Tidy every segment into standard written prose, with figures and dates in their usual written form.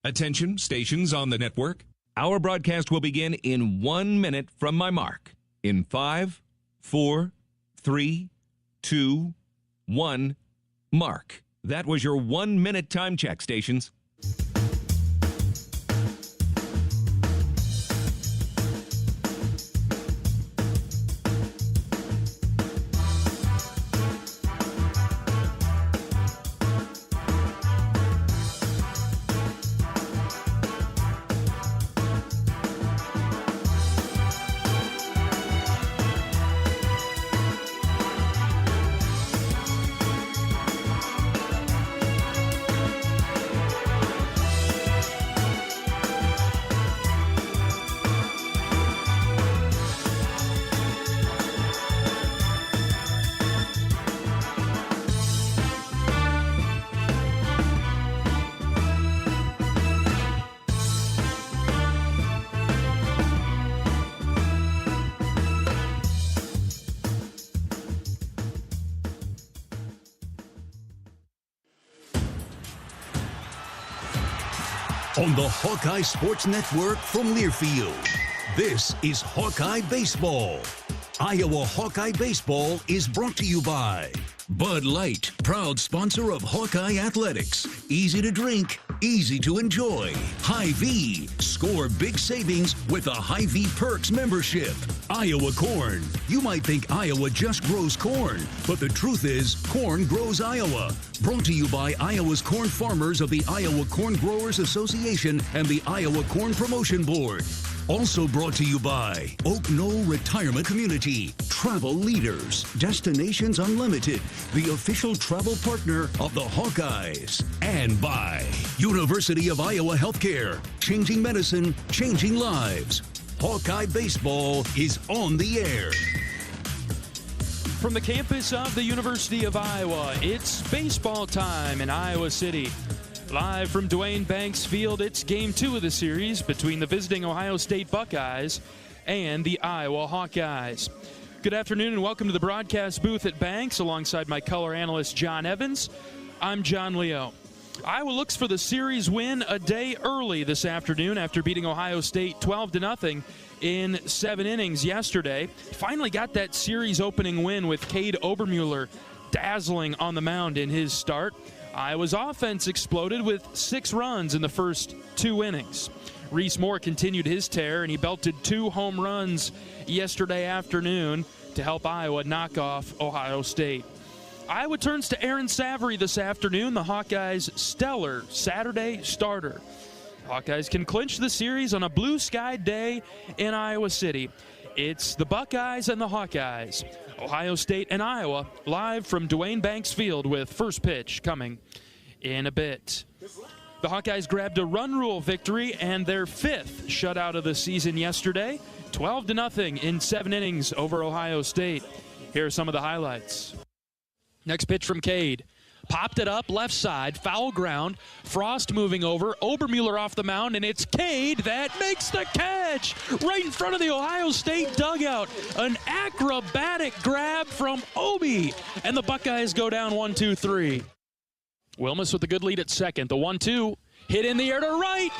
Attention, stations on the network. Our broadcast will begin in 1 minute from my mark. In 5, 4, 3, 2, 1, mark. That was your 1 minute time check, stations. On the Hawkeye Sports Network from Learfield, this is Hawkeye Baseball. Iowa Hawkeye Baseball is brought to you by Bud Light, proud sponsor of Hawkeye Athletics. Easy to drink, easy to enjoy. Hy-Vee, score big savings with a Hy-Vee Perks membership. Iowa Corn. You might think Iowa just grows corn, but the truth is corn grows Iowa. Brought to you by Iowa's corn farmers of the Iowa Corn Growers Association and the Iowa Corn Promotion Board. Also brought to you by Oak Knoll Retirement Community, Travel Leaders, Destinations Unlimited, the official travel partner of the Hawkeyes, and by University of Iowa Healthcare, changing medicine, changing lives. Hawkeye Baseball is on the air. From the campus of the University of Iowa, it's baseball time in Iowa City. Live from Duane Banks Field, it's Game 2 of the series between the visiting Ohio State Buckeyes and the Iowa Hawkeyes. Good afternoon and welcome to the broadcast booth at Banks alongside my color analyst John Evans. I'm John Leo. Iowa looks for the series win a day early this afternoon after beating Ohio State 12-0 in 7 innings yesterday. Finally got that series opening win with Kade Obermuller dazzling on the mound in his start. Iowa's offense exploded with 6 runs in the first 2 innings. Reese Moore continued his tear, and he belted 2 home runs yesterday afternoon to help Iowa knock off Ohio State. Iowa turns to Aaron Savory this afternoon, the Hawkeyes' stellar Saturday starter. Hawkeyes can clinch the series on a blue sky day in Iowa City. It's the Buckeyes and the Hawkeyes. Ohio State and Iowa live from Duane Banks Field with first pitch coming in a bit. The Hawkeyes grabbed a run rule victory and their 5th shutout of the season yesterday, 12-0 in 7 innings over Ohio State. Here are some of the highlights. Next pitch from Kade. Popped it up left side, foul ground. Frost moving over, Obermuller off the mound, and it's Kade that makes the catch right in front of the Ohio State dugout. An acrobatic grab from Obi, and the Buckeyes go down 1-2-3. Wilmus with a good lead at second. The 1-2 hit in the air to right.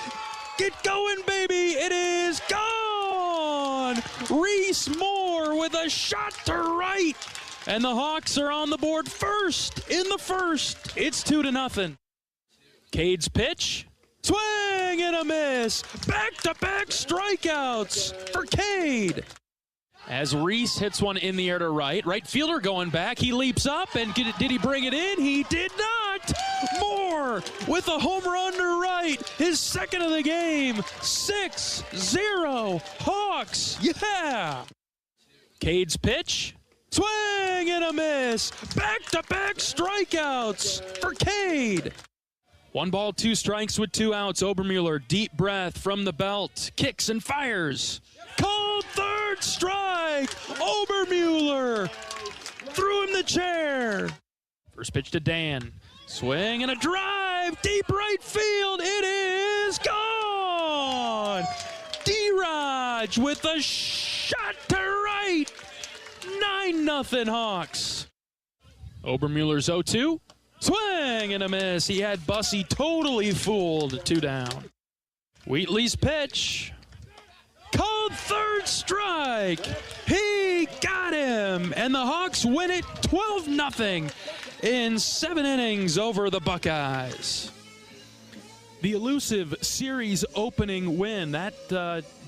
Get going, baby! It is gone. Reese Moore with a shot to right. And the Hawks are on the board first in the first. It's 2-0. Kade's pitch. Swing and a miss. Back-to-back strikeouts for Kade. As Reese hits one in the air to right. Right fielder going back. He leaps up, and did he bring it in? He did not. Moore with a home run to right. His second of the game. 6-0 Hawks. Yeah. Kade's pitch. Swing and a miss. Back-to-back strikeouts for Kade. 1 ball, 2 strikes with 2 outs. Obermuller, deep breath from the belt. Kicks and fires. Called third strike. Obermuller threw him the chair. First pitch to Dan. Swing and a drive. Deep right field. It is gone. D-Raj with a shot to right. 9-0 Hawks. Obermuller's 0-2. Swing and a miss. He had Bussey totally fooled. 2 down. Wheatley's pitch. Called third strike. He got him. And the Hawks win it 12-0 in 7 innings over the Buckeyes. The elusive series opening win. That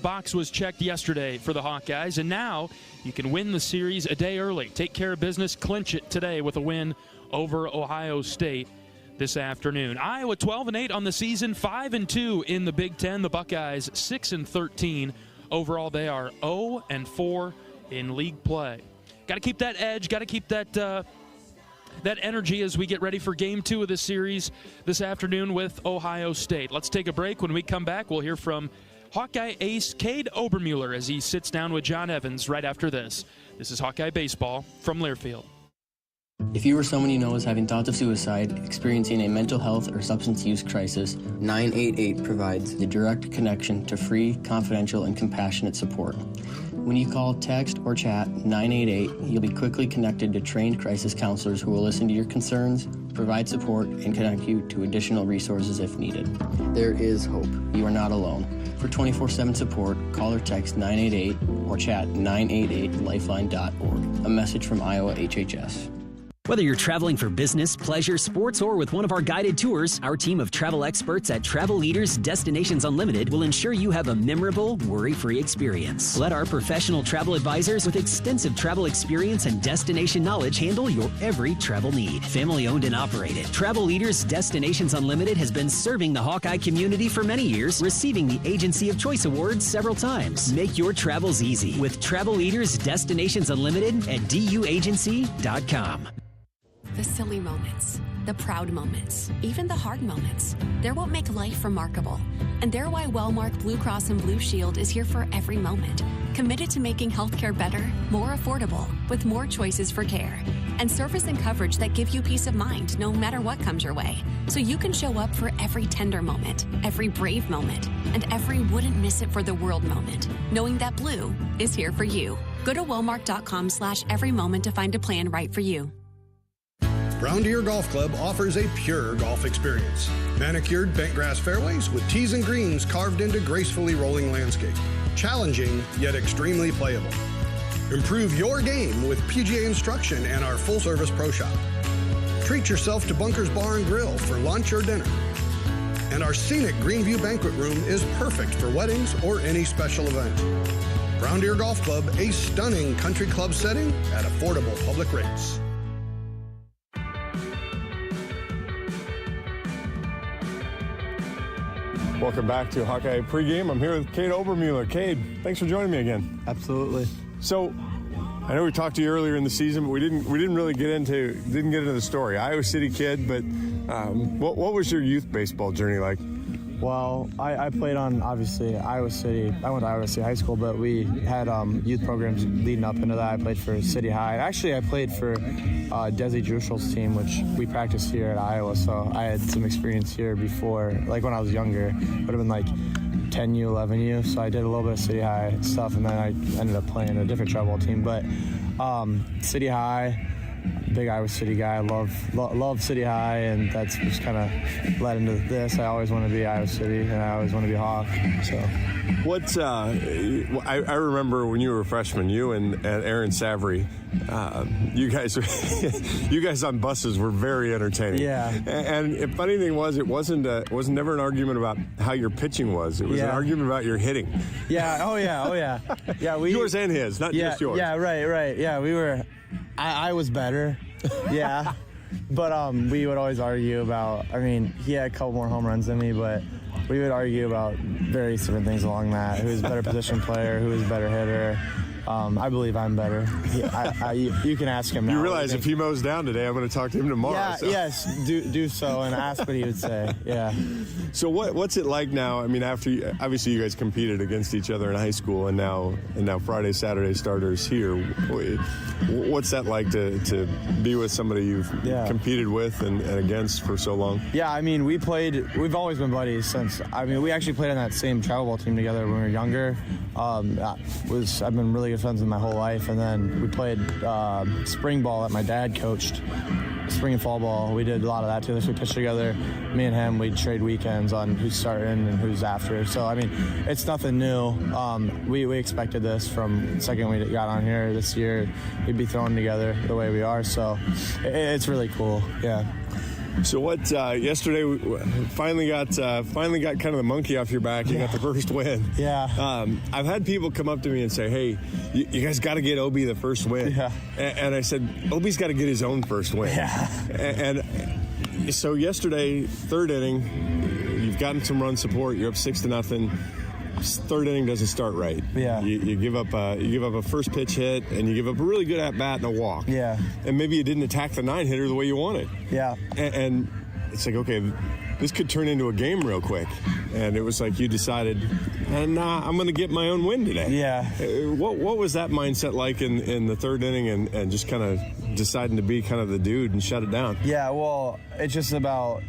box was checked yesterday for the Hawkeyes. And now you can win the series a day early. Take care of business. Clinch it today with a win over Ohio State this afternoon. Iowa 12-8 on the season, 5-2 in the Big Ten. The Buckeyes 6-13 overall. They are 0-4 in league play. Got to keep that edge. Got to keep that energy as we get ready for Game 2 of this series this afternoon with Ohio State. Let's take a break. When we come back, we'll hear from Hawkeye ace Kade Obermuller as he sits down with John Evans right after this. This is Hawkeye Baseball from Learfield. If you or someone you know is having thoughts of suicide, experiencing a mental health or substance use crisis, 988 provides the direct connection to free, confidential, and compassionate support. When you call, text, or chat 988, you'll be quickly connected to trained crisis counselors who will listen to your concerns, provide support, and connect you to additional resources if needed. There is hope. You are not alone. For 24/7 support, call or text 988 or chat 988lifeline.org. A message from Iowa HHS. Whether you're traveling for business, pleasure, sports, or with one of our guided tours, our team of travel experts at Travel Leaders Destinations Unlimited will ensure you have a memorable, worry-free experience. Let our professional travel advisors with extensive travel experience and destination knowledge handle your every travel need. Family-owned and operated, Travel Leaders Destinations Unlimited has been serving the Hawkeye community for many years, receiving the Agency of Choice Awards several times. Make your travels easy with Travel Leaders Destinations Unlimited at duagency.com. The silly moments, the proud moments, even the hard moments. They're what make life remarkable. And they're why Wellmark Blue Cross and Blue Shield is here for every moment. Committed to making healthcare better, more affordable, with more choices for care. And service and coverage that give you peace of mind no matter what comes your way. So you can show up for every tender moment, every brave moment, and every wouldn't miss it for the world moment, knowing that Blue is here for you. Go to wellmark.com/every moment to find a plan right for you. Brown Deer Golf Club offers a pure golf experience. Manicured bentgrass fairways with tees and greens carved into gracefully rolling landscape. Challenging, yet extremely playable. Improve your game with PGA instruction and our full-service pro shop. Treat yourself to Bunker's Bar and Grill for lunch or dinner. And our scenic Greenview Banquet Room is perfect for weddings or any special event. Brown Deer Golf Club, a stunning country club setting at affordable public rates. Welcome back to Hawkeye Pregame. I'm here with Kade Obermuller. Kade, thanks for joining me again. Absolutely. So, I know we talked to you earlier in the season, but we didn't really get into the story. Iowa City kid, but what was your youth baseball journey like? Well, I played on, obviously, Iowa City. I went to Iowa City High School, but we had youth programs leading up into that. I played for City High. Actually, I played for Desi Drushel's team, which we practiced here at Iowa, so I had some experience here before, like when I was younger. Would have been like 10U, 11U, so I did a little bit of City High stuff, and then I ended up playing a different travel team. But City High, big Iowa City guy. Love City High, and that's just kind of led into this. I always want to be Iowa City, and I always want to be Hawk. So, what's I remember when you were a freshman, you and Aaron Savary, you guys on buses were very entertaining. Yeah. And the funny thing was, it wasn't never an argument about how your pitching was. It was an argument about your hitting. Yeah. Oh yeah. Yeah. Yours and his, not just yours. Yeah. Right. Yeah. We were. I was better, yeah, but we would always argue about, I mean, he had a couple more home runs than me, but we would argue about various different things along that. Who was a better position player, who was a better hitter. I believe I'm better. You can ask him now. You realize if he mows down today, I'm going to talk to him tomorrow. Yeah, so. Yes, do so and ask what he would say. Yeah. So what's it like now? I mean, after obviously you guys competed against each other in high school, and now Friday, Saturday starters here. What's that like to be with somebody you've competed with and against for so long? Yeah, I mean, we've always been buddies since. I mean, we actually played on that same travel ball team together when we were younger. I've been really good friends with my whole life, and then we played spring ball that my dad coached spring and fall ball. We did a lot of that together. So we pitched together. Me and him, we'd trade weekends on who's starting and who's after. So, I mean, it's nothing new. We expected this from the second we got on here this year. We'd be throwing together the way we are. So it's really cool. Yeah. So what? Yesterday, we finally got kind of the monkey off your back. You got the first win. Yeah. I've had people come up to me and say, "Hey, you guys got to get Obi the first win." Yeah. And I said, Obi's got to get his own first win. Yeah. And so yesterday, third inning, you've gotten some run support. You're up 6-0. Third inning doesn't start right. Yeah. You give up a first pitch hit, and you give up a really good at bat and a walk. Yeah. And maybe you didn't attack the 9-hitter the way you wanted. Yeah. And it's like, okay, this could turn into a game real quick. And it was like you decided, I'm going to get my own win today. Yeah. What was that mindset like in the third inning and just kind of deciding to be kind of the dude and shut it down? Yeah, well, it's just about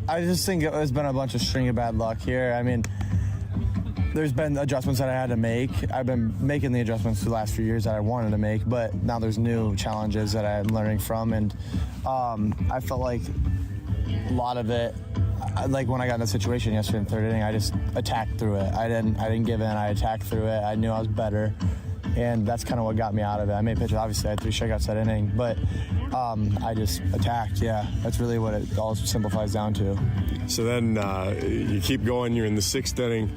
I just think it's been a bunch of string of bad luck here. I mean, there's been adjustments that I had to make. I've been making the adjustments for the last few years that I wanted to make, but now there's new challenges that I'm learning from, and I felt like a lot of it, like when I got in the situation yesterday in the third inning, I just attacked through it. I didn't give in. I attacked through it. I knew I was better, and that's kind of what got me out of it. I made pitches. Obviously, I had 3 strikeouts that inning, but I just attacked. Yeah, that's really what it all simplifies down to. So then you keep going. You're in the 6th inning.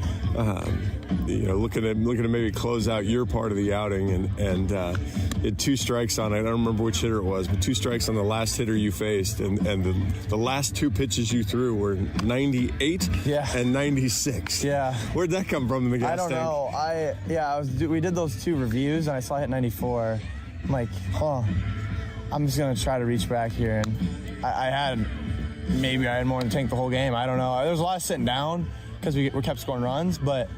Looking to maybe close out your part of the outing, and you had 2 strikes on it. I don't remember which hitter it was, but 2 strikes on the last hitter you faced, and the last 2 pitches you threw were 98 and 96. Yeah. Where'd that come from in the gas tank? I don't know. We did those 2 reviews, and I saw I hit 94. I'm like, I'm just gonna try to reach back here, and I had more in the tank the whole game. I don't know. There was a lot of sitting down because we kept scoring runs, but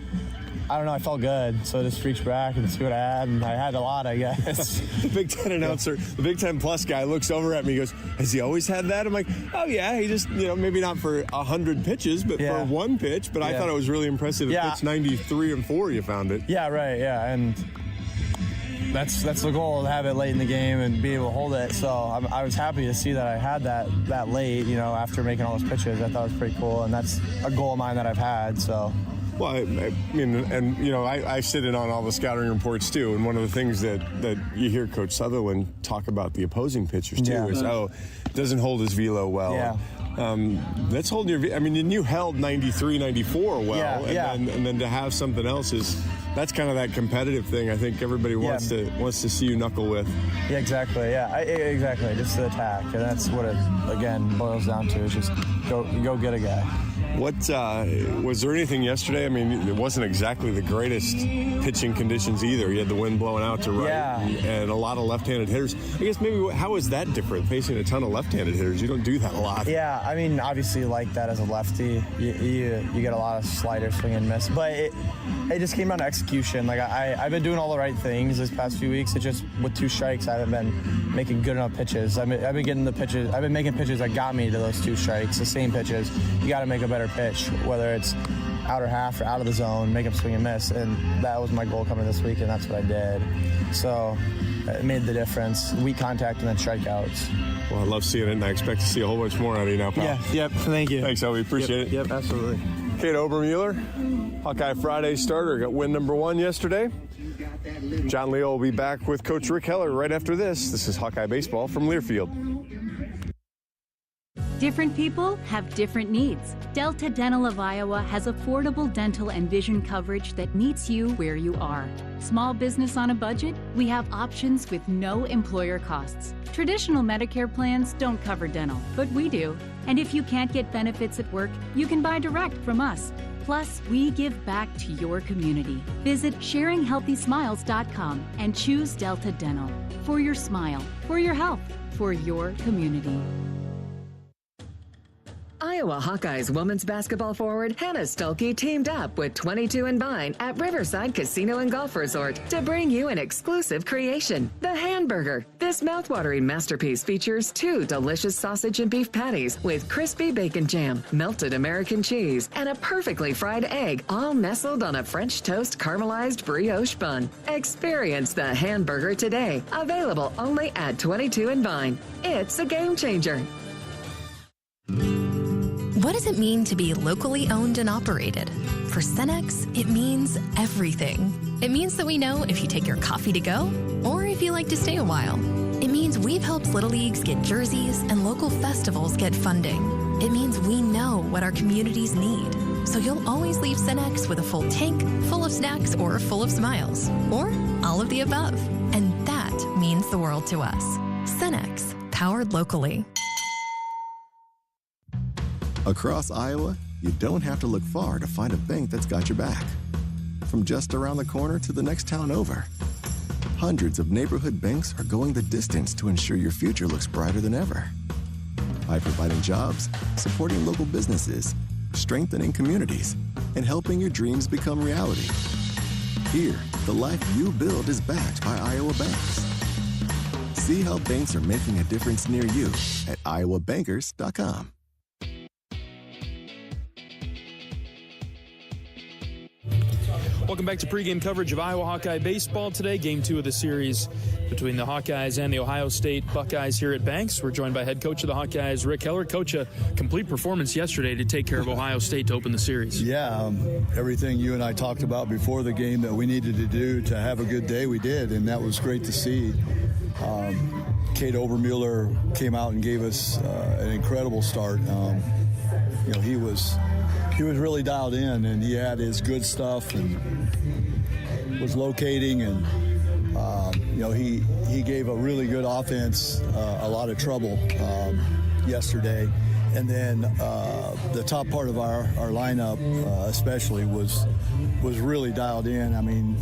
I don't know. I felt good, so I just reached back and see what I had, and I had a lot, I guess. The Big Ten announcer, the Big Ten Plus guy, looks over at me and goes, "Has he always had that?" I'm like, "Oh yeah, he just maybe not for 100 pitches, but for 1 pitch." But I thought it was really impressive. Yeah. Pitch 93 and 4, you found it. Yeah, right. Yeah, and that's the goal, to have it late in the game and be able to hold it. So I was happy to see that I had that late, after making all those pitches. I thought it was pretty cool, and that's a goal of mine that I've had. So. Well, I mean, I sit in on all the scouting reports too, and one of the things that you hear Coach Sutherland talk about the opposing pitchers too is, it doesn't hold his velo well. Yeah. That's holding your. I mean, and you held 93, 94 well, and then to have something else that's kind of that competitive thing. I think everybody wants to see you knuckle with. Yeah, exactly. Yeah, exactly. Just the attack, and that's what it again boils down to. Is just go get a guy. What was there anything yesterday? I mean, it wasn't exactly the greatest pitching conditions either. You had the wind blowing out to right and a lot of left-handed hitters. I guess maybe how is that different, facing a ton of left-handed hitters? You don't do that a lot. Yeah, I mean, obviously like that as a lefty, you get a lot of slider, swing and miss. But it just came down to execution. Like I've been doing all the right things this past few weeks. It's just with 2 strikes, I haven't been making good enough pitches. I've been getting the pitches. I've been making pitches that got me to those 2 strikes, the same pitches. You got to make a better pitch, whether it's outer half or out of the zone, make them swing and miss, and that was my goal coming this week, and that's what I did. So it made the difference. Weak contact and then strikeouts. Well, I love seeing it, and I expect to see a whole bunch more out of you now, pal. Yeah, yep, thank you. Thanks, Obi, appreciate it. Yep, absolutely. Kade Obermueller, Hawkeye Friday starter, got win number 1 yesterday. John Leo will be back with Coach Rick Heller right after this. This is Hawkeye Baseball from Learfield. Different people have different needs. Delta Dental of Iowa has affordable dental and vision coverage that meets you where you are. Small business on a budget? We have options with no employer costs. Traditional Medicare plans don't cover dental, but we do. And if you can't get benefits at work, you can buy direct from us. Plus, we give back to your community. Visit sharinghealthysmiles.com and choose Delta Dental. For your smile, for your health, for your community. Iowa Hawkeyes women's basketball forward Hannah Stuelke teamed up with 22 and Vine at Riverside Casino and Golf Resort to bring you an exclusive creation, the Hamburger. This mouthwatering masterpiece features 2 delicious sausage and beef patties with crispy bacon jam, melted American cheese, and a perfectly fried egg, all nestled on a French toast caramelized brioche bun. Experience the Hamburger today. Available only at 22 and Vine. It's a game changer. What does it mean to be locally owned and operated? For Cenex, it means everything. It means that we know if you take your coffee to go or if you like to stay a while. It means we've helped Little Leagues get jerseys and local festivals get funding. It means we know what our communities need. So you'll always leave Cenex with a full tank, full of snacks, or full of smiles, or all of the above. And that means the world to us. Cenex, powered locally. Across Iowa, you don't have to look far to find a bank that's got your back. From just around the corner to the next town over, hundreds of neighborhood banks are going the distance to ensure your future looks brighter than ever. By providing jobs, supporting local businesses, strengthening communities, and helping your dreams become reality. Here, the life you build is backed by Iowa banks. See how banks are making a difference near you at iowabankers.com. Welcome back to pregame coverage of Iowa Hawkeye baseball today. Game 2 of the series between the Hawkeyes and the Ohio State Buckeyes here at Banks. We're joined by head coach of the Hawkeyes, Rick Heller. Coach, a complete performance yesterday to take care of Ohio State to open the series. Yeah, everything you and I talked about before the game that we needed to do to have a good day, we did, and that was great to see. Kade Obermuller came out and gave us an incredible start. He was really dialed in, and he had his good stuff and was locating, and he gave a really good offense a lot of trouble yesterday. And then the top part of our lineup especially was really dialed in. I mean,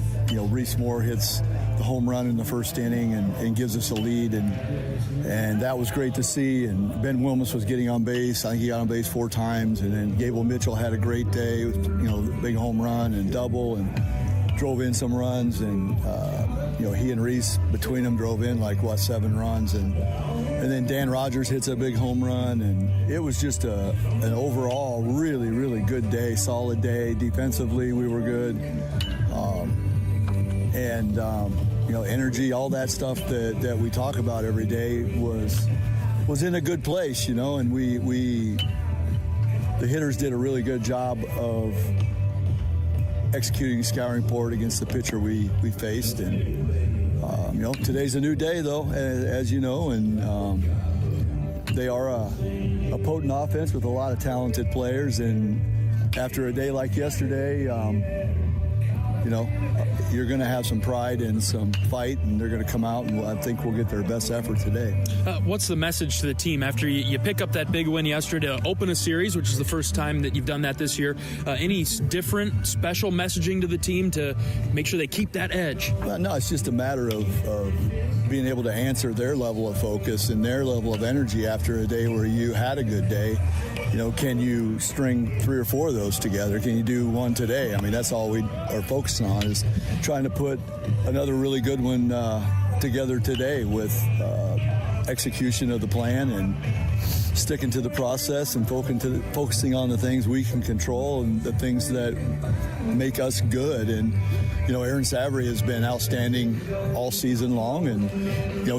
Reese Moore hits the home run in the first inning and gives us a lead, and that was great to see. And Ben Wilmus was getting on base. I think he got on base 4 times. And then Gable Mitchell had a great day with, big home run and double, and drove in some runs. And he and Reese between them drove in 7 runs. And then Dan Rogers hits a big home run, and it was just an overall really, really good day, solid day. Defensively, we were good. Energy, all that stuff that we talk about every day was in a good place, and the hitters did a really good job of executing a scouting report against the pitcher we faced. And today's a new day, though, as you know, and they are a potent offense with a lot of talented players. And after a day like yesterday, you're going to have some pride and some fight, and they're going to come out, and I think we'll get their best effort today. What's the message to the team after you pick up that big win yesterday to open a series, which is the first time that you've done that this year? Any different, special messaging to the team to make sure they keep that edge? No, it's just a matter of being able to answer their level of focus and their level of energy after a day where you had a good day. Can you string 3 or 4 of those together? Can you do one today? I mean, that's all we are focusing on, is trying to put another really good one together today with execution of the plan and sticking to the process and focusing on the things we can control and the things that make us good. And Aaron Savary has been outstanding all season long, and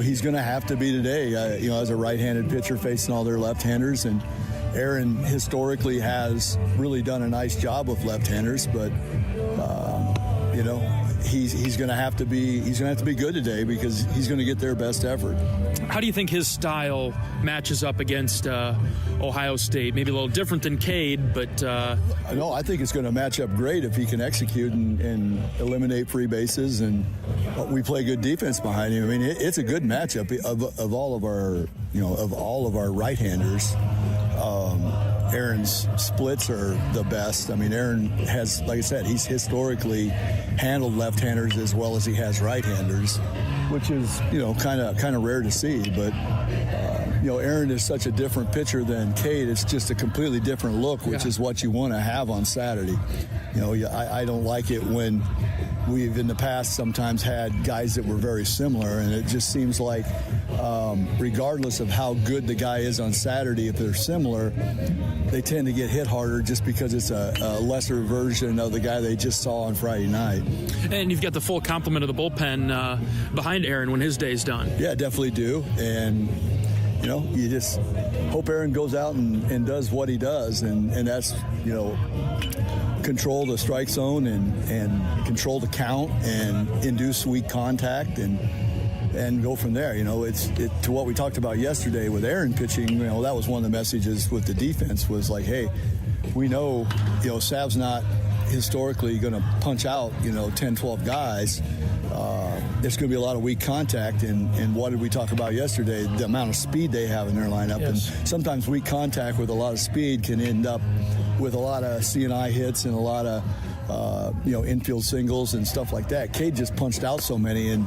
he's going to have to be today. As a right-handed pitcher facing all their left-handers, and Aaron historically has really done a nice job with left-handers, but he's going to have to be good today because he's going to get their best effort. How do you think his style matches up against Ohio State? Maybe a little different than Kade, but no, I think it's going to match up great if he can execute and eliminate free bases, and we play good defense behind him. I mean, it's a good matchup of all of our right-handers. Aaron's splits are the best. I mean, Aaron has, like I said, he's historically handled left-handers as well as he has right-handers, which is, kind of rare to see. But Aaron is such a different pitcher than Kade. It's just a completely different look, which is what you want to have on Saturday. I don't like it when we've in the past sometimes had guys that were very similar, and it just seems like regardless of how good the guy is on Saturday, if they're similar, they tend to get hit harder just because it's a lesser version of the guy they just saw on Friday night. And you've got the full complement of the bullpen behind Aaron when his day's done. Yeah, definitely do. And you just hope Aaron goes out and does what he does, and that's, control the strike zone and control the count and induce weak contact and go from there. It's to what we talked about yesterday with Aaron pitching. That was one of the messages with the defense was like, hey, we know, Sav's not historically going to punch out, 10, 12 guys. There's going to be a lot of weak contact, and what did we talk about yesterday? The amount of speed they have in their lineup. Yes. And sometimes weak contact with a lot of speed can end up with a lot of C&I hits and a lot of infield singles and stuff like that. Kade just punched out so many, and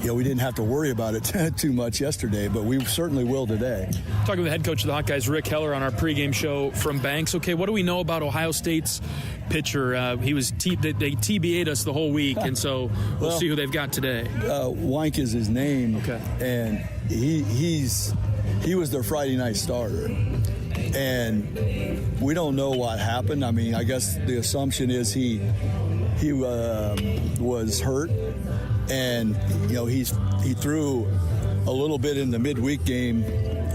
we didn't have to worry about it too much yesterday, but we certainly will today. Talking with the head coach of the Hawkeyes, Rick Heller, on our pregame show from Banks. Okay, what do we know about Ohio State's pitcher? They TBA'd us the whole week, and so we'll see who they've got today. Wank is his name, okay, and he was their Friday night starter. And we don't know what happened. I mean, I guess the assumption is he was hurt, and he threw a little bit in the midweek game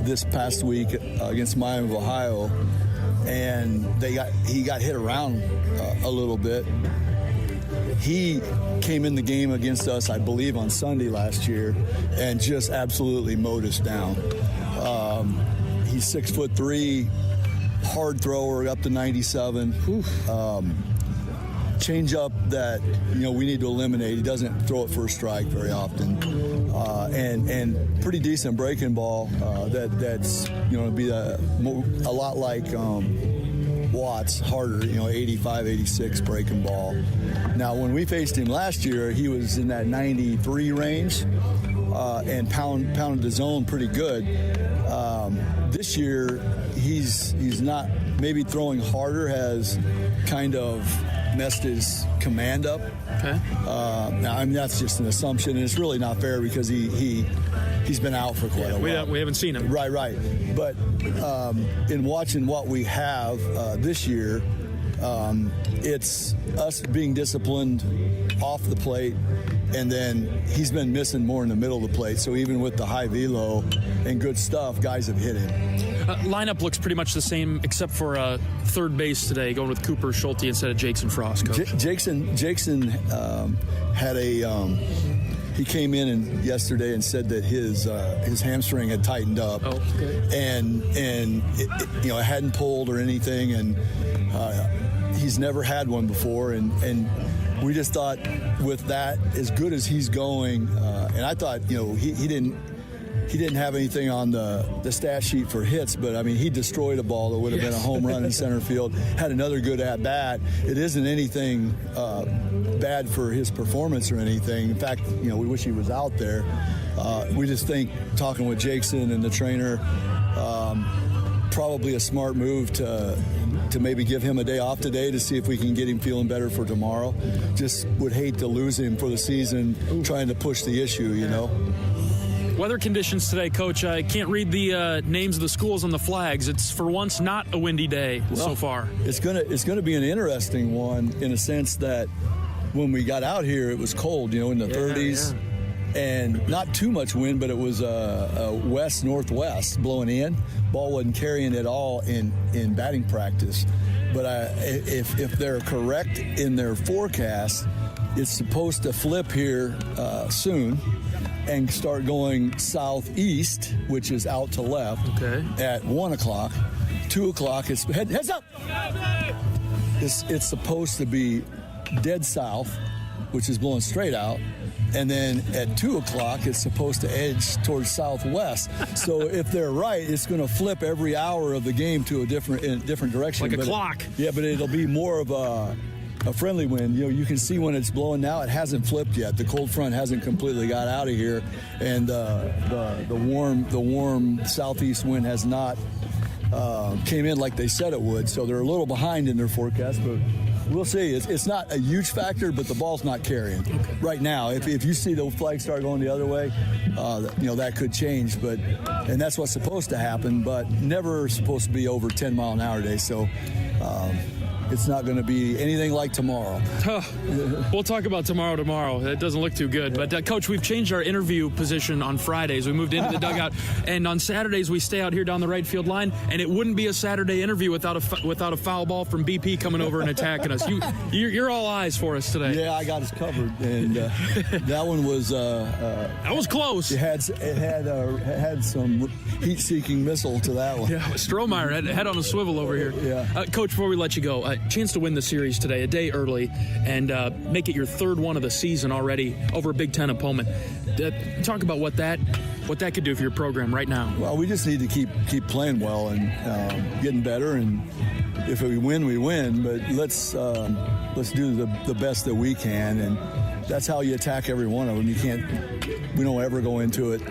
this past week against Miami of Ohio, and he got hit around a little bit. He came in the game against us, I believe, on Sunday last year, and just absolutely mowed us down. He's 6'3", hard thrower, up to 97. Change up that we need to eliminate. He doesn't throw it for a strike very often, and pretty decent breaking ball. That's be a lot like Watts, harder. 85, 86 breaking ball. Now when we faced him last year, he was in that 93 range and pounded the zone pretty good. This year, he's not maybe throwing harder, has kind of messed his command up. Okay. Now, I mean, that's just an assumption, and it's really not fair because he's been out for quite a while. We haven't seen him. Right. But in watching what we have this year, it's us being disciplined off the plate, and then he's been missing more in the middle of the plate. So even with the high velo and good stuff, guys have hit him. Lineup looks pretty much the same, except for third base today, going with Cooper Schulte instead of Jackson Frost. Coach. Jackson had a. He came in yesterday and said that his hamstring had tightened up, and it hadn't pulled or anything, and he's never had one before, and we just thought with that, as good as he's going, and I thought he didn't have anything on the stat sheet for hits, but I mean he destroyed a ball that would have been a home run in center field. Had another good at bat. It isn't anything bad for his performance or anything. In fact, we wish he was out there. We just think talking with Jackson and the trainer, probably a smart move to maybe give him a day off today to see if we can get him feeling better for tomorrow. Just would hate to lose him for the season trying to push the issue, Weather conditions today, Coach. I can't read the names of the schools on the flags. It's for once not a windy day so far. It's gonna be an interesting one in a sense that when we got out here, it was cold, in the 30s. And not too much wind, but it was a west-northwest blowing in. Ball wasn't carrying at all in batting practice. But if they're correct in their forecast, it's supposed to flip here soon and start going southeast, which is out to left, at 1 o'clock. 2 o'clock, it's heads up! It's supposed to be dead south, which is blowing straight out. And then at 2 o'clock, it's supposed to edge towards southwest. So if they're right, it's going to flip every hour of the game to in a different direction. Like a clock. Yeah, but it'll be more of a a friendly wind. You can see when it's blowing now. It hasn't flipped yet. The cold front hasn't completely got out of here, and the warm southeast wind has not came in like they said it would. So they're a little behind in their forecast, but we'll see. It's not a huge factor, but the ball's not carrying right now. If you see the flag start going the other way, that could change. And that's what's supposed to happen, but never supposed to be over 10 mile an hour day. So it's not going to be anything like tomorrow. We'll talk about tomorrow. It doesn't look too good. But, Coach, we've changed our interview position on Fridays. We moved into the dugout. And on Saturdays, we stay out here down the right field line. And it wouldn't be a Saturday interview without a foul ball from BP coming over and attacking us. You're all eyes for us today. Yeah, I got us covered. And that one was... that was close. It had some heat-seeking missile to that one. Yeah, Strohmeyer head on a swivel over here. Yeah. Coach, before we let you go, chance to win the series today, a day early, and make it your third one of the season already over a Big Ten opponent. Talk about what that could do for your program right now. Well, we just need to keep playing well and getting better, and if we win, we win. But let's do the best that we can, and that's how you attack every one of them. We don't ever go into it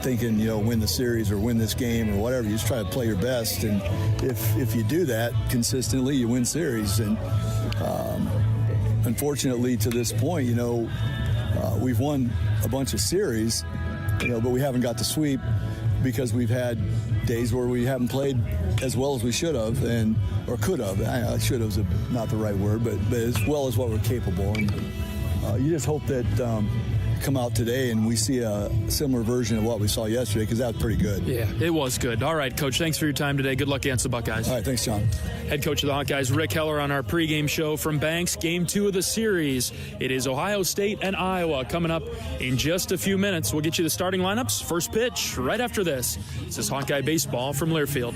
thinking, win the series or win this game or whatever. You just try to play your best, and if you do that consistently, you win series. And unfortunately, to this point, we've won a bunch of series, but we haven't got the sweep because we've had days where we haven't played as well as we should have or could have. Should have is not the right word, but as well as what we're capable. And you just hope that come out today and we see a similar version of what we saw yesterday, because that was pretty good. Yeah, it was good. All right, Coach, thanks for your time today. Good luck against the Buckeyes. All right, thanks, John. Head coach of the Hawkeyes, Rick Heller, on our pregame show from Banks. Game 2 of the series. It is Ohio State and Iowa coming up in just a few minutes. We'll get you the starting lineups. First pitch right after this. This is Hawkeye Baseball from Learfield.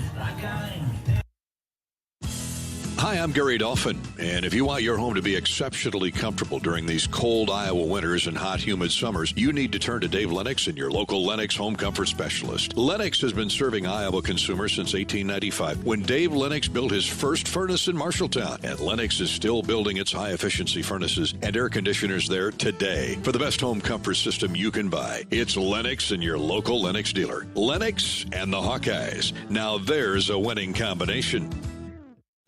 Hi, I'm Gary Dolphin, and if you want your home to be exceptionally comfortable during these cold Iowa winters and hot, humid summers, you need to turn to Dave Lennox and your local Lennox home comfort specialist. Lennox has been serving Iowa consumers since 1895, when Dave Lennox built his first furnace in Marshalltown, and Lennox is still building its high-efficiency furnaces and air conditioners there today. For the best home comfort system you can buy, it's Lennox and your local Lennox dealer. Lennox and the Hawkeyes. Now there's a winning combination.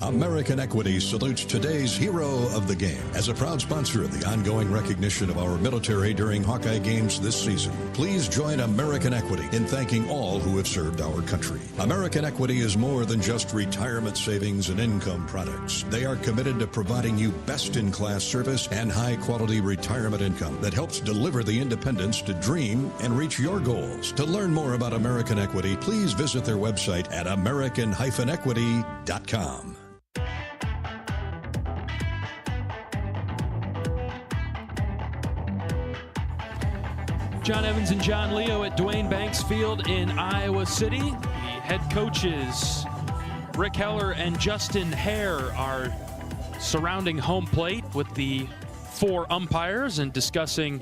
American Equity salutes today's hero of the game. As a proud sponsor of the ongoing recognition of our military during Hawkeye games this season, please join American Equity in thanking all who have served our country. American Equity is more than just retirement savings and income products. They are committed to providing you best-in-class service and high-quality retirement income that helps deliver the independence to dream and reach your goals. To learn more about American Equity, please visit their website at american-equity.com. John Evans and John Leo at Duane Banks Field in Iowa City. The head coaches Rick Heller and Justin Hare are surrounding home plate with the 4 umpires and discussing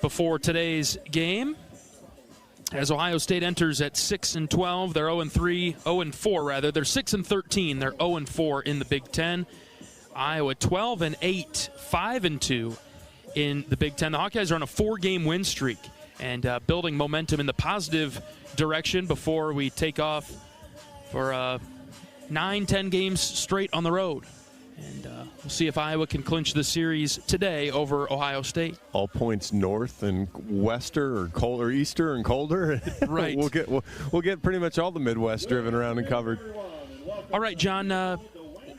before today's game. As Ohio State enters at 6-12, they're 0-4 rather. They're 6-13. They're 0-4 in the Big Ten. Iowa 12-8, 5-2. In the Big Ten. The Hawkeyes are on a 4-game win streak and building momentum in the positive direction before we take off for 9-10 games straight on the road. And we'll see if Iowa can clinch the series today over Ohio State. All points north and wester or colder, easter and colder. Right. We'll get pretty much all the Midwest driven around and covered. All right, John,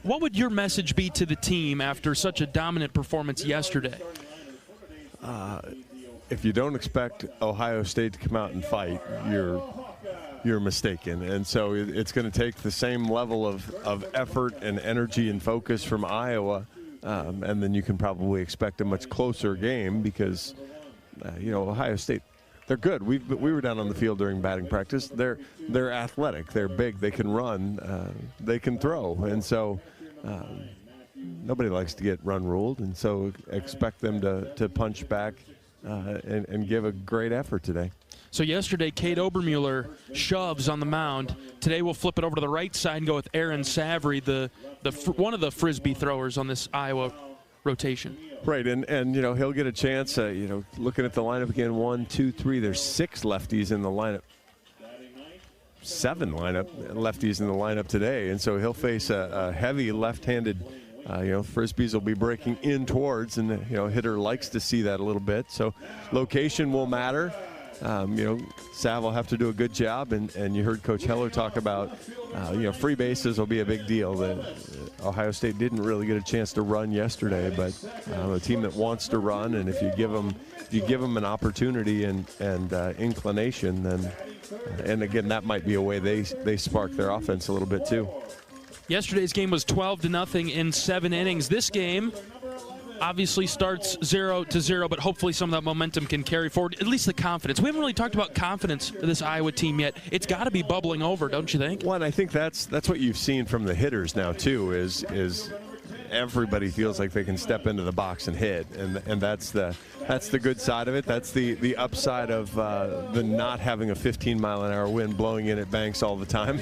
what would your message be to the team after such a dominant performance yesterday? If you don't expect Ohio State to come out and fight, you're mistaken. And so it's going to take the same level of effort and energy and focus from Iowa, and then you can probably expect a much closer game because, Ohio State, they're good. We were down on the field during batting practice. They're athletic. They're big. They can run. They can throw. And so nobody likes to get run ruled, and so expect them to punch back and give a great effort today. So yesterday, Kade Obermuller shoves on the mound. Today we'll flip it over to the right side and go with Aaron Savary, one of the Frisbee throwers on this Iowa rotation. Right, and he'll get a chance. Looking at the lineup again, 1, 2, 3. There's 6 lefties in the lineup. 7 lefties in the lineup today, and so he'll face a heavy left-handed. Frisbees will be breaking in towards, and hitter likes to see that a little bit. So location will matter. Sav will have to do a good job, and you heard Coach Heller talk about, free bases will be a big deal. Ohio State didn't really get a chance to run yesterday, but a team that wants to run, and if you give them an opportunity and inclination, then, and again, that might be a way they spark their offense a little bit too. Yesterday's game was 12-0 in 7 innings. This game obviously starts 0-0, but hopefully some of that momentum can carry forward, at least the confidence. We haven't really talked about confidence of this Iowa team yet. It's got to be bubbling over, don't you think? Well, and I think that's what you've seen from the hitters now too, is everybody feels like they can step into the box and hit, and that's the good side of it. That's the upside of the not having a 15-mile-an-hour wind blowing in at Banks all the time.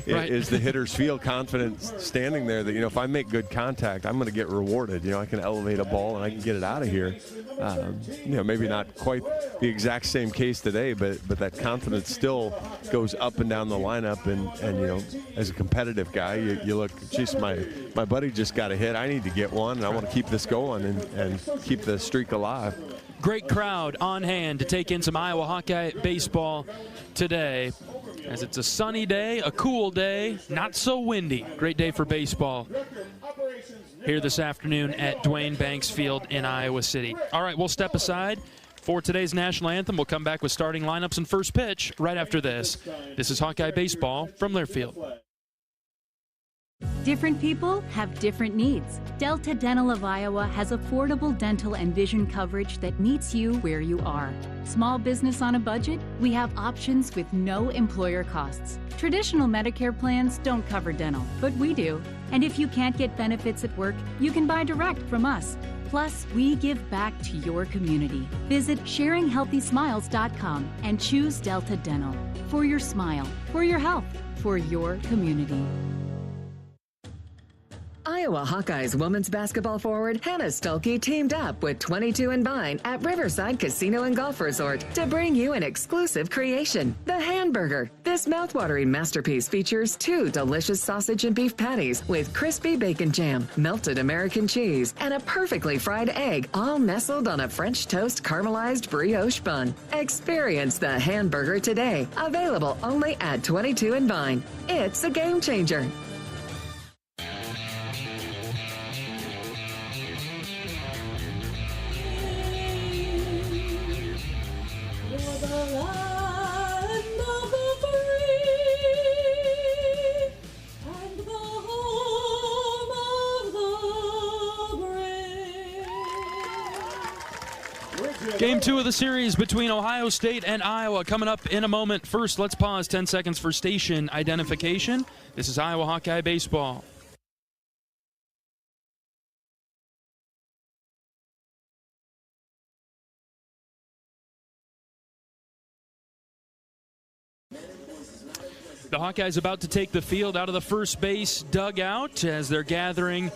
Right. Is the hitters feel confident standing there that if I make good contact, I'm going to get rewarded. I can elevate a ball and I can get it out of here. Maybe not quite the exact same case today, but that confidence still goes up and down the lineup. And as a competitive guy, you look, geez, my buddy just got a hit. I need to get one, and I want to keep this going and keep the streak alive. Great crowd on hand to take in some Iowa Hawkeye baseball today, as it's a sunny day, a cool day, not so windy. Great day for baseball here this afternoon at Duane Banks Field in Iowa City. All right, we'll step aside for today's national anthem. We'll come back with starting lineups and first pitch right after this. This is Hawkeye baseball from Learfield. Different people have different needs. Delta Dental of Iowa has affordable dental and vision coverage that meets you where you are. Small business on a budget? We have options with no employer costs. Traditional Medicare plans don't cover dental, but we do. And if you can't get benefits at work, you can buy direct from us. Plus, we give back to your community. Visit sharinghealthysmiles.com and choose Delta Dental. For your smile, for your health, for your community. Iowa Hawkeyes women's basketball forward Hannah Stuelke teamed up with 22 and Vine at Riverside Casino and Golf Resort to bring you an exclusive creation, the Hamburger. This mouthwatering masterpiece features 2 delicious sausage and beef patties with crispy bacon jam, melted American cheese, and a perfectly fried egg, all nestled on a French toast caramelized brioche bun. Experience the Hamburger today, available only at 22 and Vine. It's a game changer. Game 2 of the series between Ohio State and Iowa coming up in a moment. First, let's pause 10 seconds for station identification. This is Iowa Hawkeye baseball. The Hawkeyes about to take the field out of the first base dugout as they're gathering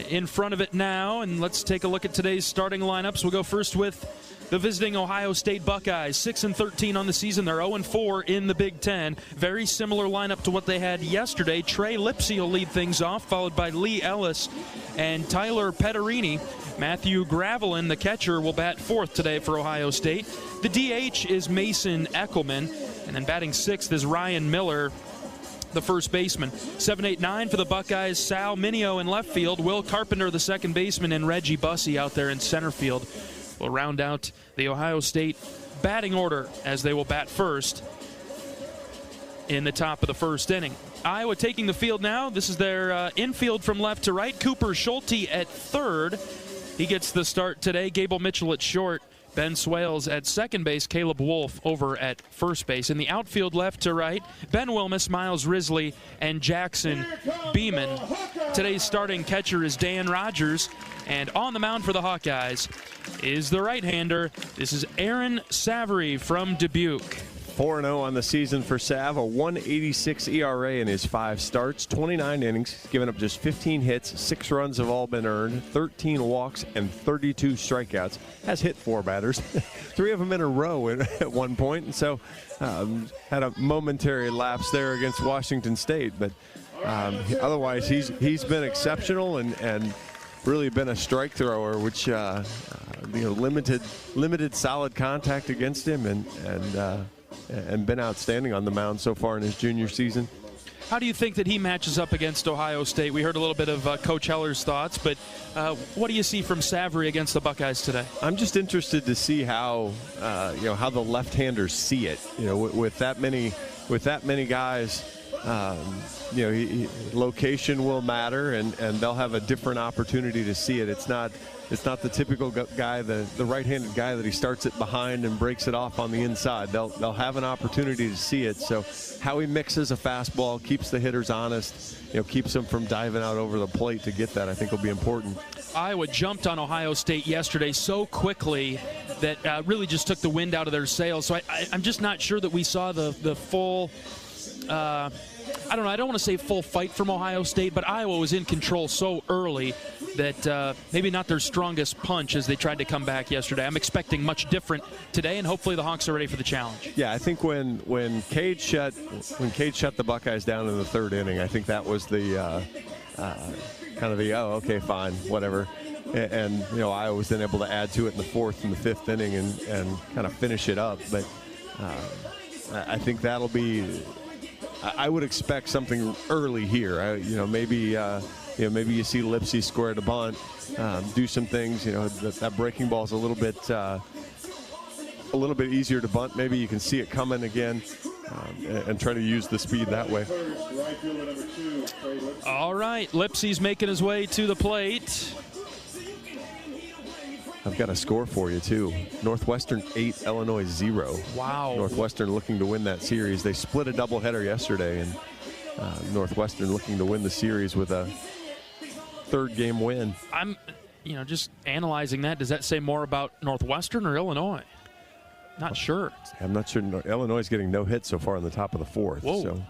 in front of it now, and let's take a look at today's starting lineups. We'll go first with the visiting Ohio State Buckeyes, 6-13 on the season. They're 0-4 in the Big Ten. Very similar lineup to what they had yesterday. Trey Lipsy will lead things off, followed by Lee Ellis and Tyler Petterini. Matthew Gravelin, the catcher, will bat fourth today for Ohio State. The DH is Mason Eckelman, and then batting sixth is Ryan Miller, the first baseman. 7-8-9 for the Buckeyes, Sal Mineo in left field, Will Carpenter, the second baseman, and Reggie Bussey out there in center field will round out the Ohio State batting order as they will bat first in the top of the first inning. Iowa taking the field now. This is their infield from left to right. Cooper Schulte at third. He gets the start today. Gable Mitchell at short. Ben Swales at second base, Caleb Wolf over at first base. In the outfield, left to right, Ben Wilmus, Miles Risley, and Jackson Beeman. Today's starting catcher is Dan Rogers, and on the mound for the Hawkeyes is the right-hander. This is Aaron Savory from Dubuque. 4-0 on the season for Sav, a 1.86 ERA in his 5 starts, 29 innings, given up just 15 hits, 6 runs have all been earned, 13 walks, and 32 strikeouts. Has hit 4 batters, 3 of them in a row at one point, and so had a momentary lapse there against Washington State. But otherwise, he's been exceptional and really been a strike thrower, which limited solid contact against him, and been outstanding on the mound so far in his junior season. How do you think that he matches up against Ohio State? We heard a little bit of Coach Heller's thoughts, but what do you see from Savory against the Buckeyes today? I'm just interested to see how how the left-handers see it. With that many guys, location will matter, and they'll have a different opportunity to see it. It's not the typical guy, the right-handed guy that he starts it behind and breaks it off on the inside. They'll have an opportunity to see it. So how he mixes a fastball, keeps the hitters honest, keeps them from diving out over the plate to get that, I think will be important. Iowa jumped on Ohio State yesterday so quickly that really just took the wind out of their sails. So I'm just not sure that we saw the full I don't want to say full fight from Ohio State, but Iowa was in control so early that maybe not their strongest punch as they tried to come back yesterday. I'm expecting much different today, and hopefully the Hawks are ready for the challenge. Yeah, I think when Kade shut the Buckeyes down in the 3rd inning, I think that was the kind of the oh, okay, fine, whatever. And Iowa was then able to add to it in the 4th and the 5th inning and kind of finish it up. But I think that'll be. I would expect something early here. Maybe you see Lipsy square to bunt, do some things. That breaking ball is a little bit easier to bunt. Maybe you can see it coming again, and try to use the speed that way. All right, Lipsy's making his way to the plate. I've got a score for you, too. Northwestern 8, Illinois 0. Wow. Northwestern looking to win that series. They split a doubleheader yesterday, and Northwestern looking to win the series with a 3rd game win. I'm, just analyzing that. Does that say more about Northwestern or Illinois? Not sure. I'm not sure. Illinois is getting no hits so far in the top of the 4th. Whoa. So.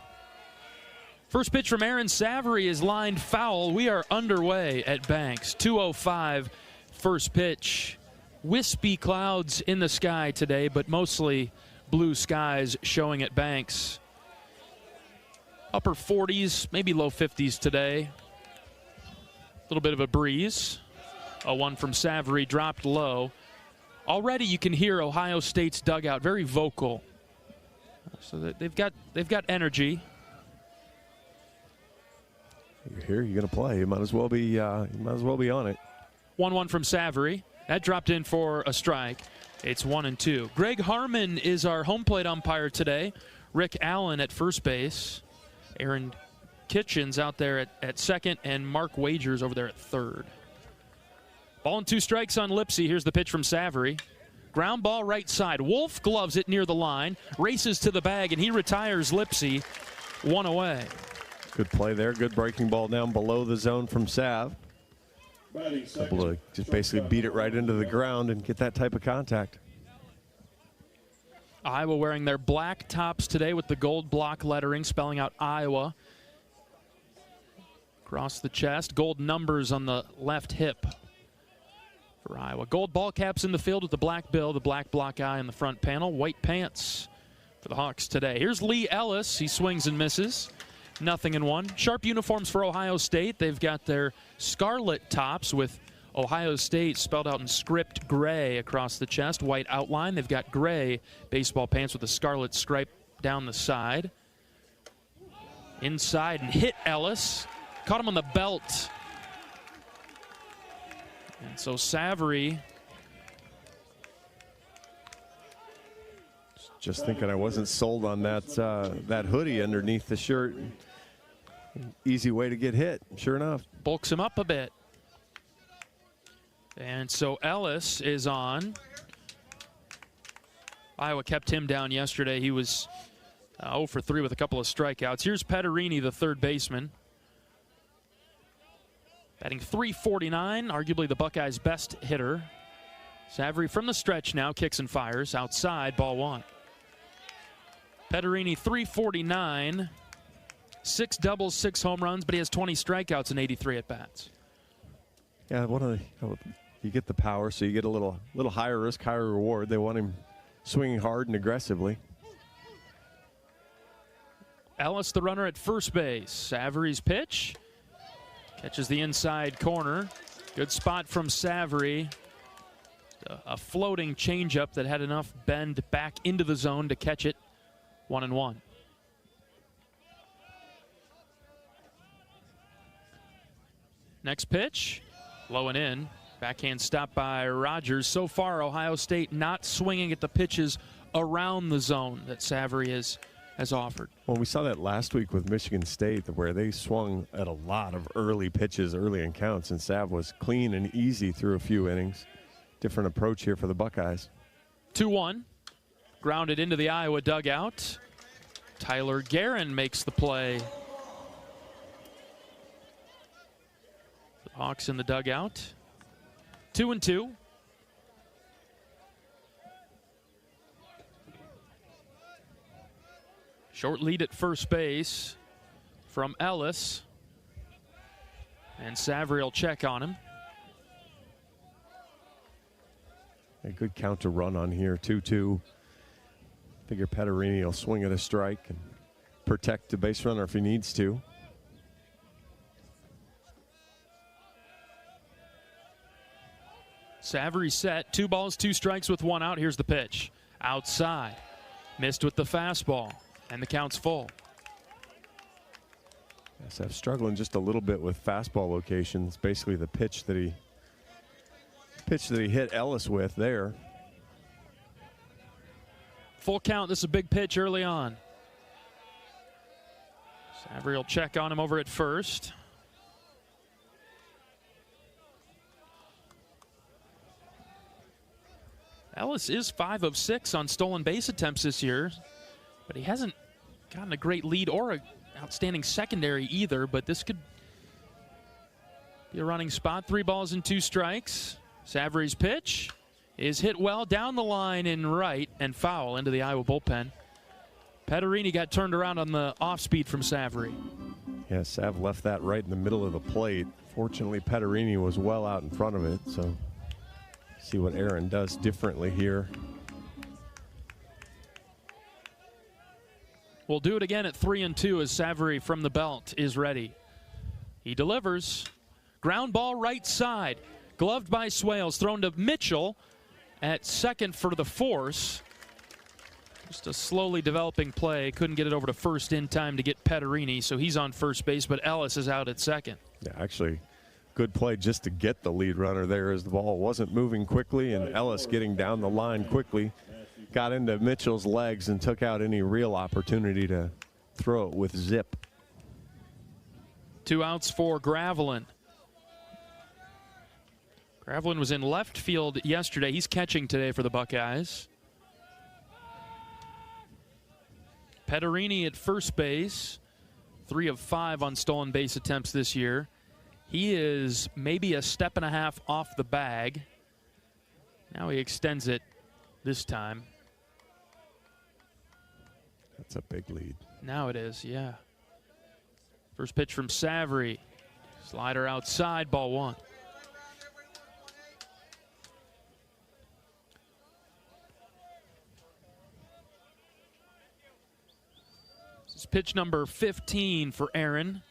First pitch from Aaron Savory is lined foul. We are underway at Banks. 2:05. First pitch. Wispy clouds in the sky today, but mostly blue skies showing at Banks. Upper 40s, maybe low 50s today. A little bit of a breeze. A one from Savory dropped low. Already you can hear Ohio State's dugout very vocal. So they've got energy. You're here, you're going to play. You might as well be on it. 1-1 from Savory. That dropped in for a strike. It's 1-2. Greg Harmon is our home plate umpire today. Rick Allen at first base. Aaron Kitchens out there at second, and Mark Wagers over there at 3rd. Ball and 2 strikes on Lipsy. Here's the pitch from Savory. Ground ball right side. Wolf gloves it near the line, races to the bag, and he retires Lipsy. 1 away. Good play there. Good breaking ball down below the zone from Sav. Able to just basically beat it right into the ground and get that type of contact. Iowa wearing their black tops today with the gold block lettering spelling out Iowa. Across the chest, gold numbers on the left hip for Iowa. Gold ball caps in the field with the black bill, the black block eye in the front panel. White pants for the Hawks today. Here's Lee Ellis. He swings and misses. 0-1. Sharp uniforms for Ohio State. They've got their scarlet tops with Ohio State spelled out in script gray across the chest, white outline. They've got gray baseball pants with a scarlet stripe down the side. Inside and hit Ellis. Caught him on the belt. And so Savory. Just thinking I wasn't sold on that hoodie underneath the shirt. Easy way to get hit, sure enough. Bulks him up a bit. And so Ellis is on Iowa kept him down yesterday. He was 0 for 3 with a couple of strikeouts. Here's Petterini, the third baseman. Batting .349, arguably the Buckeyes' best hitter. Savary from the stretch now, kicks and fires. Outside, ball 1. Petterini, .349. 6 doubles, 6 home runs, but he has 20 strikeouts and 83 at-bats. Yeah, you get the power, so you get a little higher risk, higher reward. They want him swinging hard and aggressively. Ellis, the runner at first base. Savary's pitch. Catches the inside corner. Good spot from Savary. A floating changeup that had enough bend back into the zone to catch it. 1-1. Next pitch. Low and in. Backhand stop by Rogers. So far, Ohio State not swinging at the pitches around the zone that Savary has offered. Well, we saw that last week with Michigan State, where they swung at a lot of early pitches, early in counts, and Sav was clean and easy through a few innings. Different approach here for the Buckeyes. 2-1. Grounded into the Iowa dugout. Tyler Guerin makes the play. The Hawks in the dugout. 2-2. Short lead at first base from Ellis. And Savary will check on him. A good counter run on here, 2-2. Figure Petterini will swing at a strike and protect the base runner if he needs to. Savary set. 2 balls, 2 strikes with 1 out. Here's the pitch. Outside. Missed with the fastball. And the count's full. SF struggling just a little bit with fastball locations. Basically the pitch that he hit Ellis with there. Full count. This is a big pitch early on. Savary will check on him over at first. Ellis is 5 of 6 on stolen base attempts this year, but he hasn't gotten a great lead or an outstanding secondary either, but this could be a running spot. 3 balls and 2 strikes. Savary's pitch is hit well down the line in right and foul into the Iowa bullpen. Petterini got turned around on the off-speed from Savary. Yeah, Sav left that right in the middle of the plate. Fortunately, Petterini was well out in front of it, so see what Aaron does differently here. We'll do it again at 3-2 as Savary from the belt is ready. He delivers. Ground ball right side. Gloved by Swales. Thrown to Mitchell at second for the force. Just a slowly developing play. Couldn't get it over to first in time to get Petterini, so he's on first base, but Ellis is out at second. Yeah, actually, good play just to get the lead runner there as the ball wasn't moving quickly, and Ellis getting down the line quickly. Got into Mitchell's legs and took out any real opportunity to throw it with zip. 2 outs for Gravelin. Gravelin was in left field yesterday. He's catching today for the Buckeyes. Petterini at first base. 3 of 5 on stolen base attempts this year. He is maybe a step and a half off the bag. Now he extends it this time. That's a big lead. Now it is, yeah. First pitch from Savary. Slider outside, ball 1. This is pitch number 15 for Aaron.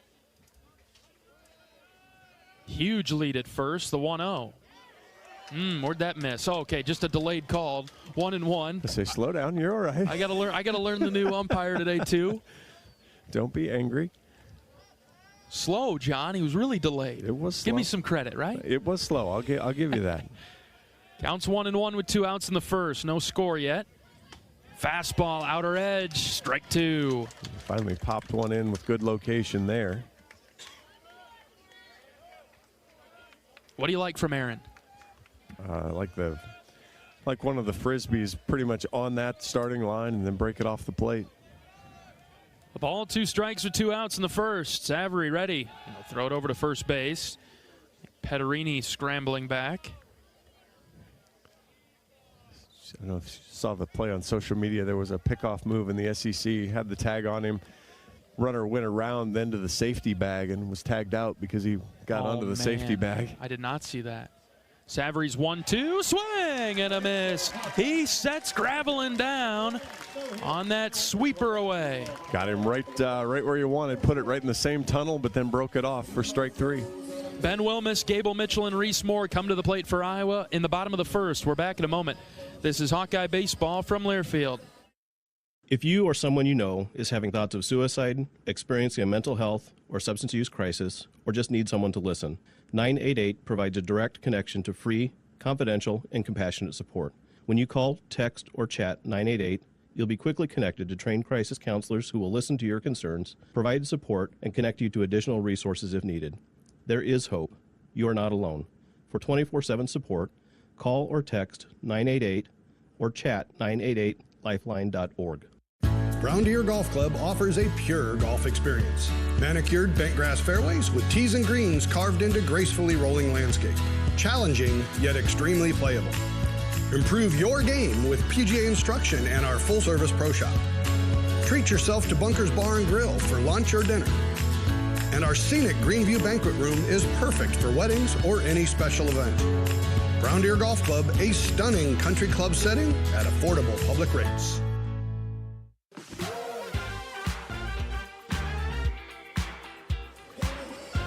Huge lead at first, the 1-0. Where'd that miss? Oh, okay, just a delayed call. 1-1. I say, slow down. You're all right. I gotta learn the new umpire today too. Don't be angry. Slow, John. He was really delayed. It was slow. Give me some credit, right? It was slow. I'll give you that. Counts 1-1 with 2 outs in the first. No score yet. Fastball, outer edge, strike 2. Finally popped one in with good location there. What do you like from Aaron? I like the like one of the Frisbees pretty much on that starting line and then break it off the plate. The ball, 2 strikes with 2 outs in the first. Savary ready. He'll throw it over to first base. Petterini scrambling back. I don't know if you saw the play on social media. There was a pickoff move in the SEC. Had the tag on him. Runner went around then to the safety bag and was tagged out because he got onto the safety bag. I did not see that. Savary's 1-2, swing and a miss. He sets Gravelin down on that sweeper away. Got him right where you wanted. Put it right in the same tunnel, but then broke it off for strike 3. Ben Wilmus, Gable Mitchell, and Reese Moore come to the plate for Iowa in the bottom of the first. We're back in a moment. This is Hawkeye Baseball from Learfield. If you or someone you know is having thoughts of suicide, experiencing a mental health or substance use crisis, or just need someone to listen, 988 provides a direct connection to free, confidential, and compassionate support. When you call, text, or chat 988, you'll be quickly connected to trained crisis counselors who will listen to your concerns, provide support, and connect you to additional resources if needed. There is hope. You are not alone. For 24/7 support, call or text 988 or chat 988lifeline.org. Brown Deer Golf Club offers a pure golf experience. Manicured bentgrass fairways with tees and greens carved into gracefully rolling landscape. Challenging, yet extremely playable. Improve your game with PGA instruction and our full-service pro shop. Treat yourself to Bunker's Bar and Grill for lunch or dinner. And our scenic Greenview Banquet Room is perfect for weddings or any special event. Brown Deer Golf Club, a stunning country club setting at affordable public rates.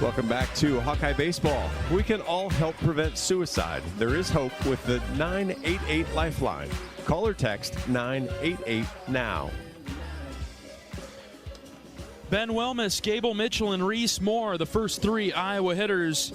Welcome back to Hawkeye Baseball. We can all help prevent suicide. There is hope with the 988 Lifeline. Call or text 988 now. Ben Wilmus, Gable Mitchell, and Reese Moore, the first 3 Iowa hitters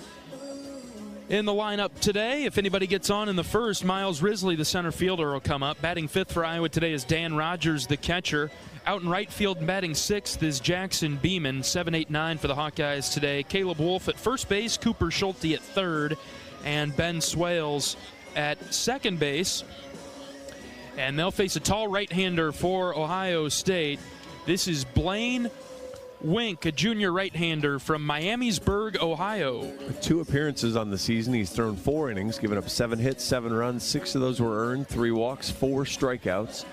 in the lineup today. If anybody gets on in the first, Miles Risley, the center fielder, will come up. Batting 5th for Iowa today is Dan Rogers, the catcher. Out in right field and batting 6th is Jackson Beeman. 7, 8, 9 for the Hawkeyes today. Caleb Wolf at first base, Cooper Schulte at third, and Ben Swales at second base. And they'll face a tall right-hander for Ohio State. This is Blaine Wink, a junior right-hander from Miamisburg, Ohio. With 2 appearances on the season, he's thrown 4 innings, given up 7 hits, 7 runs. 6 of those were earned, 3 walks, 4 strikeouts.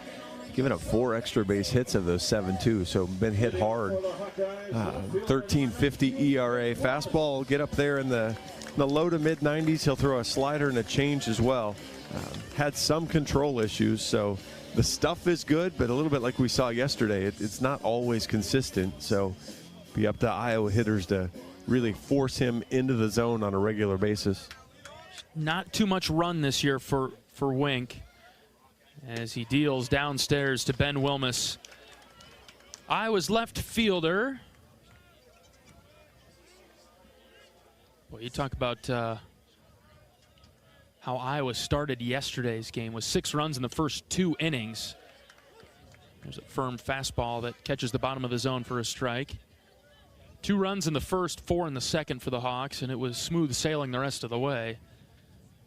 Given up 4 extra base hits of those 7 too, so been hit hard. 13.50 ERA. Fastball will get up there in the low to mid 90s. He'll throw a slider and a change as well. Had some control issues, so the stuff is good, but a little bit like we saw yesterday, it's not always consistent. So be up to Iowa hitters to really force him into the zone on a regular basis. Not too much run this year for Wink, as he deals downstairs to Ben Wilmus. Iowa's left fielder. Well, you talk about how Iowa started yesterday's game with 6 runs in the first 2 innings. There's a firm fastball that catches the bottom of the zone for a strike. 2 runs in the first, 4 in the second for the Hawks, and it was smooth sailing the rest of the way.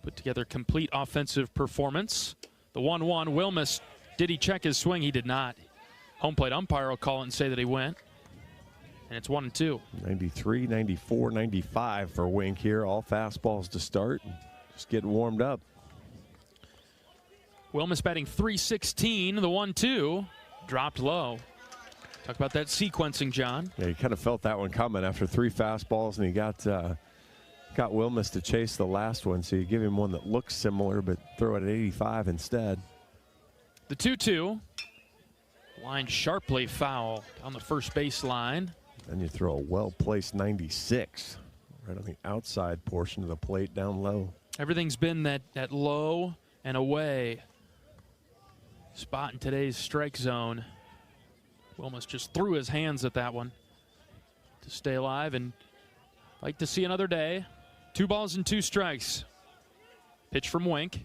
Put together complete offensive performance. The 1-1, Wilmus, did he check his swing? He did not. Home plate umpire will call it and say that he went. And it's 1-2. 93, 94, 95 for Wink here. All fastballs to start. Just getting warmed up. Wilmus batting .316. The 1-2 dropped low. Talk about that sequencing, John. Yeah, you kind of felt that one coming after 3 fastballs, and he got Wilmus to chase the last one, so you give him one that looks similar, but throw it at 85 instead. The 2-2. Lined sharply foul on the first base line. Then you throw a well-placed 96 right on the outside portion of the plate down low. Everything's been that low and away spot in today's strike zone. Wilmus just threw his hands at that one to stay alive and like to see another day. 2 balls and 2 strikes. Pitch from Wink.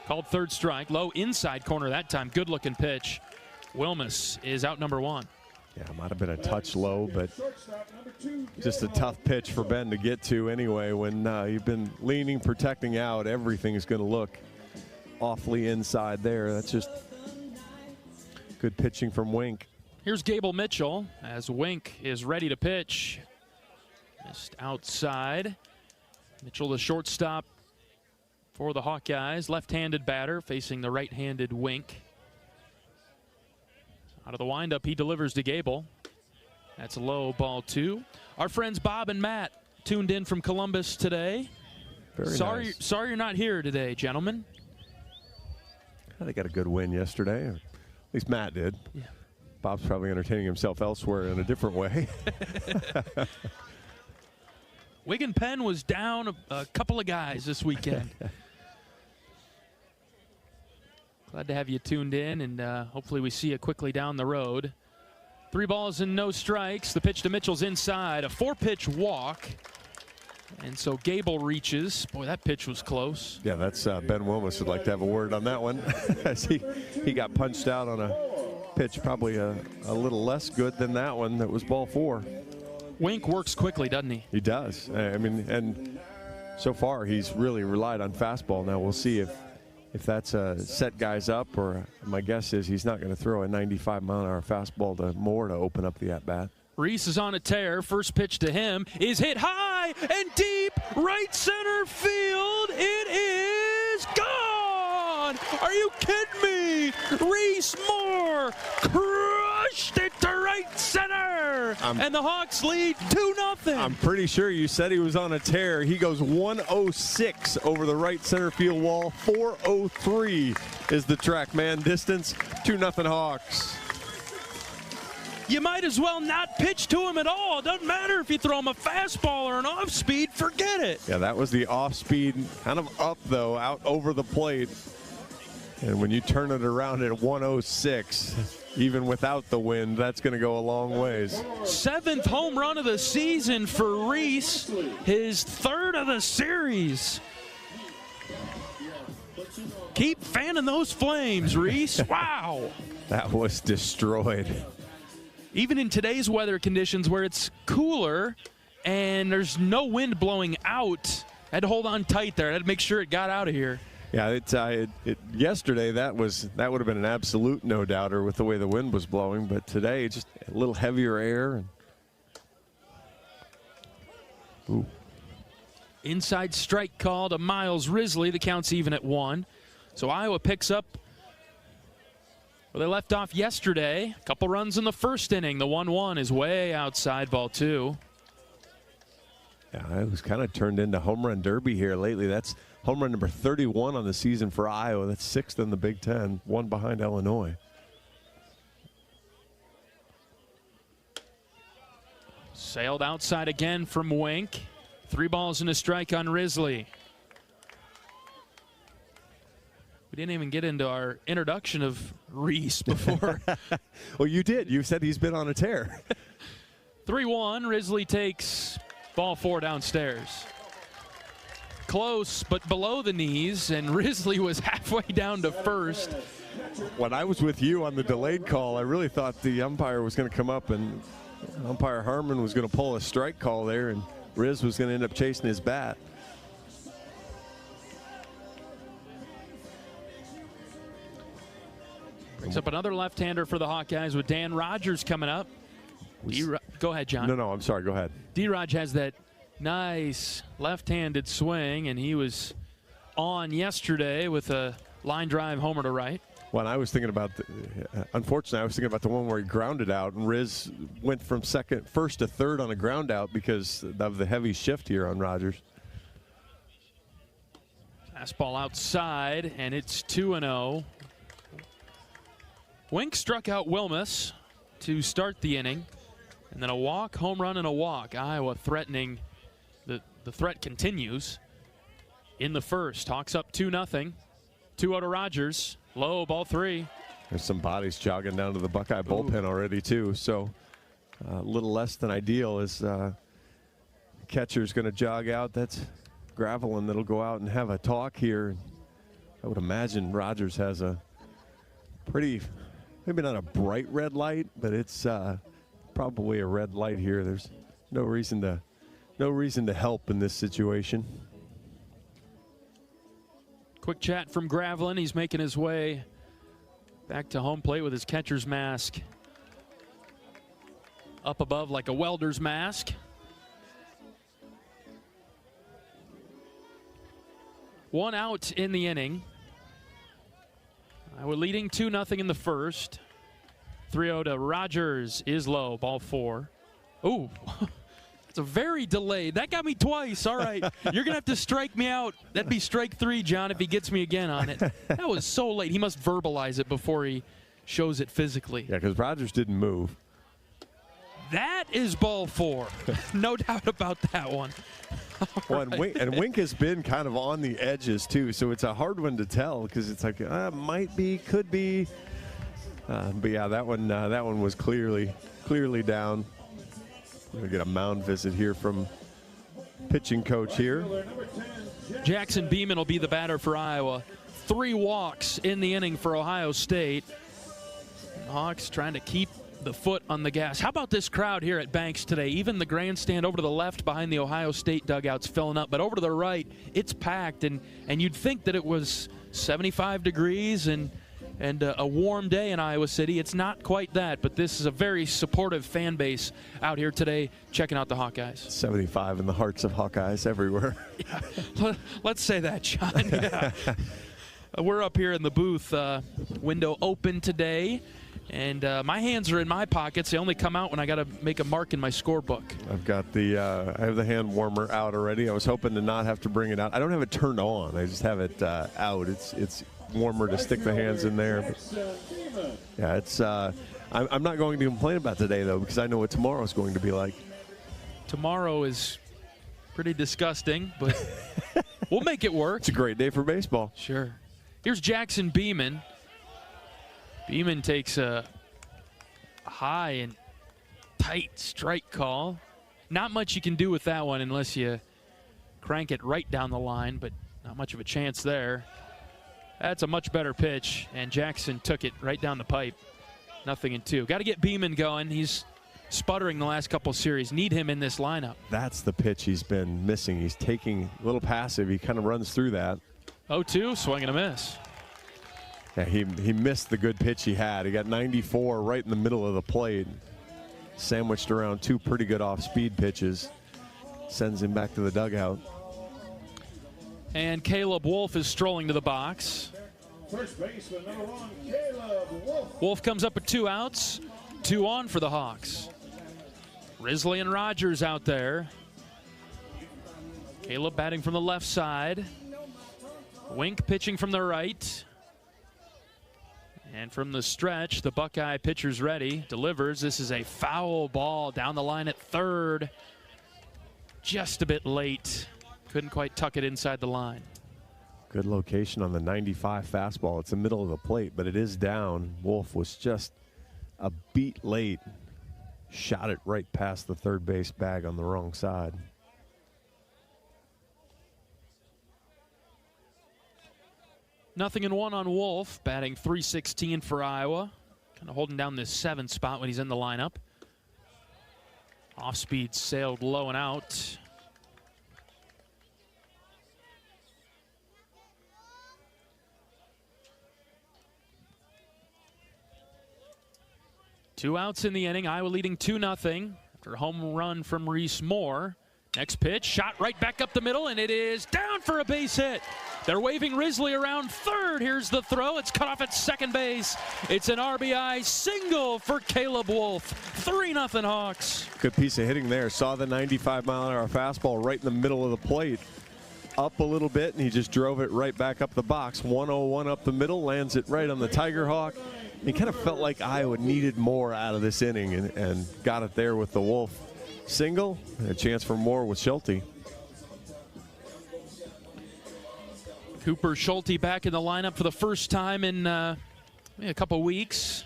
Called third strike. Low inside corner that time. Good looking pitch. Wilmus is out number 1. Yeah, it might have been a touch low, but just a tough pitch for Ben to get to anyway. When you've been leaning, protecting out, everything is going to look awfully inside there. That's just good pitching from Wink. Here's Gable Mitchell as Wink is ready to pitch. Just outside. Mitchell, the shortstop for the Hawkeyes. Left-handed batter facing the right-handed Wink. Out of the windup, he delivers to Gable. That's low, ball 2. Our friends Bob and Matt tuned in from Columbus today. Very nice. Sorry you're not here today, gentlemen. They got a good win yesterday. Or at least Matt did. Yeah. Bob's probably entertaining himself elsewhere in a different way. Wigan Penn was down a couple of guys this weekend. Glad to have you tuned in, and hopefully we see you quickly down the road. 3 balls and no strikes. The pitch to Mitchell's inside. A 4-pitch walk. And so Gable reaches. Boy, that pitch was close. Yeah, that's Ben Wilmus would like to have a word on that one. As he got punched out on a pitch probably a little less good than that one that was ball 4. Wink works quickly, doesn't he? He does. I mean, and so far he's really relied on fastball. Now we'll see if that's set guys up, or my guess is he's not going to throw a 95-mile-an-hour fastball to Moore to open up the at-bat. Reese is on a tear. First pitch to him is hit high and deep right center field. It is gone! Are you kidding me? Reese Moore crushed it to right center, and the Hawks lead 2-0. I'm pretty sure you said he was on a tear. He goes 106 over the right center field wall. 403 is the track man distance. 2-0 Hawks. You might as well not pitch to him at all. It doesn't matter if you throw him a fastball or an off-speed. Forget it. Yeah, that was the off-speed, kind of up, though, out over the plate. And when you turn it around at 106, even without the wind, that's going to go a long ways. 7th home run of the season for Reese. His 3rd of the series. Keep fanning those flames, Reese. Wow. That was destroyed. Even in today's weather conditions where it's cooler and there's no wind blowing out, I had to hold on tight there. I had to make sure it got out of here. Yeah, yesterday that would have been an absolute no-doubter with the way the wind was blowing, but today just a little heavier air. Ooh. Inside strike call to Miles Risley. The count's even at 1. So Iowa picks up where they left off yesterday. A couple runs in the first inning. The 1-1 is way outside, ball 2. Yeah, it was kind of turned into home run derby here lately. That's home run number 31 on the season for Iowa. That's 6th in the Big Ten, 1 behind Illinois. Sailed outside again from Wink. 3 balls and a strike on Risley. We didn't even get into our introduction of Reese before. Well, you did. You said he's been on a tear. 3-1. Risley takes ball 4 downstairs. Close, but below the knees, and Risley was halfway down to first. When I was with you on the delayed call, I really thought the umpire was going to come up and umpire Harmon was going to pull a strike call there, and Riz was going to end up chasing his bat. Brings up another left-hander for the Hawkeyes with Dan Rogers coming up. Go ahead, John. No, I'm sorry. Go ahead. D-Raj has that nice left-handed swing, and he was on yesterday with a line drive homer to right. Well, I was thinking about, unfortunately, I was thinking about the one where he grounded out, and Riz went from first to third on a ground out because of the heavy shift here on Rogers. Fastball outside, and it's 2-0. Wink struck out Wilmus to start the inning, and then a walk, home run, and a walk. Iowa threatening. The threat continues in the first. Hawks up 2-0. 2-0 to Rogers. Low, ball 3. There's some bodies jogging down to the Buckeye bullpen already, too. So a little less than ideal as catcher's going to jog out. That's Gravelin that'll go out and have a talk here. I would imagine Rogers has a pretty, maybe not a bright red light, but it's probably a red light here. There's no reason to help in this situation. Quick chat from Gravelin. He's making his way back to home plate with his catcher's mask up above like a welder's mask. One out in the inning. We're leading 2-0 in the first. 3-0 to Rogers is low, ball 4. Ooh, it's a very delayed. That got me twice. All right, you're going to have to strike me out. That'd be strike 3, John, if he gets me again on it. That was so late. He must verbalize it before he shows it physically. Yeah, because Rogers didn't move. That is ball 4. No doubt about that one. Well, and Wink has been kind of on the edges, too, so it's a hard one to tell because it's like, might be, could be. But, yeah, that one was clearly down. We're going to get a mound visit here from pitching coach here. Jackson Beeman will be the batter for Iowa. 3 walks in the inning for Ohio State. And Hawks trying to keep the foot on the gas. How about this crowd here at Banks today? Even the grandstand over to the left behind the Ohio State dugouts filling up, but over to the right, it's packed, and you'd think that it was 75 degrees and a warm day in Iowa City. It's not quite that, but this is a very supportive fan base out here today checking out the Hawkeyes. 75 in the hearts of Hawkeyes everywhere. Yeah. Let's say that, John. Yeah. We're up here in the booth, window open today. And my hands are in my pockets. They only come out when I got to make a mark in my scorebook. I've got I have the hand warmer out already. I was hoping to not have to bring it out. I don't have it turned on. I just have it out. It's warmer to stick the hands in there. But, yeah, it's. I'm not going to complain about today though, because I know what tomorrow is going to be like. Tomorrow is pretty disgusting, but we'll make it work. It's a great day for baseball. Sure. Here's Jackson Beeman. Beeman takes a high and tight strike call. Not much you can do with that one unless you crank it right down the line, but not much of a chance there. That's a much better pitch, and Jackson took it right down the pipe. 0-2. Got to get Beeman going. He's sputtering the last couple series. Need him in this lineup. That's the pitch he's been missing. He's taking a little passive. He kind of runs through that. 0-2, swing and a miss. Yeah, he missed the good pitch he had. He got 94 right in the middle of the plate. Sandwiched around 2 pretty good off-speed pitches. Sends him back to the dugout. And Caleb Wolf is strolling to the box. First baseman, number 1, Caleb Wolf. Wolf comes up with 2 outs. 2 on for the Hawks. Risley and Rogers out there. Caleb batting from the left side. Wink pitching from the right. And from the stretch, the Buckeye pitcher's ready. Delivers. This is a foul ball down the line at third. Just a bit late. Couldn't quite tuck it inside the line. Good location on the 95 fastball. It's the middle of the plate, but it is down. Wolf was just a beat late. Shot it right past the third base bag on the wrong side. Nothing in 1 on Wolf, batting .316 for Iowa. Kind of holding down this 7th spot when he's in the lineup. Off speed sailed low and out. Two outs in the inning. Iowa leading 2-0 after a home run from Reese Moore. Next pitch, shot right back up the middle, and it is down for a base hit. They're waving Risley around third. Here's the throw. It's cut off at second base. It's an RBI single for Caleb Wolf. 3-0 Hawks. Good piece of hitting there. Saw the 95-mile-an-hour fastball right in the middle of the plate. Up a little bit, and he just drove it right back up the box. 1-0-1 up the middle, lands it right on the Tiger Hawk. He kind of felt like Iowa needed more out of this inning and got it there with the Wolf single. And a chance for more with Schulte. Cooper Schulte back in the lineup for the first time in a couple weeks.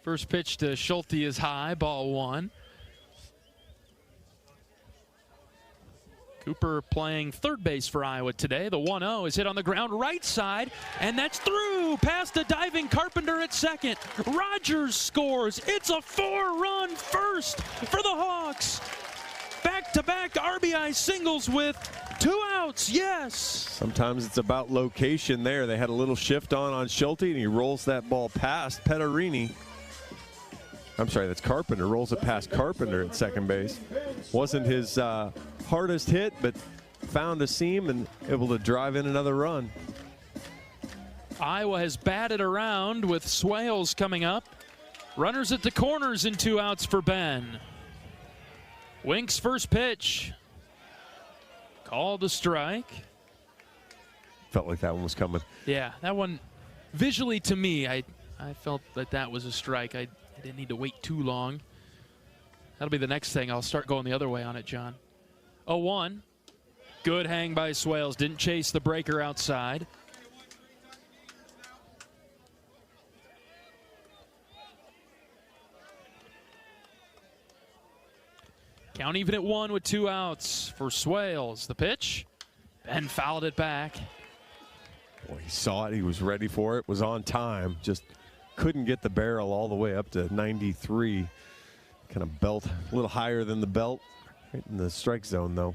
First pitch to Schulte is high, ball 1. Cooper playing third base for Iowa today. The 1-0 is hit on the ground right side, and that's through past a diving Carpenter at second. Rogers scores. It's a 4-run first for the Hawks. back-to-back RBI singles with 2 outs. Yes. Sometimes it's about location there. They had a little shift on Schulte, and he rolls that ball past Pettarini. I'm sorry, that's Carpenter. Rolls it past Carpenter at second base. Wasn't his hardest hit, but found a seam and able to drive in another run. Iowa has batted around with Swales coming up. Runners at the corners and 2 outs for Ben. Wink's first pitch. Called a strike. Felt like that one was coming. Yeah, that one, visually to me, I felt that was a strike. I didn't need to wait too long. That'll be the next thing. I'll start going the other way on it, John. 0-1. Good hang by Swales. Didn't chase the breaker outside. Count even at 1 with 2 outs for Swales. The pitch. Ben fouled it back. Boy, he saw it. He was ready for it. Was on time. Just couldn't get the barrel all the way up to 93. Kind of belt a little higher than the belt. Right in the strike zone, though.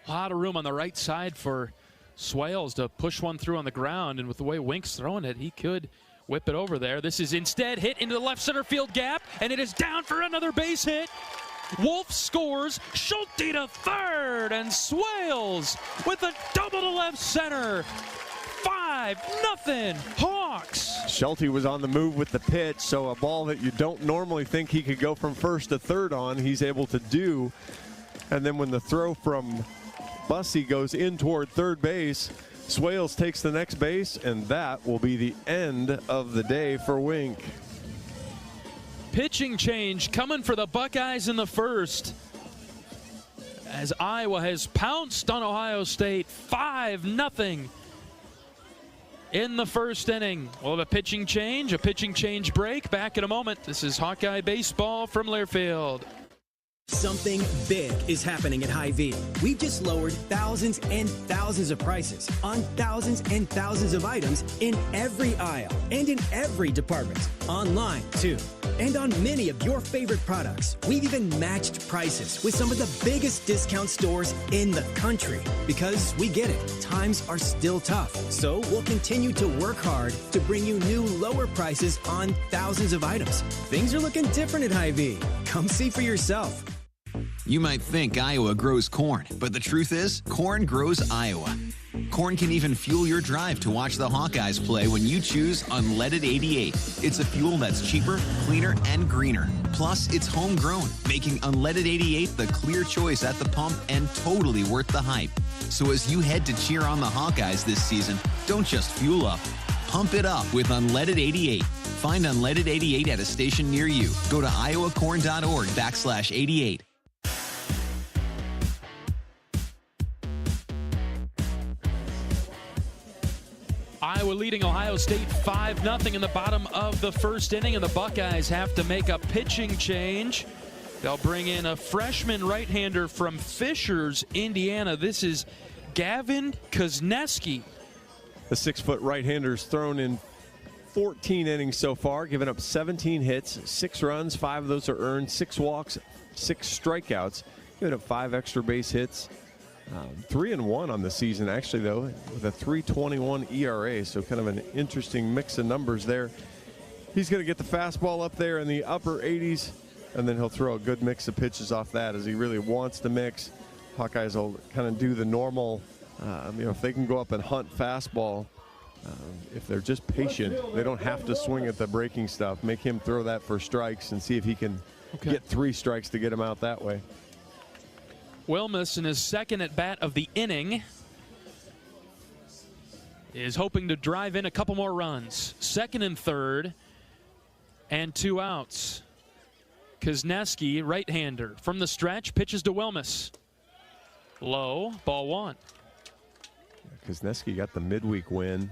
A lot of room on the right side for Swales to push one through on the ground. And with the way Wink's throwing it, he could whip it over there. This is instead hit into the left center field gap. And it is down for another base hit. Wolf scores, Schulte to third, and Swales with a double to left center. 5-0 Hawks. Schulte was on the move with the pitch, so a ball that you don't normally think he could go from first to third on, he's able to do. And then when the throw from Bussey goes in toward third base, Swales takes the next base, and that will be the end of the day for Wink. Pitching change coming for the Buckeyes in the first, as Iowa has pounced on Ohio State 5-0 in the first inning. We'll have a pitching change break. Back in a moment. This is Hawkeye Baseball from Learfield. Something big is happening at Hy-Vee. We've just lowered thousands and thousands of prices on thousands and thousands of items in every aisle and in every department. Online, too. And on many of your favorite products. We've even matched prices with some of the biggest discount stores in the country. Because we get it, times are still tough. So we'll continue to work hard to bring you new lower prices on thousands of items. Things are looking different at Hy-Vee. Come see for yourself. You might think Iowa grows corn, but the truth is, corn grows Iowa. Corn can even fuel your drive to watch the Hawkeyes play when you choose Unleaded 88. It's a fuel that's cheaper, cleaner, and greener. Plus, it's homegrown, making Unleaded 88 the clear choice at the pump and totally worth the hype. So as you head to cheer on the Hawkeyes this season, don't just fuel up. Pump it up with Unleaded 88. Find Unleaded 88 at a station near you. Go to iowacorn.org/88. Iowa leading Ohio State 5-0 in the bottom of the first inning, and the Buckeyes have to make a pitching change. They'll bring in a freshman right-hander from Fishers, Indiana. This is Gavin Kozneski. The 6-foot right-hander's thrown in 14 innings so far, giving up 17 hits, 6 runs, 5 of those are earned, 6 walks, 6 strikeouts, giving up 5 extra base hits. 3-1 on the season, actually, though, with a 3.21 ERA, so kind of an interesting mix of numbers there. He's going to get the fastball up there in the upper 80s, and then he'll throw a good mix of pitches off that as he really wants to mix. Hawkeyes will kind of do the normal, if they can go up and hunt fastball, if they're just patient, they don't have to swing at the breaking stuff. Make him throw that for strikes and see if he can get 3 strikes to get him out that way. Wilmus in his second at bat of the inning is hoping to drive in a couple more runs. Second and third and 2 outs. Kozneski, right-hander, from the stretch, pitches to Wilmus. Low, ball 1. Kozneski got the midweek win.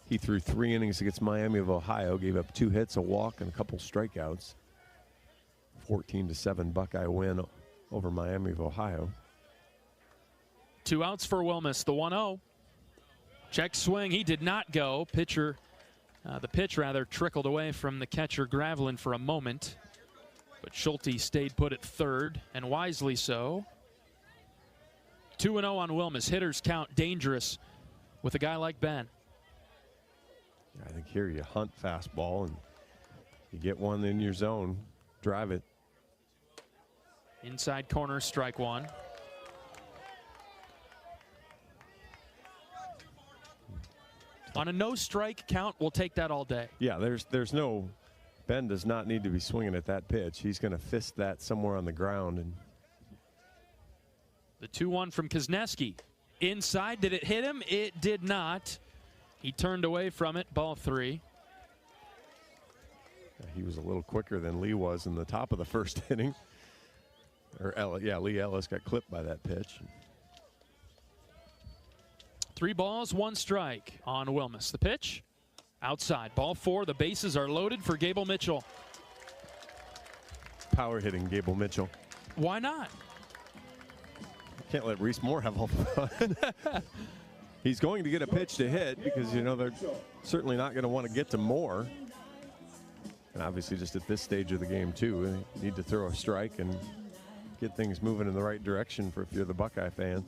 He threw 3 innings against Miami of Ohio, gave up 2 hits, a walk, and a couple strikeouts. 14-7 Buckeye win over Miami of Ohio. 2 outs for Wilmus, the 1-0. Check swing, he did not go. The pitch trickled away from the catcher Gravelin for a moment. But Schulte stayed put at third, and wisely so. 2-0 on Wilmus. Hitters count dangerous with a guy like Ben. I think here you hunt fastball and you get one in your zone, drive it. Inside corner, strike one. On a no strike count, we'll take that all day. Yeah, there's no, Ben does not need to be swinging at that pitch. He's going to fist that somewhere on the ground. And the 2-1 from Kuzneski. Inside, did it hit him? It did not. He turned away from it, ball 3. He was a little quicker than Lee was in the top of the first inning. Lee Ellis got clipped by that pitch. 3 balls, 1 strike on Wilmus. The pitch, outside, ball 4. The bases are loaded for Gable Mitchell. Power hitting Gable Mitchell. Why not? Can't let Reese Moore have all the fun. He's going to get a pitch to hit because, they're certainly not going to want to get to Moore. And obviously just at this stage of the game, too, they need to throw a strike and get things moving in the right direction if you're the Buckeye fan.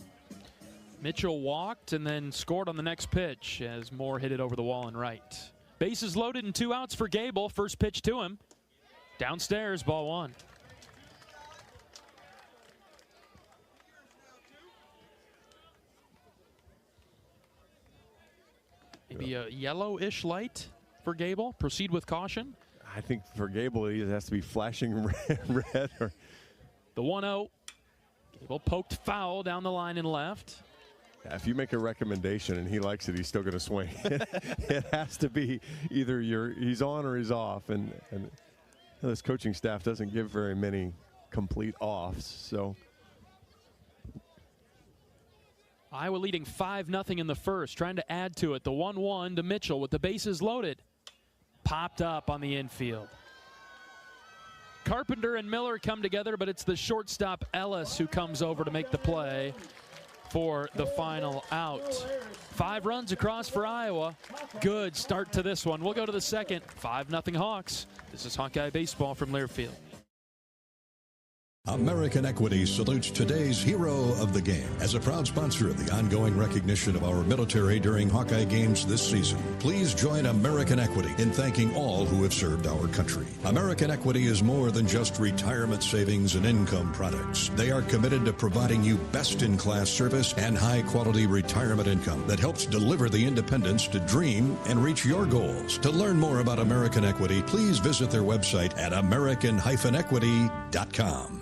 Mitchell walked and then scored on the next pitch as Moore hit it over the wall and right. Bases loaded and 2 outs for Gable. First pitch to him. Downstairs, ball 1. Maybe a yellowish light for Gable. Proceed with caution. I think for Gable, he has to be flashing red. The 1-0. Gable poked foul down the line and left. Yeah, if you make a recommendation and he likes it, he's still going to swing. It has to be either he's on or he's off. And this coaching staff doesn't give very many complete offs. So Iowa leading 5-0 in the first, trying to add to it. The 1-1 to Mitchell with the bases loaded. Popped up on the infield. Carpenter and Miller come together, but it's the shortstop Ellis who comes over to make the play for the final out. 5 runs across for Iowa. Good start to this one. We'll go to the second. 5-0 Hawks. This is Hawkeye Baseball from Learfield. American Equity salutes today's hero of the game. As a proud sponsor of the ongoing recognition of our military during Hawkeye games this season, please join American Equity in thanking all who have served our country. American Equity is more than just retirement savings and income products. They are committed to providing you best-in-class service and high-quality retirement income that helps deliver the independence to dream and reach your goals. To learn more about American Equity, please visit their website at american-equity.com.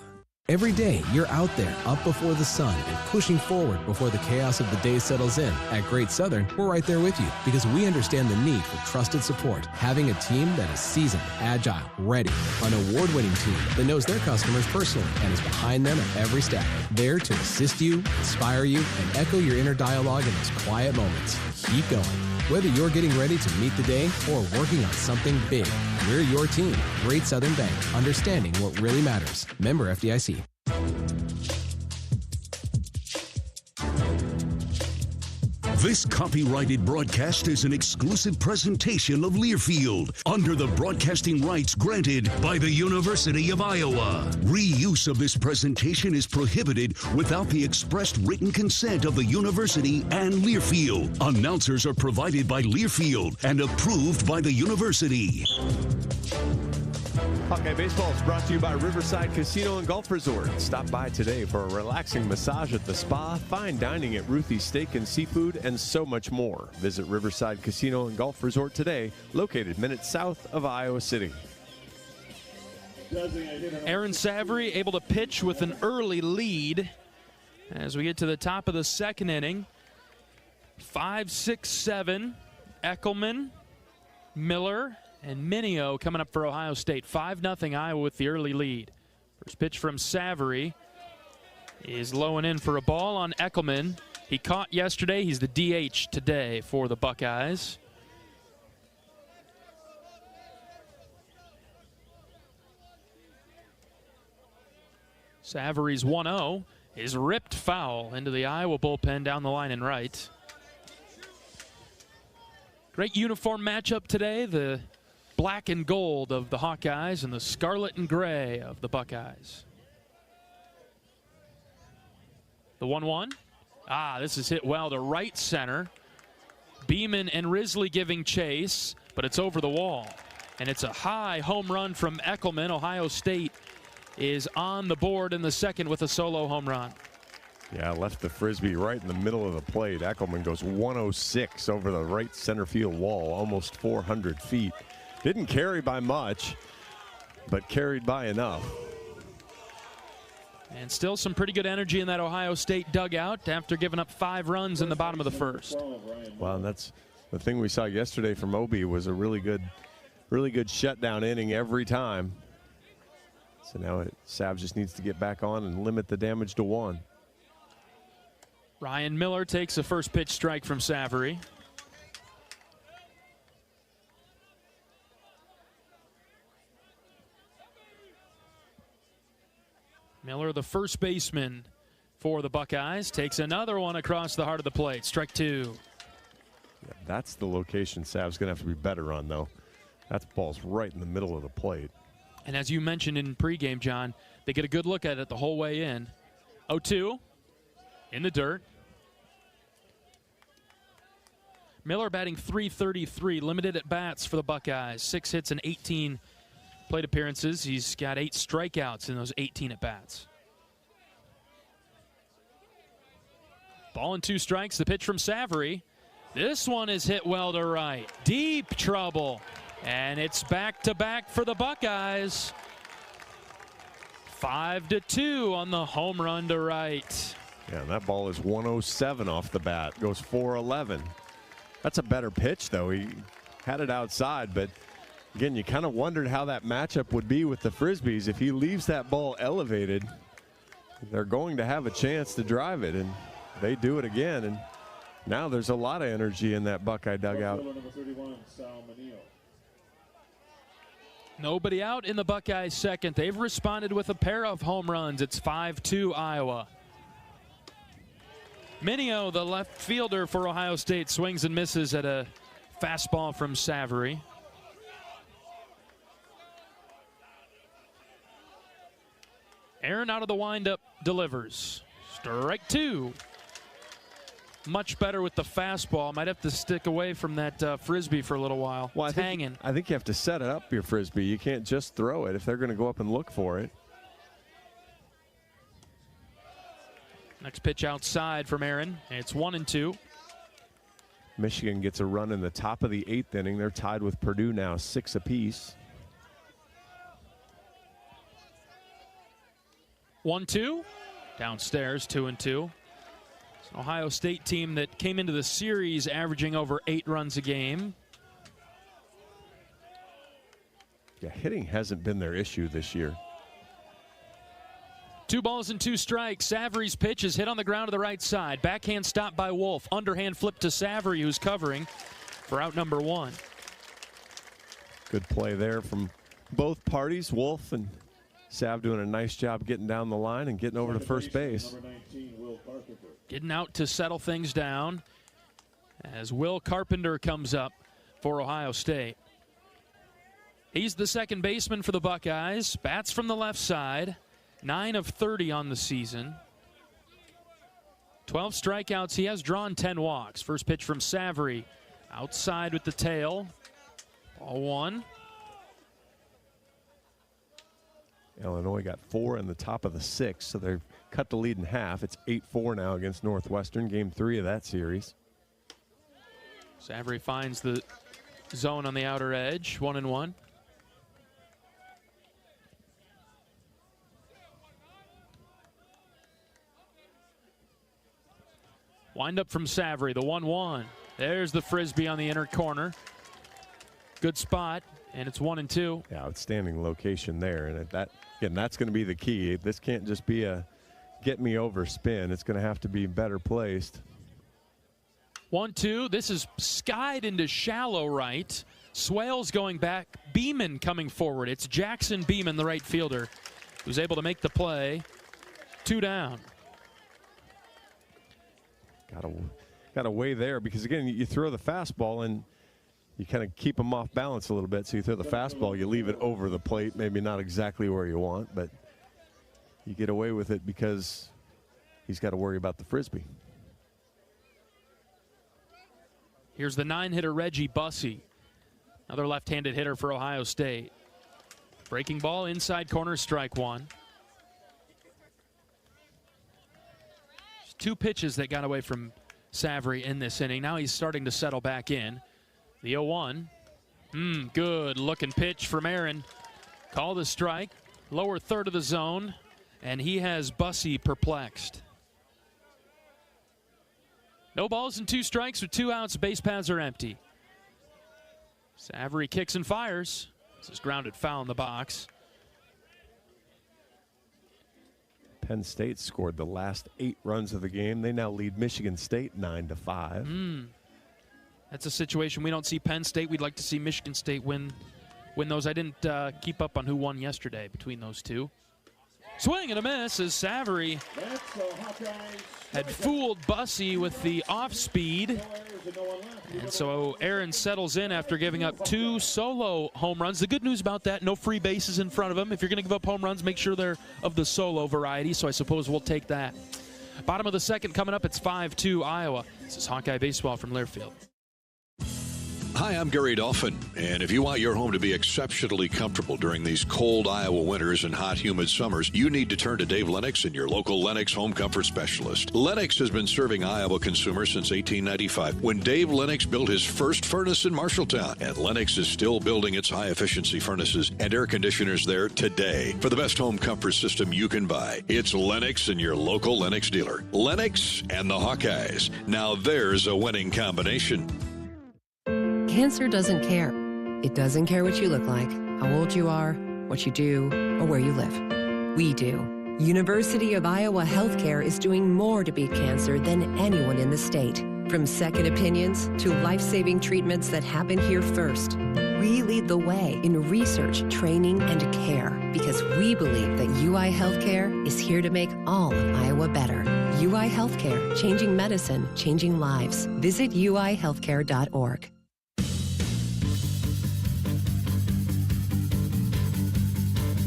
Every day, you're out there, up before the sun, and pushing forward before the chaos of the day settles in. At Great Southern, we're right there with you because we understand the need for trusted support. Having a team that is seasoned, agile, ready, an award-winning team that knows their customers personally and is behind them at every step. There to assist you, inspire you, and echo your inner dialogue in those quiet moments. Keep going. Whether you're getting ready to meet the day or working on something big, we're your team. Great Southern Bank, understanding what really matters. Member FDIC. This copyrighted broadcast is an exclusive presentation of Learfield under the broadcasting rights granted by the University of Iowa. Reuse of this presentation is prohibited without the expressed written consent of the university and Learfield. Announcers are provided by Learfield and approved by the university. Hawkeye Baseball is brought to you by Riverside Casino and Golf Resort. Stop by today for a relaxing massage at the spa, fine dining at Ruthie's Steak and Seafood, and so much more. Visit Riverside Casino and Golf Resort today, located minutes south of Iowa City. Aaron Savory able to pitch with an early lead as we get to the top of the second inning. 5, 6, 7. Eckelman, Miller, and Minio coming up for Ohio State. 5-0 Iowa with the early lead. First pitch from Savory is low and in for a ball on Eckelman. He caught yesterday. He's the DH today for the Buckeyes. Savory's 1-0 is ripped foul into the Iowa bullpen down the line and right. Great uniform matchup today. The black and gold of the Hawkeyes and the scarlet and gray of the Buckeyes. The 1-1. This is hit well to right center. Beeman and Risley giving chase, but it's over the wall. And it's a high home run from Eckelman. Ohio State is on the board in the second with a solo home run. Yeah, left the Frisbee right in the middle of the plate. Eckelman goes 106 over the right center field wall, almost 400 feet. Didn't carry by much, but carried by enough. And still some pretty good energy in that Ohio State dugout after giving up 5 runs in the bottom of the first. Well, and that's the thing we saw yesterday from Obi was a really good shutdown inning every time. So now Sav just needs to get back on and limit the damage to 1. Ryan Miller takes a first pitch strike from Savory. Miller, the first baseman for the Buckeyes, takes another one across the heart of the plate. Strike 2. Yeah, that's the location Sav's going to have to be better on, though. That ball's right in the middle of the plate. And as you mentioned in pregame, John, they get a good look at it the whole way in. 0-2 in the dirt. Miller batting .333, limited at bats for the Buckeyes. 6 hits and 18 plate appearances. He's got 8 strikeouts in those 18 at bats. Ball and 2 strikes. The pitch from Savory. This one is hit well to right. Deep trouble. And it's back-to-back for the Buckeyes. 5-2 on the home run to right. Yeah, and that ball is 107 off the bat. Goes 411. That's a better pitch, though. He had it outside, but again, you kind of wondered how that matchup would be with the Frisbees. If he leaves that ball elevated, they're going to have a chance to drive it, and they do it again. And now there's a lot of energy in that Buckeye dugout. Nobody out in the Buckeyes second. They've responded with a pair of home runs. It's 5-2 Iowa. Minio, the left fielder for Ohio State, swings and misses at a fastball from Savory. Aaron out of the windup delivers. Strike 2. Much better with the fastball. Might have to stick away from that Frisbee for a little while. Well, it's hanging. I think you have to set it up, your Frisbee. You can't just throw it if they're going to go up and look for it. Next pitch outside from Aaron. It's 1-2. Michigan gets a run in the top of the 8th inning. They're tied with Purdue now, 6 apiece. 1-2. Downstairs, 2-2. It's an Ohio State team that came into the series averaging over 8 runs a game. Yeah, hitting hasn't been their issue this year. 2 balls and 2 strikes. Savory's pitch is hit on the ground to the right side. Backhand stop by Wolf. Underhand flip to Savory, who's covering for out number 1. Good play there from both parties. Wolf and Sav doing a nice job getting down the line and getting over to first base. Getting out to settle things down as Will Carpenter comes up for Ohio State. He's the second baseman for the Buckeyes. Bats from the left side. 9 of 30 on the season. 12 strikeouts. He has drawn 10 walks. First pitch from Savory. Outside with the tail. Ball 1. Illinois got 4 in the top of the 6th, so they've cut the lead in half. It's 8-4 now against Northwestern, game 3 of that series. Savory finds the zone on the outer edge. 1-1. Wind up from Savory, the 1-1. There's the Frisbee on the inner corner. Good spot, and it's 1-2. Yeah, outstanding location there. And that's going to be the key. This can't just be a get me over spin. It's going to have to be better placed. 1-2. This is skied into shallow right. Swales going back. Beeman coming forward. It's Jackson Beeman, the right fielder, who's able to make the play. 2 down. Got to weigh there because, again, you throw the fastball and you kind of keep him off balance a little bit. So you throw the fastball, you leave it over the plate, maybe not exactly where you want, but you get away with it because he's got to worry about the Frisbee. Here's the 9-hitter Reggie Bussey, another left-handed hitter for Ohio State. Breaking ball inside corner, strike one. There's 2 pitches that got away from Savary in this inning. Now he's starting to settle back in. The 0-1. Good looking pitch from Aaron. Called a strike. Lower third of the zone. And he has Bussey perplexed. No balls and 2 strikes with 2 outs. Base paths are empty. Savary kicks and fires. This is grounded foul in the box. Penn State scored the last 8 runs of the game. They now lead Michigan State 9-5. That's a situation we don't see Penn State. We'd like to see Michigan State win those. I didn't keep up on who won yesterday between those two. Swing and a miss as Savary had fooled Bussey with the off speed. And so Aaron settles in after giving up 2 solo home runs. The good news about that, no free bases in front of him. If you're going to give up home runs, make sure they're of the solo variety. So I suppose we'll take that. Bottom of the second coming up. It's 5-2 Iowa. This is Hawkeye Baseball from Learfield. Hi, I'm Gary Dolphin, and if you want your home to be exceptionally comfortable during these cold Iowa winters and hot, humid summers, you need to turn to Dave Lennox and your local Lennox home comfort specialist. Lennox has been serving Iowa consumers since 1895, when Dave Lennox built his first furnace in Marshalltown, and Lennox is still building its high-efficiency furnaces and air conditioners there today. For the best home comfort system you can buy, it's Lennox and your local Lennox dealer. Lennox and the Hawkeyes. Now there's a winning combination. Cancer doesn't care. It doesn't care what you look like, how old you are, what you do, or where you live. We do. University of Iowa Healthcare is doing more to beat cancer than anyone in the state. From second opinions to life-saving treatments that happen here first. We lead the way in research, training, and care because we believe that UI Healthcare is here to make all of Iowa better. UI Healthcare, changing medicine, changing lives. Visit uihealthcare.org.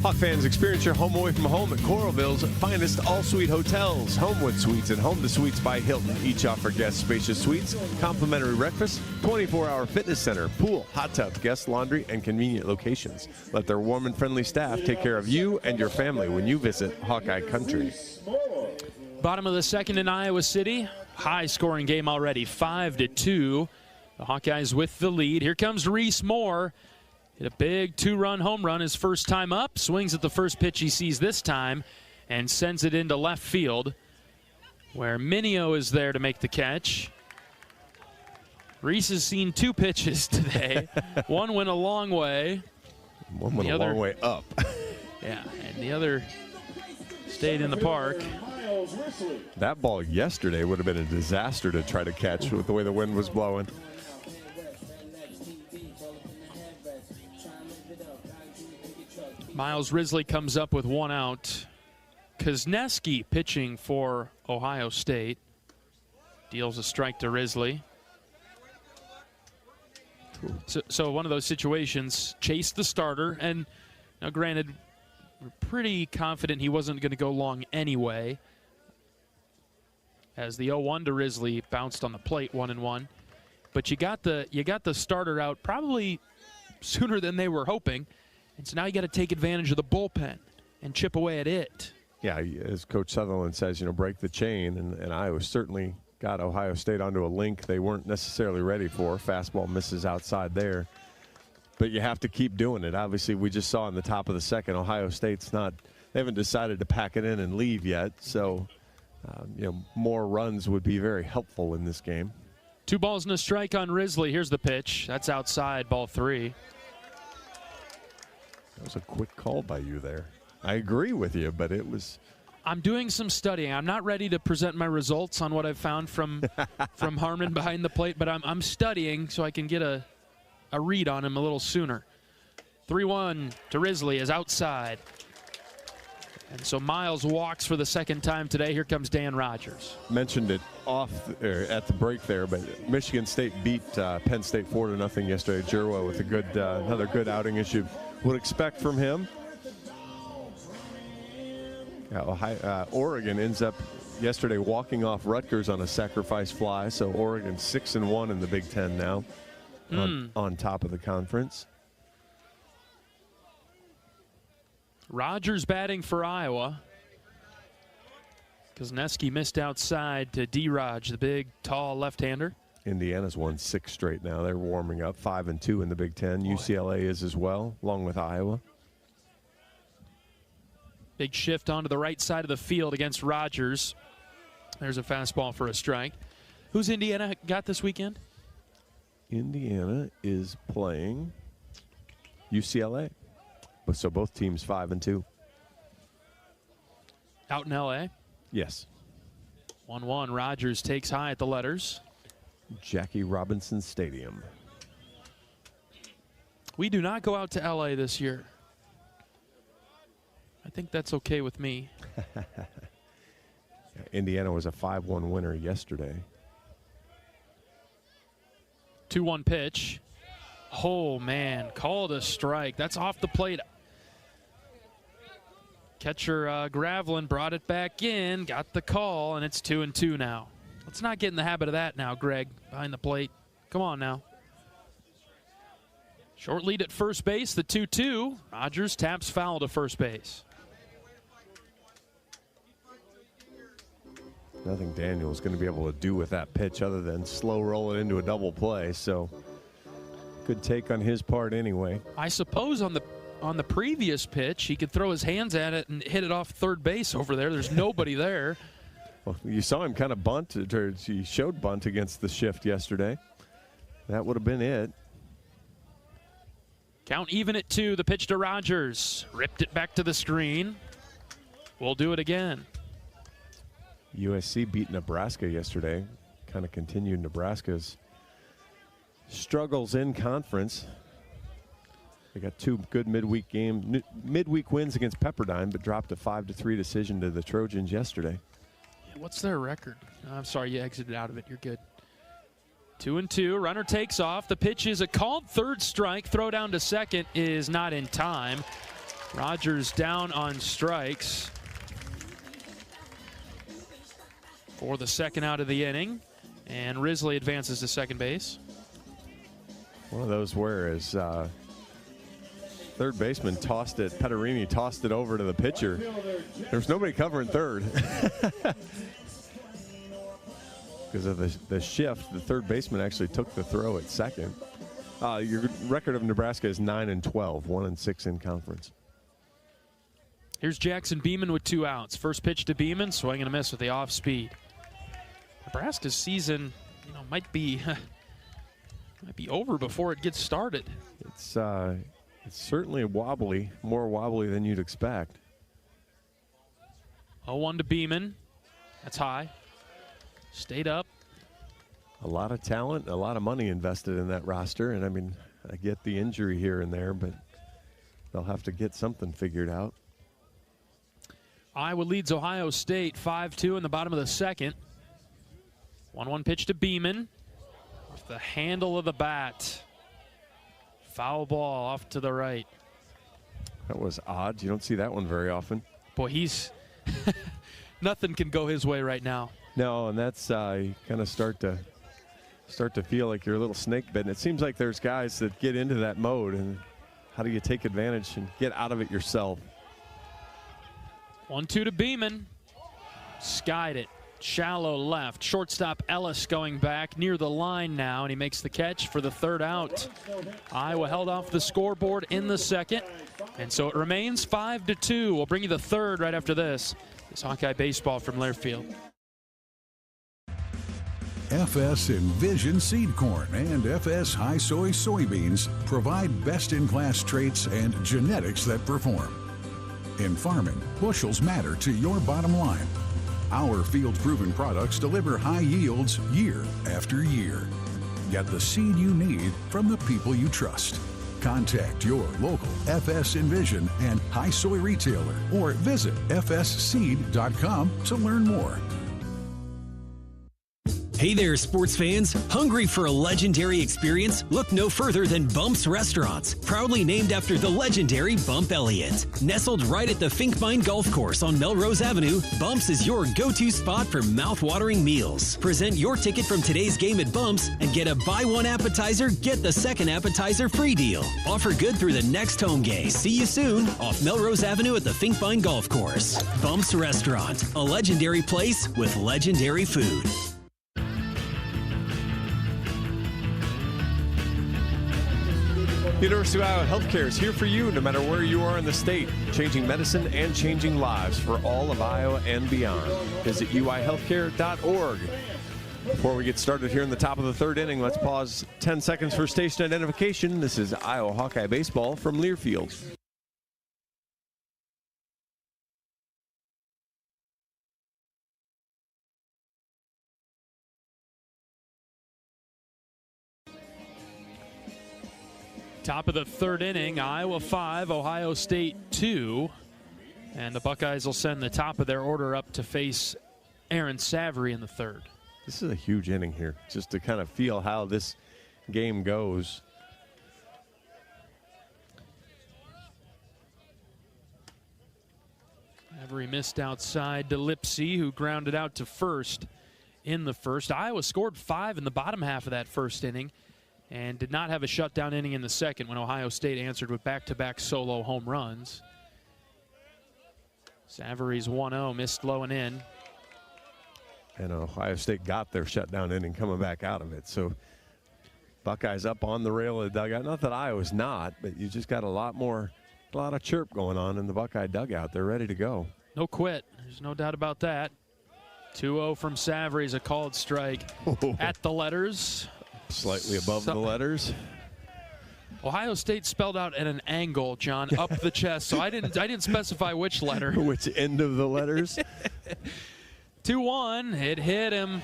Hawk fans, experience your home away from home at Coralville's finest all-suite hotels. Homewood Suites and Home to Suites by Hilton each offer guests spacious suites, complimentary breakfast, 24-hour fitness center, pool, hot tub, guest laundry, and convenient locations. Let their warm and friendly staff take care of you and your family when you visit Hawkeye Country. Bottom of the second in Iowa City. High-scoring game already, 5-2. The Hawkeyes with the lead. Here comes Reese Moore. Hit a big 2-run home run his first time up. Swings at the first pitch he sees this time and sends it into left field where Minio is there to make the catch. Reese has seen 2 pitches today. One went a long way. One went a long way up. Yeah, and the other stayed in the park. That ball yesterday would have been a disaster to try to catch with the way the wind was blowing. Miles Risley comes up with 1 out. Kuzneski pitching for Ohio State. Deals a strike to Risley. So one of those situations, chase the starter. And now granted, we're pretty confident he wasn't going to go long anyway. As the 0-1 to Risley bounced on the plate, 1-1. But you got the starter out probably sooner than they were hoping. And so now you got to take advantage of the bullpen and chip away at it. Yeah, as Coach Sutherland says, break the chain. And Iowa certainly got Ohio State onto a link they weren't necessarily ready for. Fastball misses outside there. But you have to keep doing it. Obviously, we just saw in the top of the second, Ohio State's they haven't decided to pack it in and leave yet. So, more runs would be very helpful in this game. 2 balls and a strike on Risley. Here's the pitch. That's outside, ball 3. That was a quick call by you there. I agree with you, but it was... I'm doing some studying. I'm not ready to present my results on what I've found from Harmon behind the plate, but I'm studying so I can get a read on him a little sooner. 3-1 to Risley is outside. And so Miles walks for the second time today. Here comes Dan Rogers. Mentioned it at the break there, but Michigan State beat Penn State 4-0 yesterday. Jerwa with a good, another good outing as you would expect from him. Oregon ends up yesterday walking off Rutgers on a sacrifice fly, so Oregon 6-1 in the Big Ten now, on top of the conference. Rogers batting for Iowa. Kuzneski missed outside to D-Raj, the big, tall left-hander. Indiana's won 6 straight now. They're warming up 5-2 in the Big Ten. UCLA is as well, along with Iowa. Big shift onto the right side of the field against Rogers. There's a fastball for a strike. Who's Indiana got this weekend? Indiana is playing UCLA. So both teams 5-2. Out in L.A.? Yes. 1-1. Rogers takes high at the letters. Jackie Robinson Stadium. We do not go out to L.A. this year. I think that's okay with me. Indiana was a 5-1 winner yesterday. 2-1 pitch. Oh, man. Called a strike. That's off the plate. Catcher Gravelin brought it back in, got the call, and it's 2-2 now. Let's not get in the habit of that now, Greg, behind the plate. Come on now. Short lead at first base, the 2-2. Rogers taps foul to first base. Nothing Daniel's going to be able to do with that pitch other than slow roll it into a double play. So good take on his part anyway. I suppose on the previous pitch, he could throw his hands at it and hit it off third base over there. There's nobody there. Well, you saw him kind of bunt, or he showed bunt against the shift yesterday. That would have been it. Count even at 2. The pitch to Rogers. Ripped it back to the screen. We'll do it again. USC beat Nebraska yesterday. Kind of continued Nebraska's struggles in conference. They got 2 good midweek wins against Pepperdine, but dropped a 5-3 decision to the Trojans yesterday. What's their record? I'm sorry, you exited out of it. You're good. 2-2. Runner takes off. The pitch is a called third strike. Throw down to second is not in time. Rogers down on strikes for the second out of the inning. And Risley advances to second base. One of those where his third baseman Petterini tossed it over to the pitcher. There was nobody covering third. Because of the shift, the third baseman actually took the throw at second. Your record of Nebraska is 9-12, 1-6 in conference. Here's Jackson Beeman with 2 outs. First pitch to Beeman, swing and a miss with the off speed. Nebraska's season, might be over before it gets started. It's certainly more wobbly than you'd expect. 0-1 to Beeman. That's high. Stayed up. A lot of talent, a lot of money invested in that roster. And, I get the injury here and there, but they'll have to get something figured out. Iowa leads Ohio State 5-2 in the bottom of the second. 1-1 pitch to Beeman. Off the handle of the bat. Foul ball off to the right. That was odd. You don't see that one very often. Boy, he's nothing can go his way right now. No, and that's you kind of start to feel like you're a little snake bitten. It seems like there's guys that get into that mode, and how do you take advantage and get out of it yourself? 1-2 to Beeman. Skied it. Shallow left. Shortstop Ellis going back near the line now, and he makes the catch for the third out. Iowa held off the scoreboard in the second, and so it remains 5-2. We'll bring you the third right after this. It's Hawkeye Baseball from Learfield. FS Envision Seed Corn and FS High Soy Soybeans provide best-in-class traits and genetics that perform. In farming, bushels matter to your bottom line. Our field-proven products deliver high yields year after year. Get the seed you need from the people you trust. Contact your local FS Envision and High Soy retailer or visit fsseed.com to learn more. Hey there, sports fans. Hungry for a legendary experience? Look no further than Bump's Restaurants, proudly named after the legendary Bump Elliott. Nestled right at the Finkbine Golf Course on Melrose Avenue, Bump's is your go-to spot for mouth-watering meals. Present your ticket from today's game at Bump's and get a buy one appetizer, get the second appetizer free deal. Offer good through the next home game. See you soon off Melrose Avenue at the Finkbine Golf Course. Bump's Restaurant, a legendary place with legendary food. University of Iowa Healthcare is here for you no matter where you are in the state, changing medicine and changing lives for all of Iowa and beyond. Visit uihealthcare.org. Before we get started here in the top of the third inning, let's pause 10 seconds for station identification. This is Iowa Hawkeye Baseball from Learfield. Top of the third inning, Iowa 5, Ohio State 2. And the Buckeyes will send the top of their order up to face Aaron Savory in the third. This is a huge inning here, just to kind of feel how this game goes. Savory missed outside to Lipsy, who grounded out to first in the first. Iowa scored 5 in the bottom half of that first inning and did not have a shutdown inning in the second when Ohio State answered with back-to-back solo home runs. Savory's 1-0, missed low and in. And Ohio State got their shutdown inning coming back out of it. So Buckeyes up on the rail of the dugout. Not that Iowa's not, but you just got a lot of chirp going on in the Buckeye dugout. They're ready to go. No quit. There's no doubt about that. 2-0 from Savory is a called strike at the letters. Slightly above the letters. Ohio State spelled out at an angle, John, up the chest. So I didn't specify which letter. Which end of the letters? 2-1. It hit him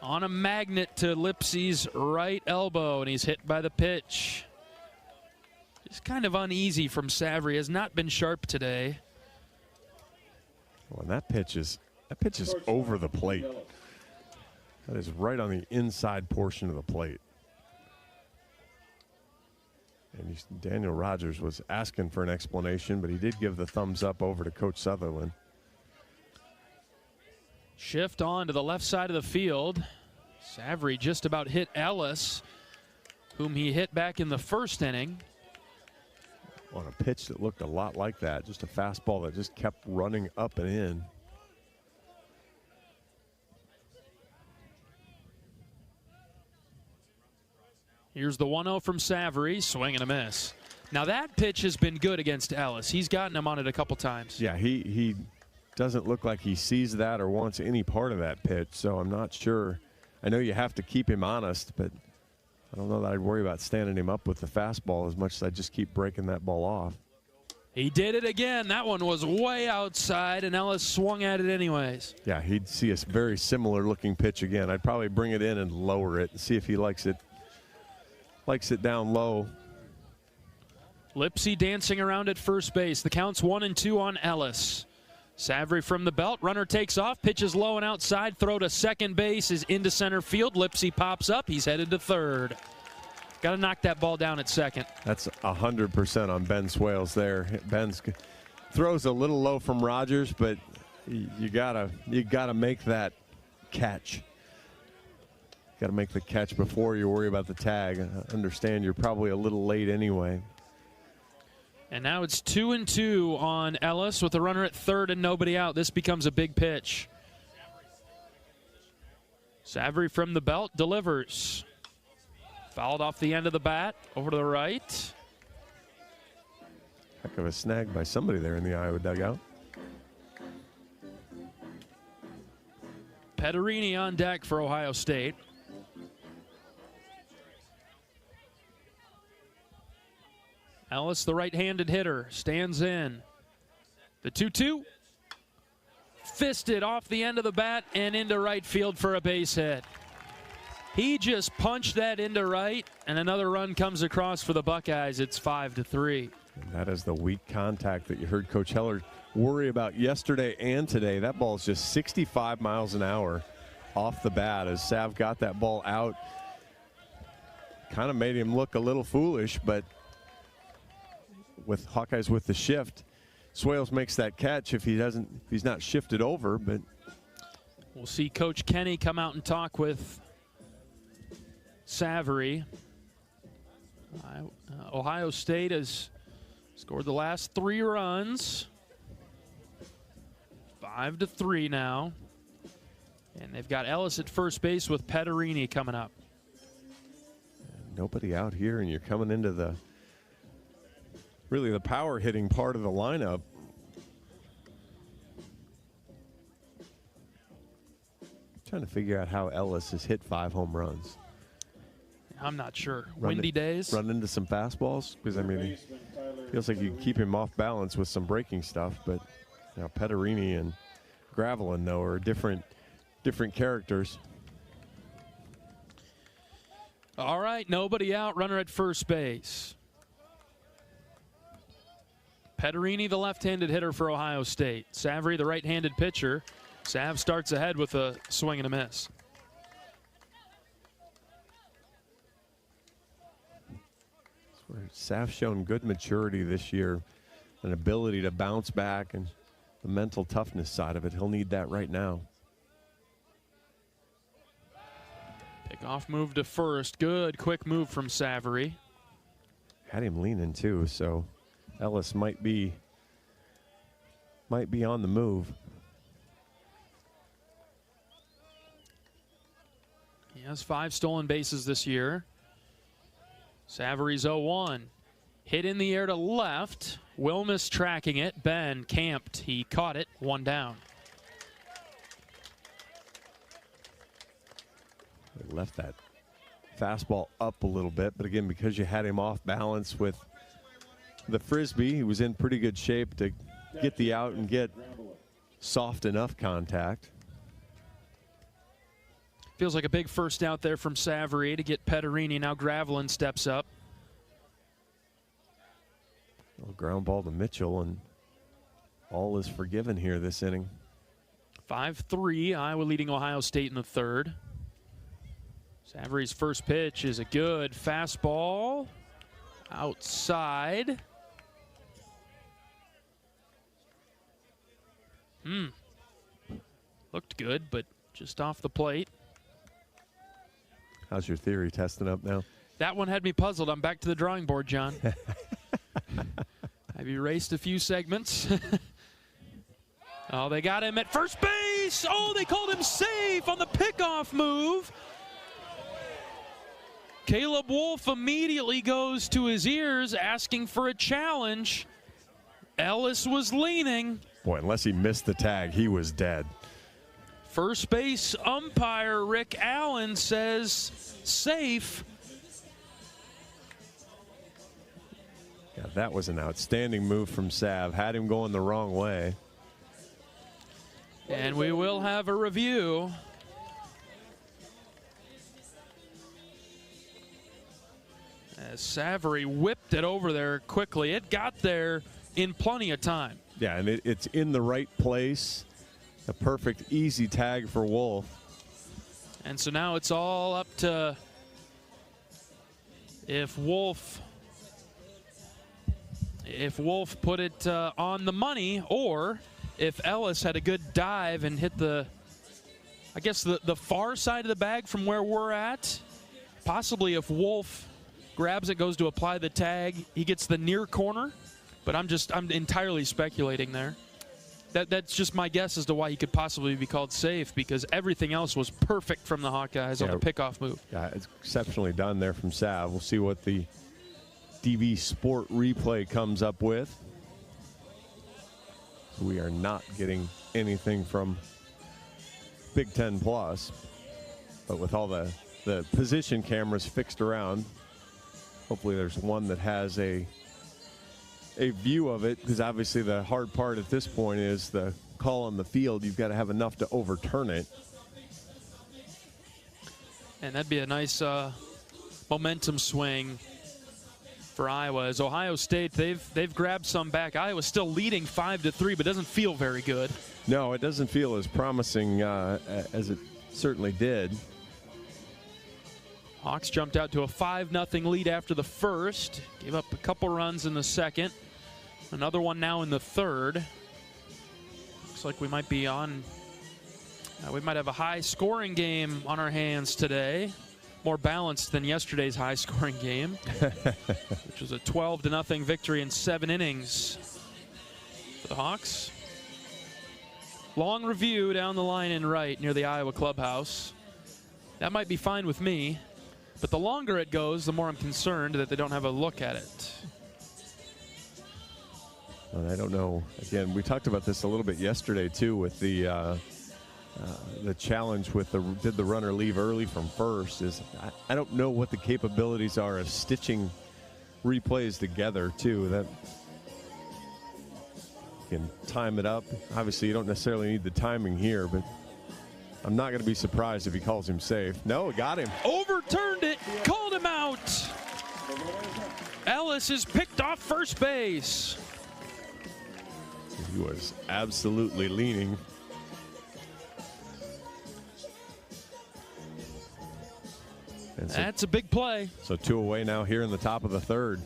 on a magnet to Lipsy's right elbow, and he's hit by the pitch. It's kind of uneasy from Savory. Has not been sharp today. Well, that pitch is over the plate. That is right on the inside portion of the plate. And Daniel Rogers was asking for an explanation, but he did give the thumbs up over to Coach Sutherland. Shift on to the left side of the field. Savory just about hit Ellis, whom he hit back in the first inning. On a pitch that looked a lot like that, just a fastball that just kept running up and in. Here's the 1-0 from Savory, swing and a miss. Now that pitch has been good against Ellis. He's gotten him on it a couple times. Yeah, he doesn't look like he sees that or wants any part of that pitch, so I'm not sure. I know you have to keep him honest, but I don't know that I'd worry about standing him up with the fastball as much as I just keep breaking that ball off. He did it again. That one was way outside, and Ellis swung at it anyways. Yeah, he'd see a very similar looking pitch again. I'd probably bring it in and lower it and see if he likes it down low. Lipsy dancing around at first base. The count's 1-2 on Ellis. Savory from the belt. Runner takes off, pitches low and outside. Throw to second base is into center field. Lipsy pops up. He's headed to third. Got to knock that ball down at second. That's 100% on Ben Swales there. Ben throws a little low from Rogers, but you gotta make that catch. Got to make the catch before you worry about the tag. I understand you're probably a little late anyway. And now it's 2-2 on Ellis with a runner at third and nobody out. This becomes a big pitch. Savory from the belt delivers. Fouled off the end of the bat over to the right. Heck of a snag by somebody there in the Iowa dugout. Petterini on deck for Ohio State. Ellis, the right-handed hitter, stands in. The 2-2. Fisted off the end of the bat and into right field for a base hit. He just punched that into right, and another run comes across for the Buckeyes. It's 5-3. And that is the weak contact that you heard Coach Heller worry about yesterday and today. That ball is just 65 miles an hour off the bat as Sav got that ball out. Kind of made him look a little foolish, but with Hawkeyes with the shift, Swales makes that catch if he's not shifted over. But we'll see Coach Kenny come out and talk with Savory. Ohio State has scored the last 3 runs. 5-3 now. And they've got Ellis at first base with Petterini coming up. Nobody out here, and you're coming into the power hitting part of the lineup. Trying to figure out how Ellis has hit 5 home runs. I'm not sure. Windy days. Run into some fastballs, because I mean, it feels like you can keep him off balance with some breaking stuff. But now Petterini and Gravelin, though, are different characters. All right, nobody out. Runner at first base. Petterini, the left-handed hitter for Ohio State. Savory, the right-handed pitcher. Sav starts ahead with a swing and a miss. Sav's shown good maturity this year, an ability to bounce back, and the mental toughness side of it. He'll need that right now. Off move to first. Good quick move from Savory. Had him leaning too, so Ellis might be on the move. He has 5 stolen bases this year. Savory's 0-1. Hit in the air to left. Wilmus tracking it. Ben camped. He caught it. 1 down. Left that fastball up a little bit, but again, because you had him off balance with the frisbee, he was in pretty good shape to get the out and get soft enough contact. Feels like a big first out there from Savory to get Petterini. Now Gravelin steps up. A ground ball to Mitchell, and all is forgiven here this inning. 5-3, Iowa leading Ohio State in the third. Savory's first pitch is a good fastball outside. Looked good, but just off the plate. How's your theory testing up now? That one had me puzzled. I'm back to the drawing board, John. I've erased a few segments. Oh, they got him at first base. Oh, they called him safe on the pickoff move. Caleb Wolf immediately goes to his ears asking for a challenge. Ellis was leaning. Boy, unless he missed the tag, he was dead. First base umpire Rick Allen says safe. Yeah, that was an outstanding move from Sav. Had him going the wrong way. And we will have a review. As Savory whipped it over there quickly. It got there in plenty of time. Yeah, and it's in the right place. A perfect, easy tag for Wolf. And so now it's all up to if Wolf put it on the money, or if Ellis had a good dive and hit the far side of the bag from where we're at. Possibly if Wolf grabs it, goes to apply the tag, he gets the near corner. But I'm entirely speculating there. That's just my guess as to why he could possibly be called safe, because everything else was perfect from the Hawkeyes on the pickoff move. Yeah, it's exceptionally done there from Sav. We'll see what the DV Sport replay comes up with. We are not getting anything from Big Ten Plus, but with all the position cameras fixed around, hopefully there's one that has a view of it, because obviously the hard part at this point is the call on the field. You've got to have enough to overturn it. And that'd be a nice momentum swing for Iowa. As Ohio State, they've grabbed some back. Iowa's still leading 5-3, but doesn't feel very good. No, it doesn't feel as promising as it certainly did. Hawks jumped out to a 5-0 lead after the first. Gave up a couple runs in the second. Another one now in the third. Looks like we might be on. We might have a high-scoring game on our hands today. More balanced than yesterday's high-scoring game, which was a 12-0 victory in 7 innings for the Hawks. Long review down the line and right near the Iowa clubhouse. That might be fine with me, but the longer it goes, the more I'm concerned that they don't have a look at it. And I don't know. Again, we talked about this a little bit yesterday too, with the challenge with did the runner leave early from first. I don't know what the capabilities are of stitching replays together too. That you can time it up. Obviously, you don't necessarily need the timing here, but I'm not going to be surprised if he calls him safe. No, got him. Overturned it, called him out. Ellis is picked off first base. He was absolutely leaning. And so, that's a big play. So 2 away now here in the top of the third.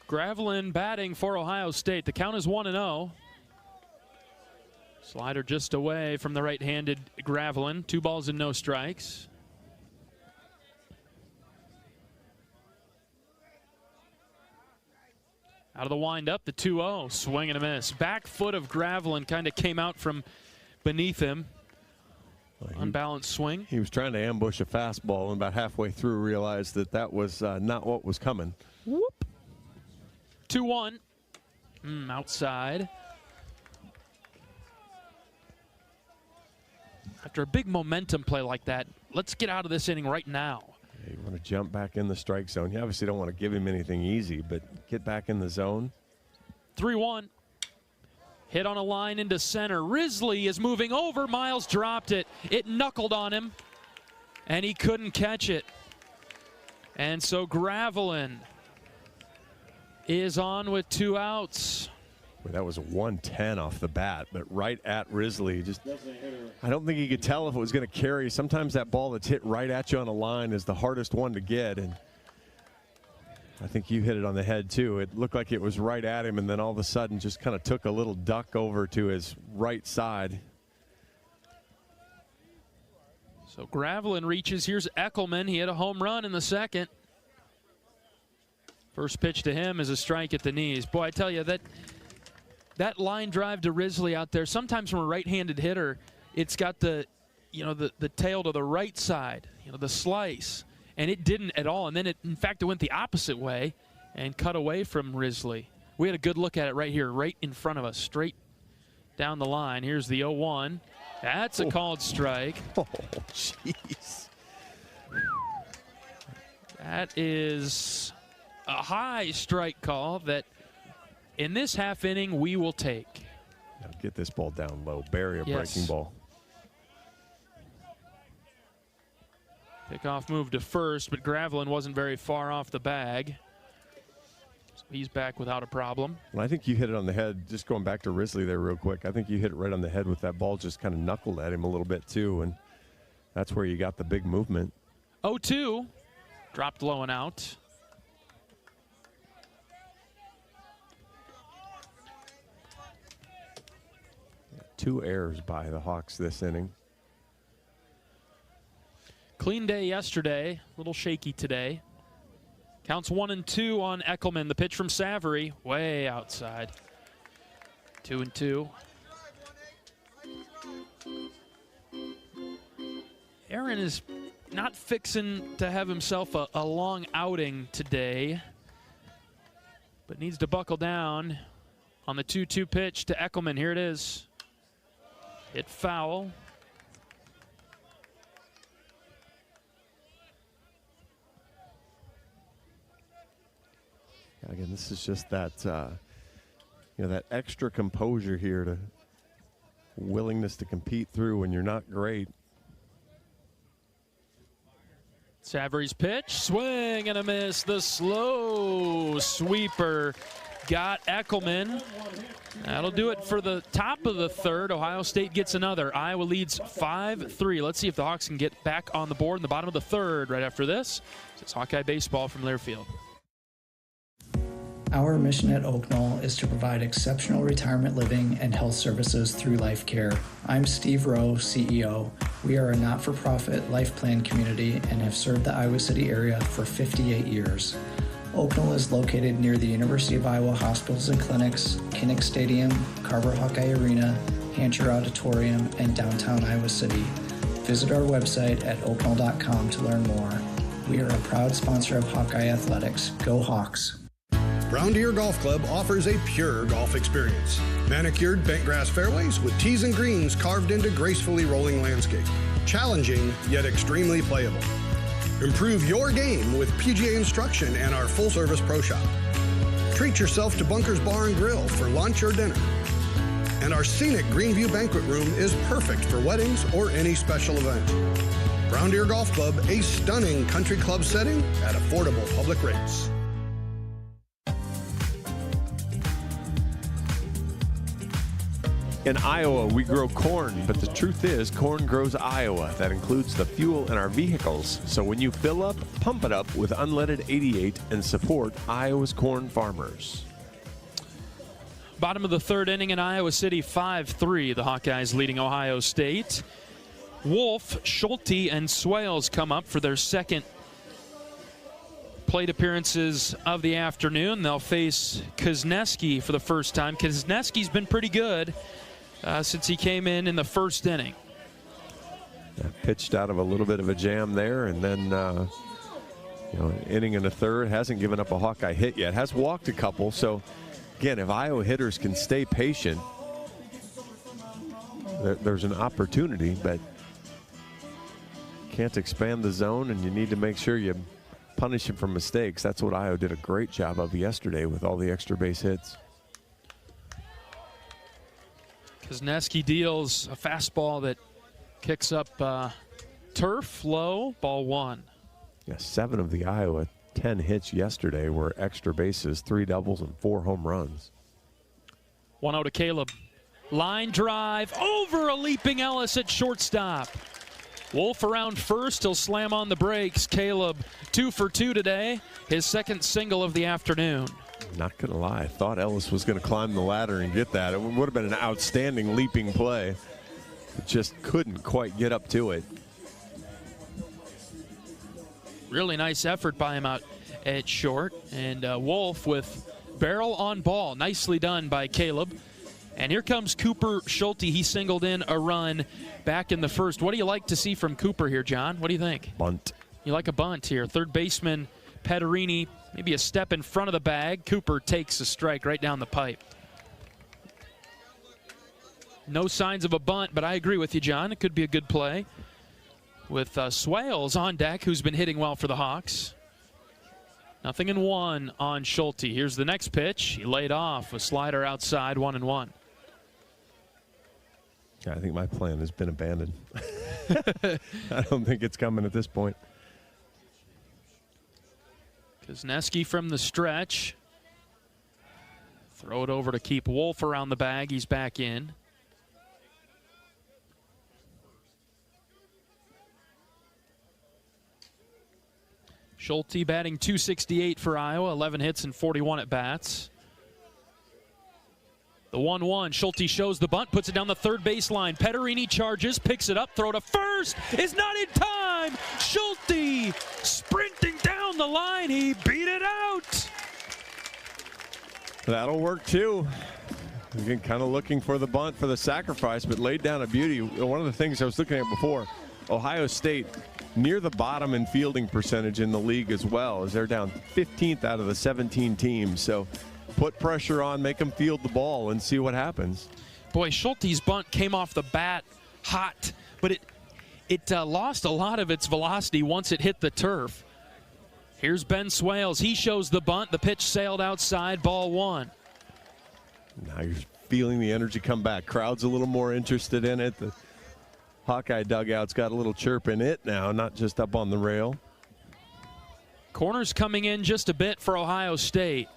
Gravelin batting for Ohio State. The count is 1-0. Slider just away from the right-handed Gravelin. 2 balls and no strikes. Out of the windup, the 2-0. Swing and a miss. Back foot of Gravelin kind of came out from beneath him. Unbalanced swing. He was trying to ambush a fastball, and about halfway through realized that was not what was coming. Whoop. 2-1. Outside. After a big momentum play like that, let's get out of this inning right now. You want to jump back in the strike zone. You obviously don't want to give him anything easy, but get back in the zone. 3-1. Hit on a line into center. Risley is moving over. Miles dropped it. It knuckled on him, and he couldn't catch it. And so Gravelin is on with 2 outs. Well, that was a 110 off the bat, but right at Risley. Just, I don't think he could tell if it was going to carry. Sometimes that ball that's hit right at you on a line is the hardest one to get, and I think you hit it on the head too. It looked like it was right at him, and then all of a sudden just kind of took a little duck over to his right side. So Gravelin reaches. Here's Eckelman. He had a home run in the second. First pitch to him is a strike at the knees. Boy, I tell you, that line drive to Risley out there, sometimes from a right-handed hitter, it's got the tail to the right side, the slice, and it didn't at all. And then in fact, it went the opposite way and cut away from Risley. We had a good look at it right here, right in front of us, straight down the line. Here's the 0-1. That's a called strike. Oh, jeez. That is a high strike call that in this half inning we will take. Now get this ball down low. Bury a breaking ball. Pickoff move to first, but Gravelin wasn't very far off the bag. So he's back without a problem. Well, I think you hit it on the head. Just going back to Risley there real quick. I think you hit it right on the head with that ball. Just kind of knuckled at him a little bit too, and that's where you got the big movement. 0-2. Dropped low and out. Two errors by the Hawks this inning. Clean day yesterday, a little shaky today. Counts 1-2 on Eckelman. The pitch from Savory, way outside. 2-2. Aaron is not fixing to have himself a long outing today, but needs to buckle down on the 2-2 pitch to Eckelman. Here it is. Hit foul. Again, this is just that, that extra composure here to willingness to compete through when you're not great. Savory's pitch, swing and a miss. The slow sweeper got Eckelman. That'll do it for the top of the third. Ohio State gets another. Iowa leads 5-3. Let's see if the Hawks can get back on the board in the bottom of the third right after this. It's Hawkeye baseball from Learfield. Our mission at Oak Knoll is to provide exceptional retirement living and health services through life care. I'm Steve Rowe, CEO. We are a not-for-profit life plan community and have served the Iowa City area for 58 years. Oak Knoll is located near the University of Iowa hospitals and clinics, Kinnick Stadium, Carver Hawkeye Arena, Hancher Auditorium, and downtown Iowa City. Visit our website at oakknoll.com to learn more. We are a proud sponsor of Hawkeye Athletics. Go Hawks! Brown Deer Golf Club offers a pure golf experience. Manicured bent grass fairways with tees and greens carved into gracefully rolling landscape. Challenging, yet extremely playable. Improve your game with PGA instruction and our full-service pro shop. Treat yourself to Bunker's Bar and Grill for lunch or dinner. And our scenic Greenview Banquet Room is perfect for weddings or any special event. Brown Deer Golf Club, a stunning country club setting at affordable public rates. In Iowa, we grow corn, but the truth is, corn grows Iowa. That includes the fuel in our vehicles. So when you fill up, pump it up with unleaded 88 and support Iowa's corn farmers. Bottom of the third inning in Iowa City, 5-3. The Hawkeyes leading Ohio State. Wolf, Schulte, and Swales come up for their second plate appearances of the afternoon. They'll face Kuzneski for the first time. Kuzneski's been pretty good since he came in the first inning. Pitched out of a little bit of a jam there, and then an inning and a third. Hasn't given up a Hawkeye hit yet. Has walked a couple. So again, if Iowa hitters can stay patient, there's an opportunity, but can't expand the zone, and you need to make sure you punish him for mistakes. That's what Iowa did a great job of yesterday with all the extra base hits. Kuzneski deals a fastball that kicks up turf low, ball one. Yeah, 7 of the Iowa 10 hits yesterday were extra bases, 3 doubles and 4 home runs. 1-0 to Caleb. Line drive over a leaping Ellis at shortstop. Wolf around first, he'll slam on the brakes. Caleb 2 for 2 today, his second single of the afternoon. Not gonna lie, I thought Ellis was gonna climb the ladder and get that. It would have been an outstanding leaping play. It just couldn't quite get up to it. Really nice effort by him out at short. And Wolf with barrel on ball. Nicely done by Caleb. And here comes Cooper Schulte. He singled in a run back in the first. What do you like to see from Cooper here, John? What do you think? Bunt. You like a bunt here. Third baseman Petterini, maybe a step in front of the bag. Cooper takes a strike right down the pipe. No signs of a bunt, but I agree with you, John. It could be a good play. With Swales on deck, who's been hitting well for the Hawks. 0-1 on Schulte. Here's the next pitch. He laid off a slider outside, 1-1. I think my plan has been abandoned. I don't think it's coming at this point. Kuzneski from the stretch. Throw it over to keep Wolf around the bag. He's back in. Schulte batting .268 for Iowa, 11 hits and 41 at bats. The 1-1, Schulte shows the bunt, puts it down the third baseline. Petterini charges, picks it up, throw to first, is not in time. Schulte sprinting down the line, he beat it out. That'll work too. Again, kind of looking for the bunt for the sacrifice, but laid down a beauty. One of the things I was looking at before, Ohio State near the bottom in fielding percentage in the league as well, as they're down 15th out of the 17 teams. So put pressure on, make them field the ball and see what happens. Boy, Schulte's bunt came off the bat hot, but it lost a lot of its velocity once it hit the turf. Here's Ben Swales. He shows the bunt. The pitch sailed outside, ball one. Now you're feeling the energy come back. Crowd's a little more interested in it. The Hawkeye dugout's got a little chirp in it now, not just up on the rail. Corners coming in just a bit for Ohio State.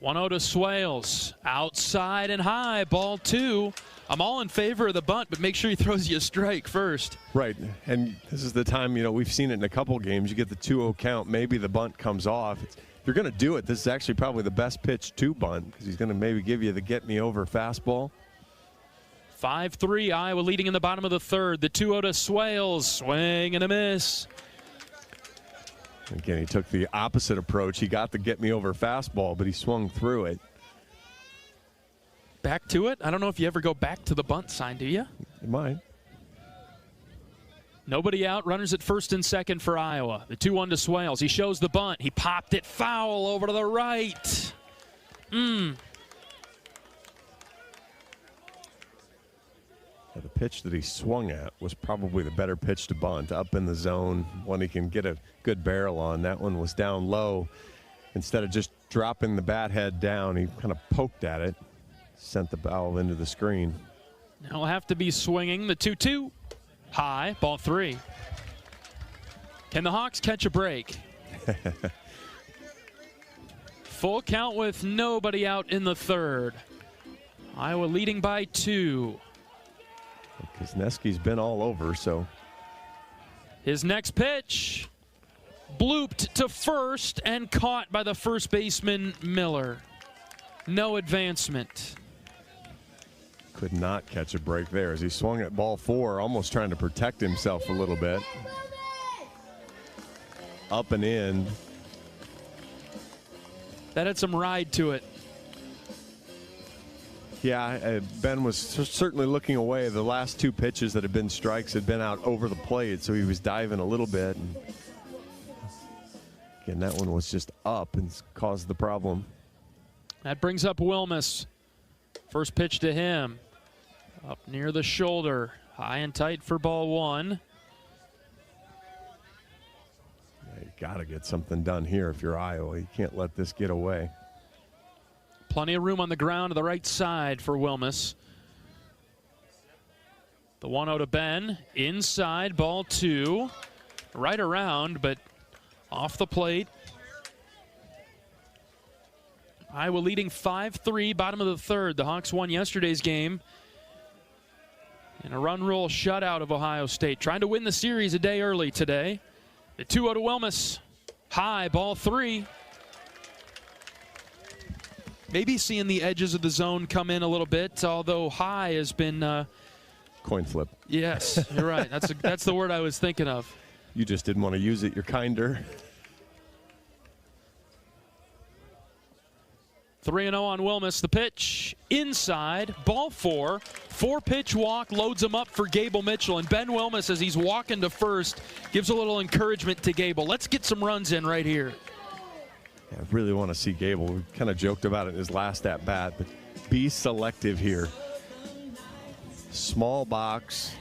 1-0 to Swales. Outside and high, ball 2. I'm all in favor of the bunt, but make sure he throws you a strike first. Right, and this is the time, we've seen it in a couple games. You get the 2-0 count, maybe the bunt comes off. If you're going to do it, this is actually probably the best pitch to bunt because he's going to maybe give you the get-me-over fastball. 5-3, Iowa leading in the bottom of the third. The 2-0 to Swales. Swing and a miss. Again, he took the opposite approach. He got the get-me-over fastball, but he swung through it. Back to it? I don't know if you ever go back to the bunt sign, do you? You might. Nobody out. Runners at first and second for Iowa. The 2-1 to Swales. He shows the bunt. He popped it foul over to the right. The pitch that he swung at was probably the better pitch to bunt. Up in the zone, one he can get a good barrel on. That one was down low. Instead of just dropping the bat head down, he kind of poked at it, sent the ball into the screen. Now he'll have to be swinging. The 2-2. High, ball 3. Can the Hawks catch a break? Full count with nobody out in the third. Iowa leading by 2. Kuzneski's been all over, so. His next pitch, blooped to first and caught by the first baseman, Miller. No advancement. Could not catch a break there as he swung at ball 4, almost trying to protect himself a little bit. Up and in. That had some ride to it. Yeah, Ben was certainly looking away. The last 2 pitches that had been strikes had been out over the plate, so he was diving a little bit. And again, that one was just up and caused the problem. That brings up Wilmus. First pitch to him. Up near the shoulder. High and tight for ball 1. Yeah, you got to get something done here if you're Iowa. You can't let this get away. Plenty of room on the ground to the right side for Wilmus. The 1-0 to Ben. Inside, ball 2. Right around, but off the plate. Iowa leading 5-3, bottom of the third. The Hawks won yesterday's game in a run rule shutout of Ohio State. Trying to win the series a day early today. The 2-0 to Wilmus. High, ball 3. Maybe seeing the edges of the zone come in a little bit, although high has been... coin flip. Yes, you're right. That's the word I was thinking of. You just didn't want to use it. You're kinder. 3-0 on Wilmus. The pitch inside, ball 4. 4-pitch walk loads him up for Gable Mitchell. And Ben Wilmus, as he's walking to first, gives a little encouragement to Gable. Let's get some runs in right here. I really want to see Gable. We kind of joked about it in his last at-bat, but be selective here. Small box.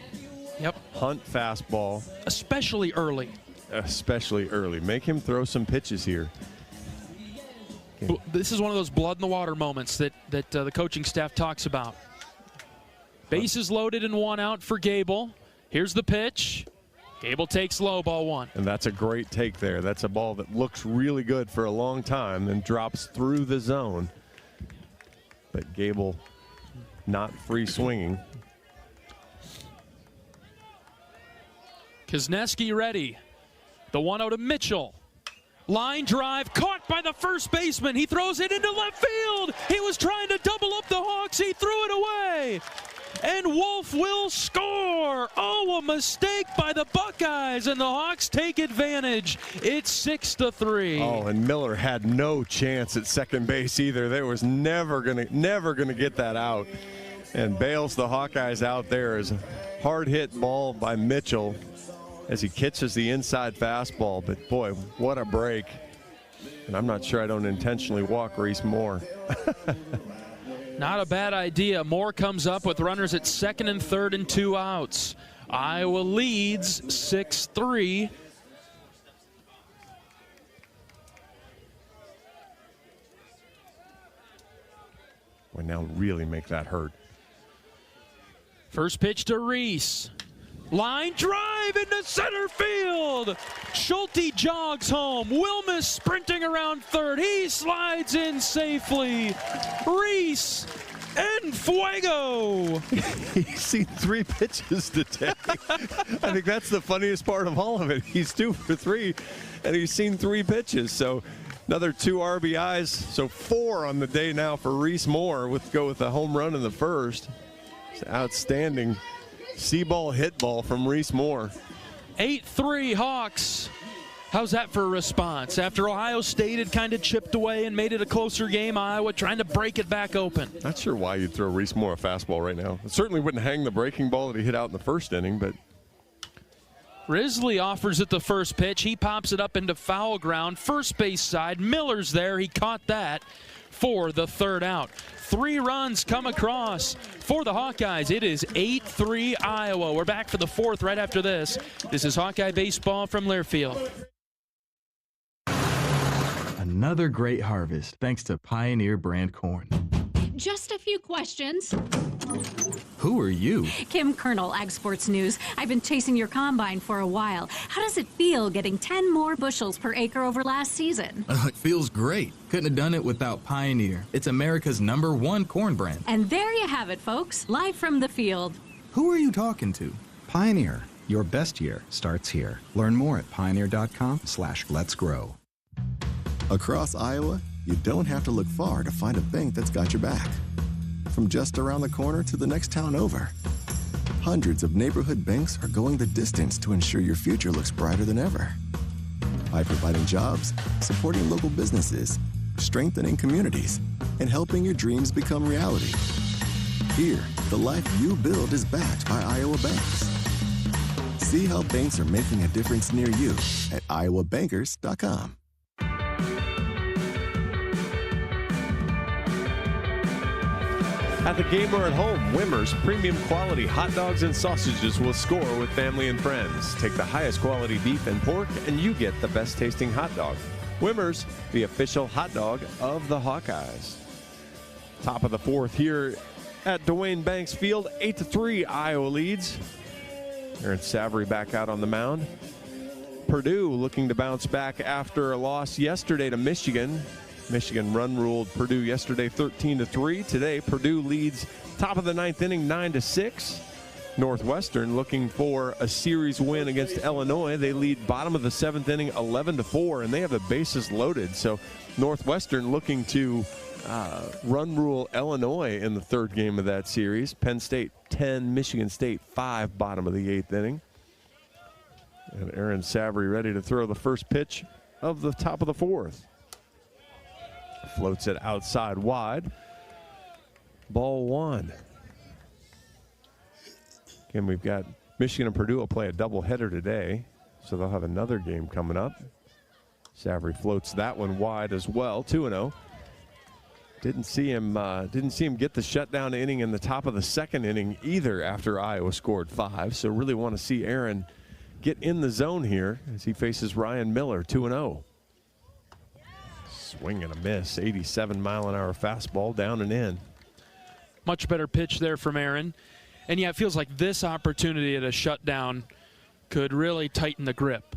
Yep. Hunt fastball. Especially early. Especially early. Make him throw some pitches here. Okay. This is one of those blood-in-the-water moments that the coaching staff talks about. Bases loaded and 1 out for Gable. Here's the pitch. Gable takes low, ball 1. And that's a great take there. That's a ball that looks really good for a long time and drops through the zone. But Gable not free swinging. Kuzneski ready. The 1-0 to Mitchell. Line drive caught by the first baseman. He throws it into left field. He was trying to double up the Hawks. He threw it away. And Wolf will score. Oh, a mistake by the Buckeyes, and the Hawks take advantage. It's 6-3. Oh, and Miller had no chance at second base either. They was never gonna get that out, and bails the Hawkeyes out there as a hard hit ball by Mitchell as he catches the inside fastball. But boy, what a break! And I'm not sure I don't intentionally walk Reese Moore. Not a bad idea. Moore comes up with runners at second and third and 2 outs. Iowa leads 6-3. Boy, now really make that hurt. First pitch to Reese. Line drive into center field. Schulte jogs home. Wilmus sprinting around third. He slides in safely. Reese en fuego. He's seen 3 pitches today. I think that's the funniest part of all of it. He's 2 for 3, and he's seen 3 pitches. So another 2 RBIs. So 4 on the day now for Reese Moore. Go with a home run in the first. It's outstanding. C-ball hit ball from Reese Moore. 8-3 Hawks. How's that for a response? After Ohio State had kind of chipped away and made it a closer game, Iowa trying to break it back open. Not sure why you'd throw Reese Moore a fastball right now. It certainly wouldn't hang the breaking ball that he hit out in the first inning, but Risley offers it the first pitch. He pops it up into foul ground. First base side. Miller's there. He caught that for the third out. 3 runs come across for the Hawkeyes. It is 8-3 Iowa. We're back for the 4th right after this. This is Hawkeye Baseball from Learfield. Another great harvest thanks to Pioneer brand corn. Just a few questions. Who are you? Kim Kernel, Ag Sports News. I've been chasing your combine for a while. How does it feel getting 10 more bushels per acre over last season? It feels great. Couldn't have done it without Pioneer. It's America's #1 corn brand. And there you have it, folks. Live from the field. Who are you talking to? Pioneer. Your best year starts here. Learn more at pioneer.com/letsgrow. Across Iowa, you don't have to look far to find a bank that's got your back. From just around the corner to the next town over, hundreds of neighborhood banks are going the distance to ensure your future looks brighter than ever. By providing jobs, supporting local businesses, strengthening communities, and helping your dreams become reality. Here, the life you build is backed by Iowa banks. See how banks are making a difference near you at iowabankers.com. At the game or at home, Wimmer's premium quality hot dogs and sausages will score with family and friends. Take the highest quality beef and pork, and you get the best tasting hot dog. Wimmer's, the official hot dog of the Hawkeyes. Top of the 4th here at Duane Banks Field. 8-3, Iowa leads. Aaron Savory back out on the mound. Purdue looking to bounce back after a loss yesterday to Michigan. Michigan run-ruled Purdue yesterday 13-3. Today, Purdue leads top of the 9th inning 9-6. Northwestern looking for a series win against Illinois. They lead bottom of the 7th inning 11-4, and they have the bases loaded. So Northwestern looking to run rule Illinois in the 3rd game of that series. Penn State 10, Michigan State 5, bottom of the 8th inning. And Aaron Savory ready to throw the first pitch of the top of the 4th. Floats it outside wide. Ball 1. Again, we've got Michigan and Purdue will play a doubleheader today, so they'll have another game coming up. Savory floats that one wide as well, 2-0. Didn't see him get the shutdown inning in the top of the 2nd inning either after Iowa scored 5. So really want to see Aaron get in the zone here as he faces Ryan Miller, 2-0. Swing and a miss, 87-mile-an-hour fastball down and in. Much better pitch there from Aaron. And yeah, it feels like this opportunity at a shutdown could really tighten the grip.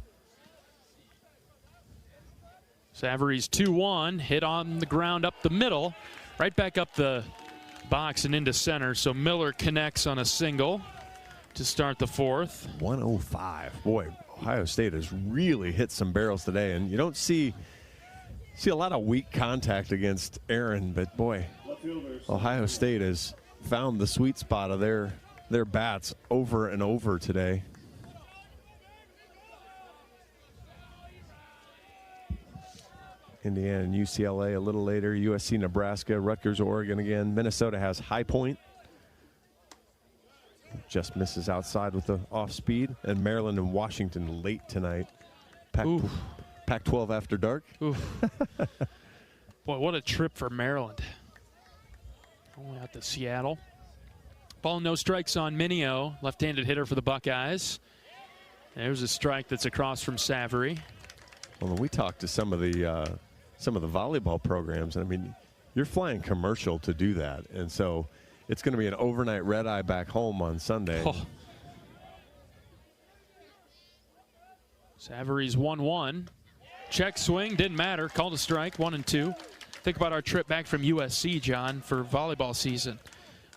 Savory's 2-1, hit on the ground up the middle, right back up the box and into center. So Miller connects on a single to start the 4th. 105. Boy, Ohio State has really hit some barrels today, and you don't see a lot of weak contact against Aaron, but boy, Ohio State has found the sweet spot of their bats over and over today. Indiana and UCLA a little later, USC, Nebraska, Rutgers, Oregon again. Minnesota has High Point. Just misses outside with the off speed. And Maryland and Washington late tonight. Pac-12 after dark. Boy, what a trip for Maryland. Only out to Seattle. Ball no strikes on Minio, left-handed hitter for the Buckeyes. There's a strike that's across from Savory. Well, when we talked to some of the volleyball programs, and I mean, you're flying commercial to do that. And so it's going to be an overnight red eye back home on Sunday. Oh. Savary's 1-1. Check swing, didn't matter. Called a strike, 1-2. Think about our trip back from USC, John, for volleyball season.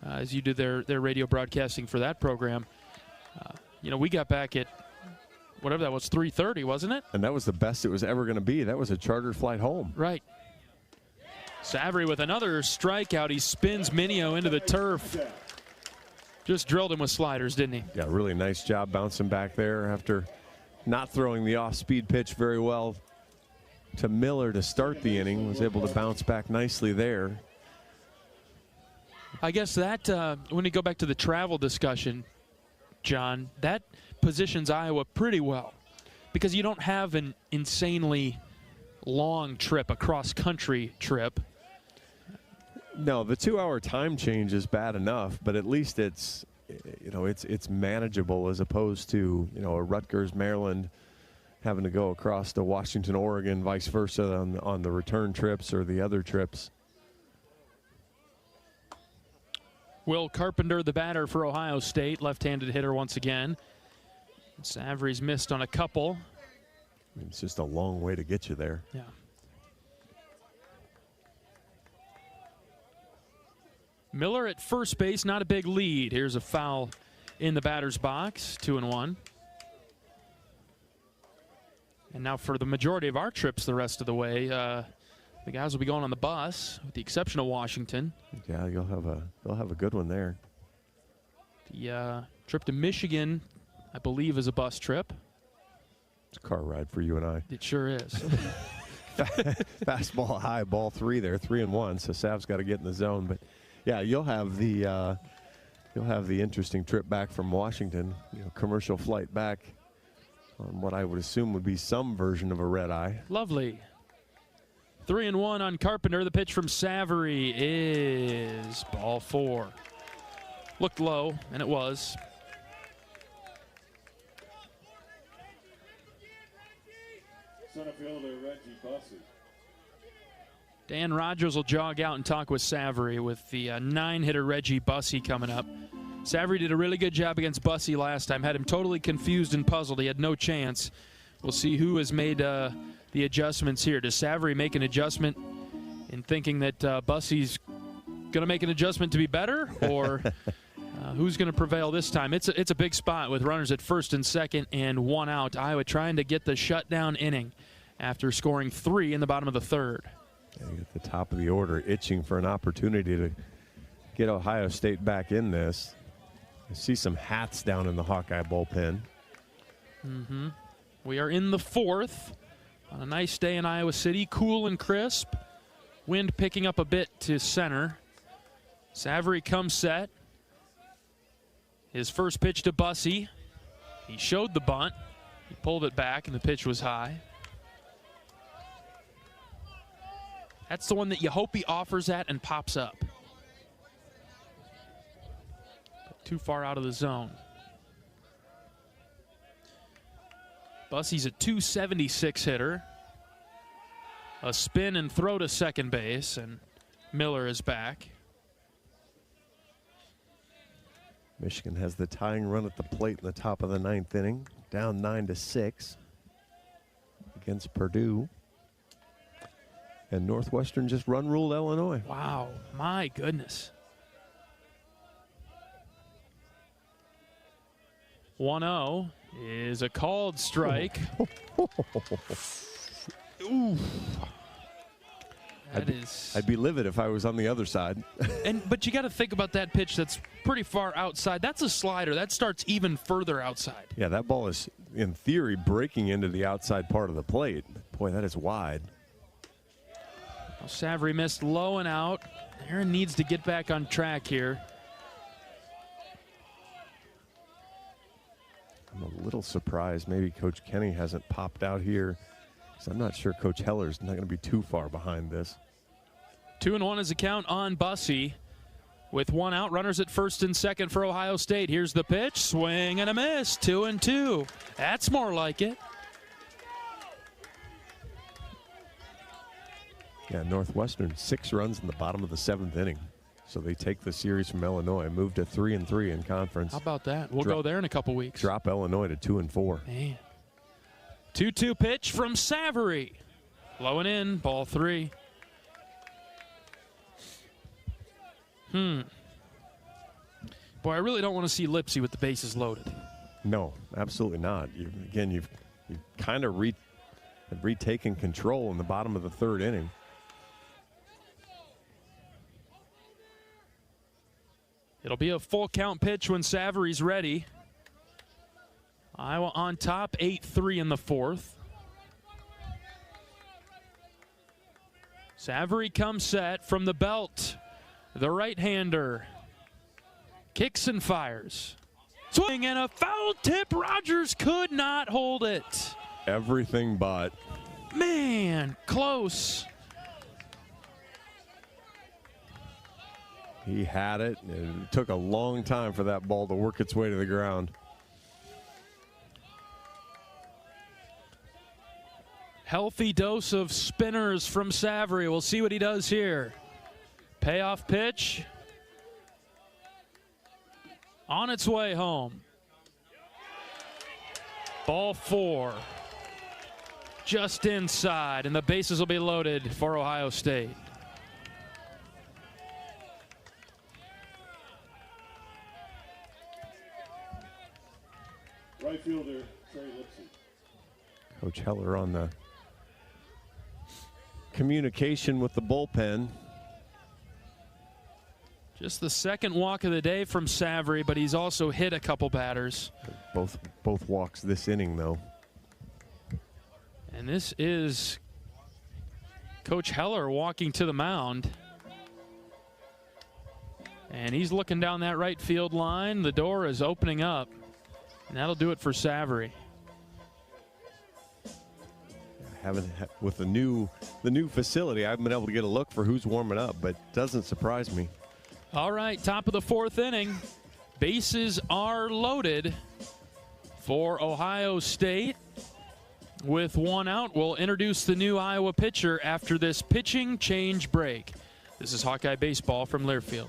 As you did their radio broadcasting for that program. We got back at whatever that was, 3:30, wasn't it? And that was the best it was ever going to be. That was a chartered flight home. Right. Savary with another strikeout. He spins Minio into the turf. Just drilled him with sliders, didn't he? Yeah, really nice job bouncing back there after not throwing the off-speed pitch very well to Miller to start the inning. Was able to bounce back nicely there. I guess that, when you go back to the travel discussion, John, that positions Iowa pretty well because you don't have an insanely long trip, a cross-country trip. No, the 2-hour time change is bad enough, but at least it's manageable as opposed to, a Rutgers, Maryland having to go across to Washington, Oregon, vice versa on the return trips or the other trips. Will Carpenter, the batter for Ohio State, left-handed hitter once again. Savary's missed on a couple. It's just a long way to get you there. Yeah. Miller at first base, not a big lead. Here's a foul in the batter's box, 2-1. And now for the majority of our trips the rest of the way, the guys will be going on the bus, with the exception of Washington. Yeah, you'll have a good one there. The trip to Michigan, I believe, is a bus trip. It's a car ride for you and I. It sure is. Fastball high, ball 3 there, 3-1. So Sav's got to get in the zone, but yeah, you'll have the interesting trip back from Washington. Commercial flight back on what I would assume would be some version of a red eye. Lovely. 3-1 on Carpenter. The pitch from Savary is ball 4. Looked low, and it was. Center fielder Reggie Bussey. Dan Rogers will jog out and talk with Savary with the 9-hitter Reggie Bussey coming up. Savary did a really good job against Bussey last time. Had him totally confused and puzzled. He had no chance. We'll see who has made the adjustments here. Does Savary make an adjustment in thinking that Bussey's going to make an adjustment to be better? Or who's going to prevail this time? It's a big spot with runners at first and second and 1 out. Iowa trying to get the shutdown inning after scoring 3 in the bottom of the third. At the top of the order, itching for an opportunity to get Ohio State back in this. I see some hats down in the Hawkeye bullpen. Mm-hmm. We are in the 4th on a nice day in Iowa City, cool and crisp. Wind picking up a bit to center. Savary comes set. His first pitch to Bussey. He showed the bunt. He pulled it back, and the pitch was high. That's the one that you hope he offers at and pops up. But too far out of the zone. Bussey's a .276 hitter. A spin and throw to second base, and Miller is back. Michigan has the tying run at the plate in the top of the 9th inning, down 9-6 against Purdue. And Northwestern just run-ruled Illinois. Wow, my goodness. 1-0 is a called strike. Ooh. I'd be livid if I was on the other side. But you got to think about that pitch that's pretty far outside. That's a slider. That starts even further outside. Yeah, that ball is, in theory, breaking into the outside part of the plate. Boy, that is wide. Savary missed low and out. Aaron needs to get back on track here. I'm a little surprised maybe Coach Kenny hasn't popped out here, because I'm not sure Coach Heller's not going to be too far behind this. 2-1 is the count on Bussey. With 1 out, runners at first and second for Ohio State. Here's the pitch, swing and a miss, 2-2. That's more like it. Yeah, Northwestern 6 runs in the bottom of the 7th inning. So they take the series from Illinois, move to 3-3 in conference. How about that? We'll go there in a couple weeks. Drop Illinois to 2-4. Man. 2-2 pitch from Savory. Low and in, ball 3. Boy, I really don't want to see Lipsy with the bases loaded. No, absolutely not. You've kind of retaken control in the bottom of the 3rd inning. It'll be a full count pitch when Savory's ready. Iowa on top, 8-3 in the 4th. Savory comes set from the belt. The right-hander kicks and fires. Swing and a foul tip. Rogers could not hold it. Everything but. Man, close. He had it, and it took a long time for that ball to work its way to the ground. Healthy dose of spinners from Savory. We'll see what he does here. Payoff pitch. On its way home. Ball 4. Just inside, and the bases will be loaded for Ohio State. Right fielder, Trey Lipsy. Coach Heller on the communication with the bullpen. Just the 2nd walk of the day from Savory, but he's also hit a couple batters. Both walks this inning, though. And this is Coach Heller walking to the mound. And he's looking down that right field line. The door is opening up. And that'll do it for Savory. With the new facility, I haven't been able to get a look for who's warming up, but it doesn't surprise me. All right, top of the 4th inning. Bases are loaded for Ohio State. With 1 out, we'll introduce the new Iowa pitcher after this pitching change break. This is Hawkeye Baseball from Learfield.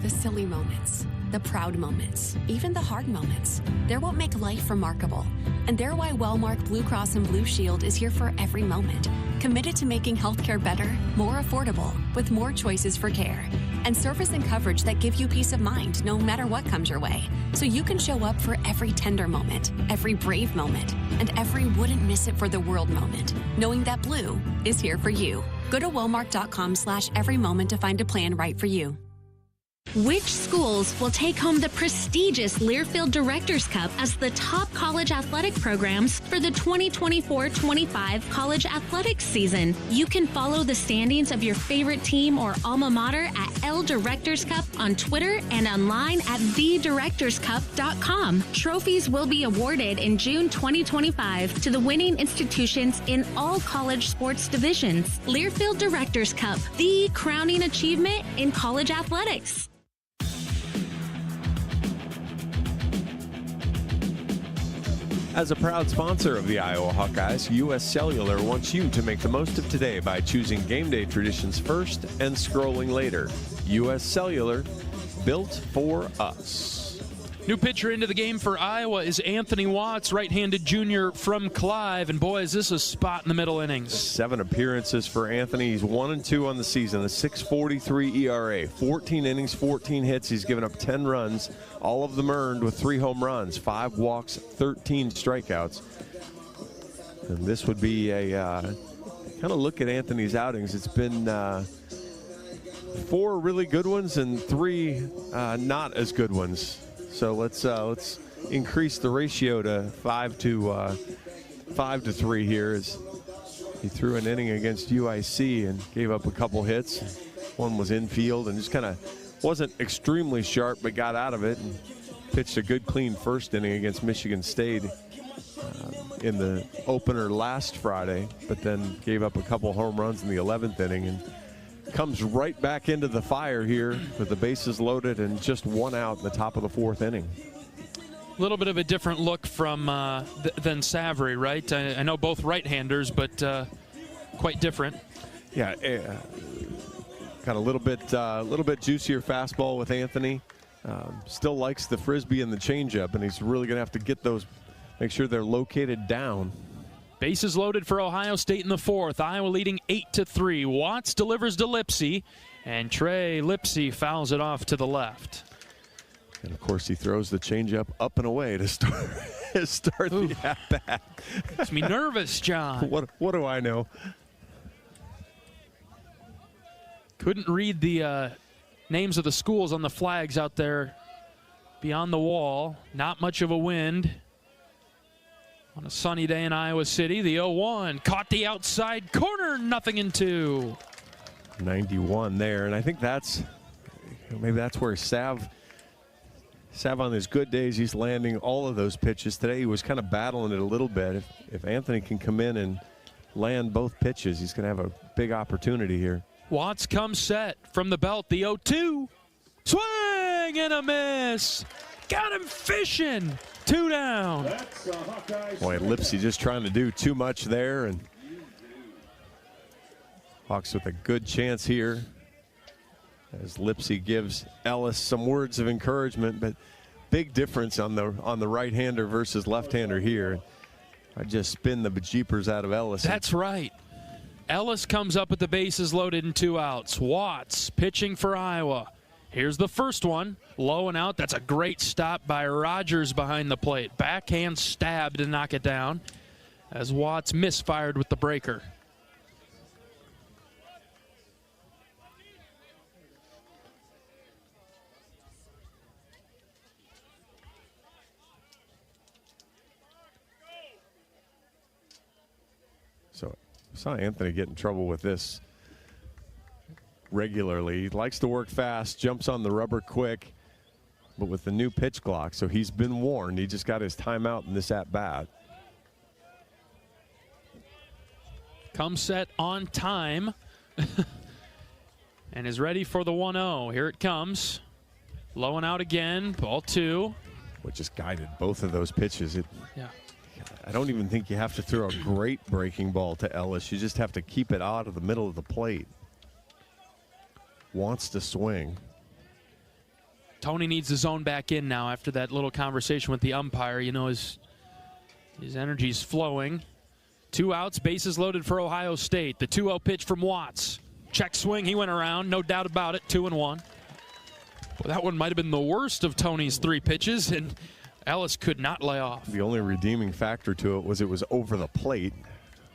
The silly moments, the proud moments, even the hard moments. They're what make life remarkable. And they're why Wellmark Blue Cross and Blue Shield is here for every moment. Committed to making healthcare better, more affordable, with more choices for care. And service and coverage that give you peace of mind no matter what comes your way. So you can show up for every tender moment, every brave moment, and every wouldn't miss it for the world moment, knowing that Blue is here for you. Go to wellmark.com/every moment to find a plan right for you. Which schools will take home the prestigious Learfield Directors Cup as the top college athletic programs for the 2024-25 college athletics season? You can follow the standings of your favorite team or alma mater at L Directors Cup on Twitter and online at thedirectorscup.com. Trophies will be awarded in June 2025 to the winning institutions in all college sports divisions. Learfield Directors Cup, the crowning achievement in college athletics. As a proud sponsor of the Iowa Hawkeyes, U.S. Cellular wants you to make the most of today by choosing game day traditions first and scrolling later. U.S. Cellular, built for us. New pitcher into the game for Iowa is Anthony Watts, right-handed junior from Clive. And boy, is this a spot in the middle innings. 7 appearances for Anthony. He's 1-2 on the season, a 6.43 ERA, 14 innings, 14 hits. He's given up 10 runs, all of them earned with 3 home runs, 5 walks, 13 strikeouts. And this would be a kind of look at Anthony's outings. It's been 4 really good ones and 3 not as good ones. So let's increase the ratio to 5 to 3 here. As he threw an inning against UIC and gave up a couple hits. One was infield and just kind of wasn't extremely sharp, but got out of it and pitched a good, clean first inning against Michigan State in the opener last Friday, but then gave up a couple home runs in the 11th inning and comes right back into the fire here with the bases loaded and just 1 out in the top of the 4th inning. A little bit of a different look from than Savory, right? I know both right-handers, but quite different. Yeah, got a little bit juicier fastball with Anthony. Still likes the frisbee and the changeup, and he's really going to have to get those, make sure they're located down. Bases loaded for Ohio State in the fourth. Iowa leading 8-3. Watts delivers to Lipsy, and Trey Lipsy fouls it off to the left. And of course, he throws the changeup up and away to start the at-bat. Makes me nervous, John. What do I know? Couldn't read the names of the schools on the flags out there beyond the wall. Not much of a wind. On a sunny day in Iowa City, the 0-1 caught the outside corner, 0-2. 91 there, and I think maybe that's where Sav on his good days, he's landing all of those pitches. Today he was kind of battling it a little bit. If Anthony can come in and land both pitches, he's going to have a big opportunity here. Watts comes set from the belt, the 0-2. Swing and a miss. Got him fishing. 2 down. Boy, Lipsy just trying to do too much there, and Hawks with a good chance here as Lipsy gives Ellis some words of encouragement, but big difference on the right-hander versus left-hander here. I just spin the bejeepers out of Ellis. That's right. Ellis comes up with the bases loaded and 2 outs. Watts pitching for Iowa. Here's the first one, low and out. That's a great stop by Rogers behind the plate. Backhand stab to knock it down as Watts misfired with the breaker. So I saw Anthony get in trouble with this regularly. He likes to work fast, jumps on the rubber quick, but with the new pitch clock, so he's been warned. He just got his timeout in this at-bat. Comes set on time and is ready for the 1-0. Here it comes. Low and out again, ball 2. What just guided both of those pitches. Yeah. I don't even think you have to throw a great breaking ball to Ellis. You just have to keep it out of the middle of the plate. Wants to swing. Tony needs to zone back in now after that little conversation with the umpire. You know, his energy's flowing. 2 outs, bases loaded for Ohio State. The 2-0 pitch from Watts. Check swing, he went around, no doubt about it, 2-1. Well, that one might have been the worst of Tony's 3 pitches, and Ellis could not lay off. The only redeeming factor to it was over the plate.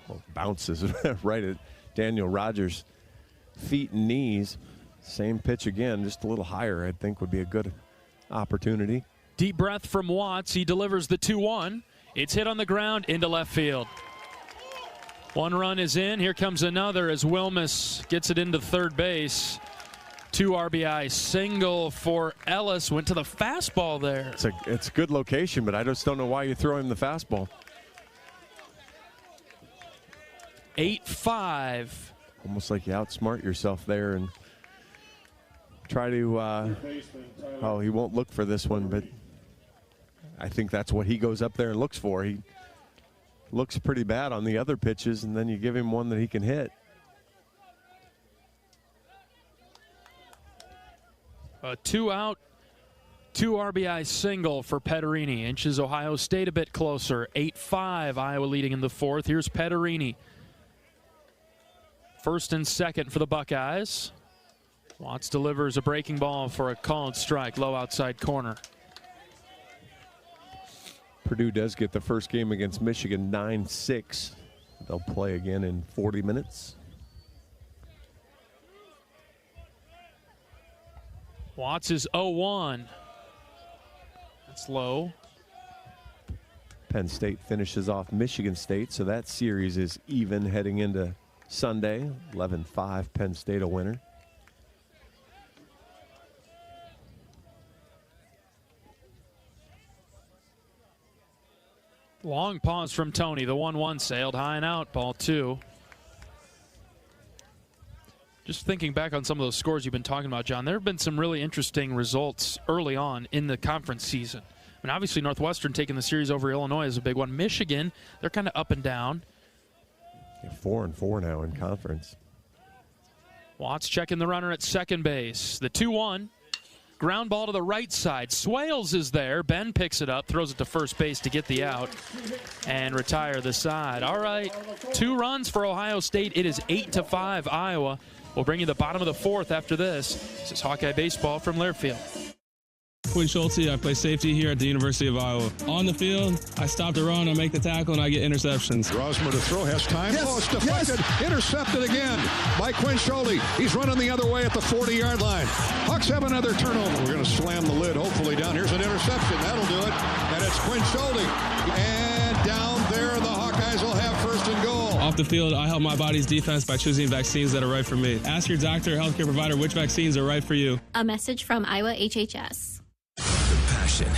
Well, bounces right at Daniel Rogers' feet and knees. Same pitch again, just a little higher, I think would be a good opportunity. Deep breath from Watts. He delivers the 2-1. It's hit on the ground into left field. 1 run is in. Here comes another as Wilmus gets it into third base. 2 RBI single for Ellis. Went to the fastball there. It's a good location, but I just don't know why you throw him the fastball. 8-5. Almost like you outsmart yourself there and try to, he won't look for this one, but I think that's what he goes up there and looks for. He looks pretty bad on the other pitches, and then you give him one that he can hit. A 2-out, 2 RBI single for Petterini. Inches Ohio State a bit closer. 8-5, Iowa leading in the fourth. Here's Petterini. First and second for the Buckeyes. Watts delivers a breaking ball for a called strike, low outside corner. Purdue does get the first game against Michigan 9-6. They'll play again in 40 minutes. Watts is 0-1. That's low. Penn State finishes off Michigan State, so that series is even heading into Sunday. 11-5, Penn State a winner. Long pause from Tony. The 1-1 sailed high and out. Ball 2. Just thinking back on some of those scores you've been talking about, John, there have been some really interesting results early on in the conference season. I mean, obviously Northwestern taking the series over Illinois is a big one. Michigan, they're kind of up and down. Yeah, 4-4 now in conference. Watts checking the runner at second base. The 2-1. Ground ball to the right side. Swales is there. Ben picks it up, throws it to first base to get the out and retire the side. All right, 2 runs for Ohio State. It is 8-5 Iowa. We'll bring you the bottom of the 4th after this. This is Hawkeye Baseball from Learfield. Quinn Schulte, I play safety here at the University of Iowa. On the field, I stop the run, I make the tackle, and I get interceptions. Rosmer to throw, has time. Yes, it's deflected, intercepted again by Quinn Schulte. He's running the other way at the 40-yard line. Hawks have another turnover. We're going to slam the lid, hopefully down. Here's an interception. That'll do it. And it's Quinn Schulte. And down there, the Hawkeyes will have first and goal. Off the field, I help my body's defense by choosing vaccines that are right for me. Ask your doctor or healthcare provider which vaccines are right for you. A message from Iowa HHS.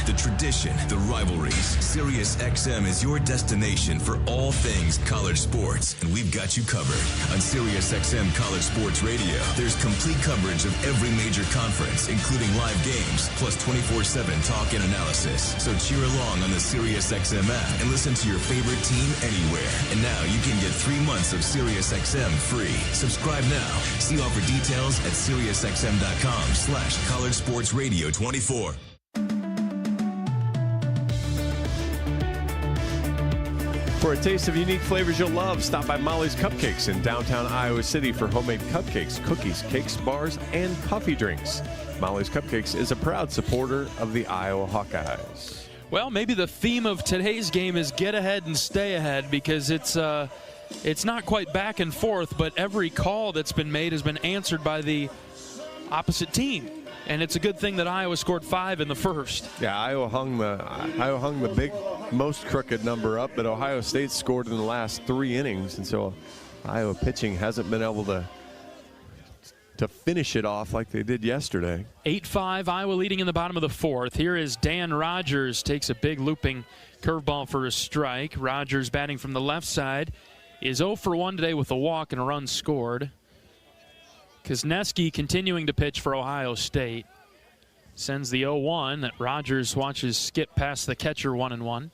The tradition, the rivalries. SiriusXM is your destination for all things college sports, and we've got you covered. On SiriusXM College Sports Radio, there's complete coverage of every major conference, including live games, plus 24/7 talk and analysis. So cheer along on the SiriusXM app and listen to your favorite team anywhere. And now you can get 3 months of SiriusXM free. Subscribe now. See offer details at SiriusXM.com/College Sports Radio 24. For a taste of unique flavors you'll love, stop by Molly's Cupcakes in downtown Iowa City for homemade cupcakes, cookies, cakes, bars, and coffee drinks. Molly's Cupcakes is a proud supporter of the Iowa Hawkeyes. Well, maybe the theme of today's game is get ahead and stay ahead, because it's not quite back and forth, but every call that's been made has been answered by the opposite team. And it's a good thing that Iowa scored 5 in the first. Yeah, Iowa hung the big, most crooked number up, but Ohio State scored in the last 3 innings, and so Iowa pitching hasn't been able to finish it off like they did yesterday. 8-5, Iowa leading in the bottom of the 4th. Here is Dan Rogers, takes a big looping curveball for a strike. Rogers batting from the left side is 0 for 1 today with a walk and a run scored. Kuzneski continuing to pitch for Ohio State. Sends the 0-1 that Rogers watches skip past the catcher 1-1.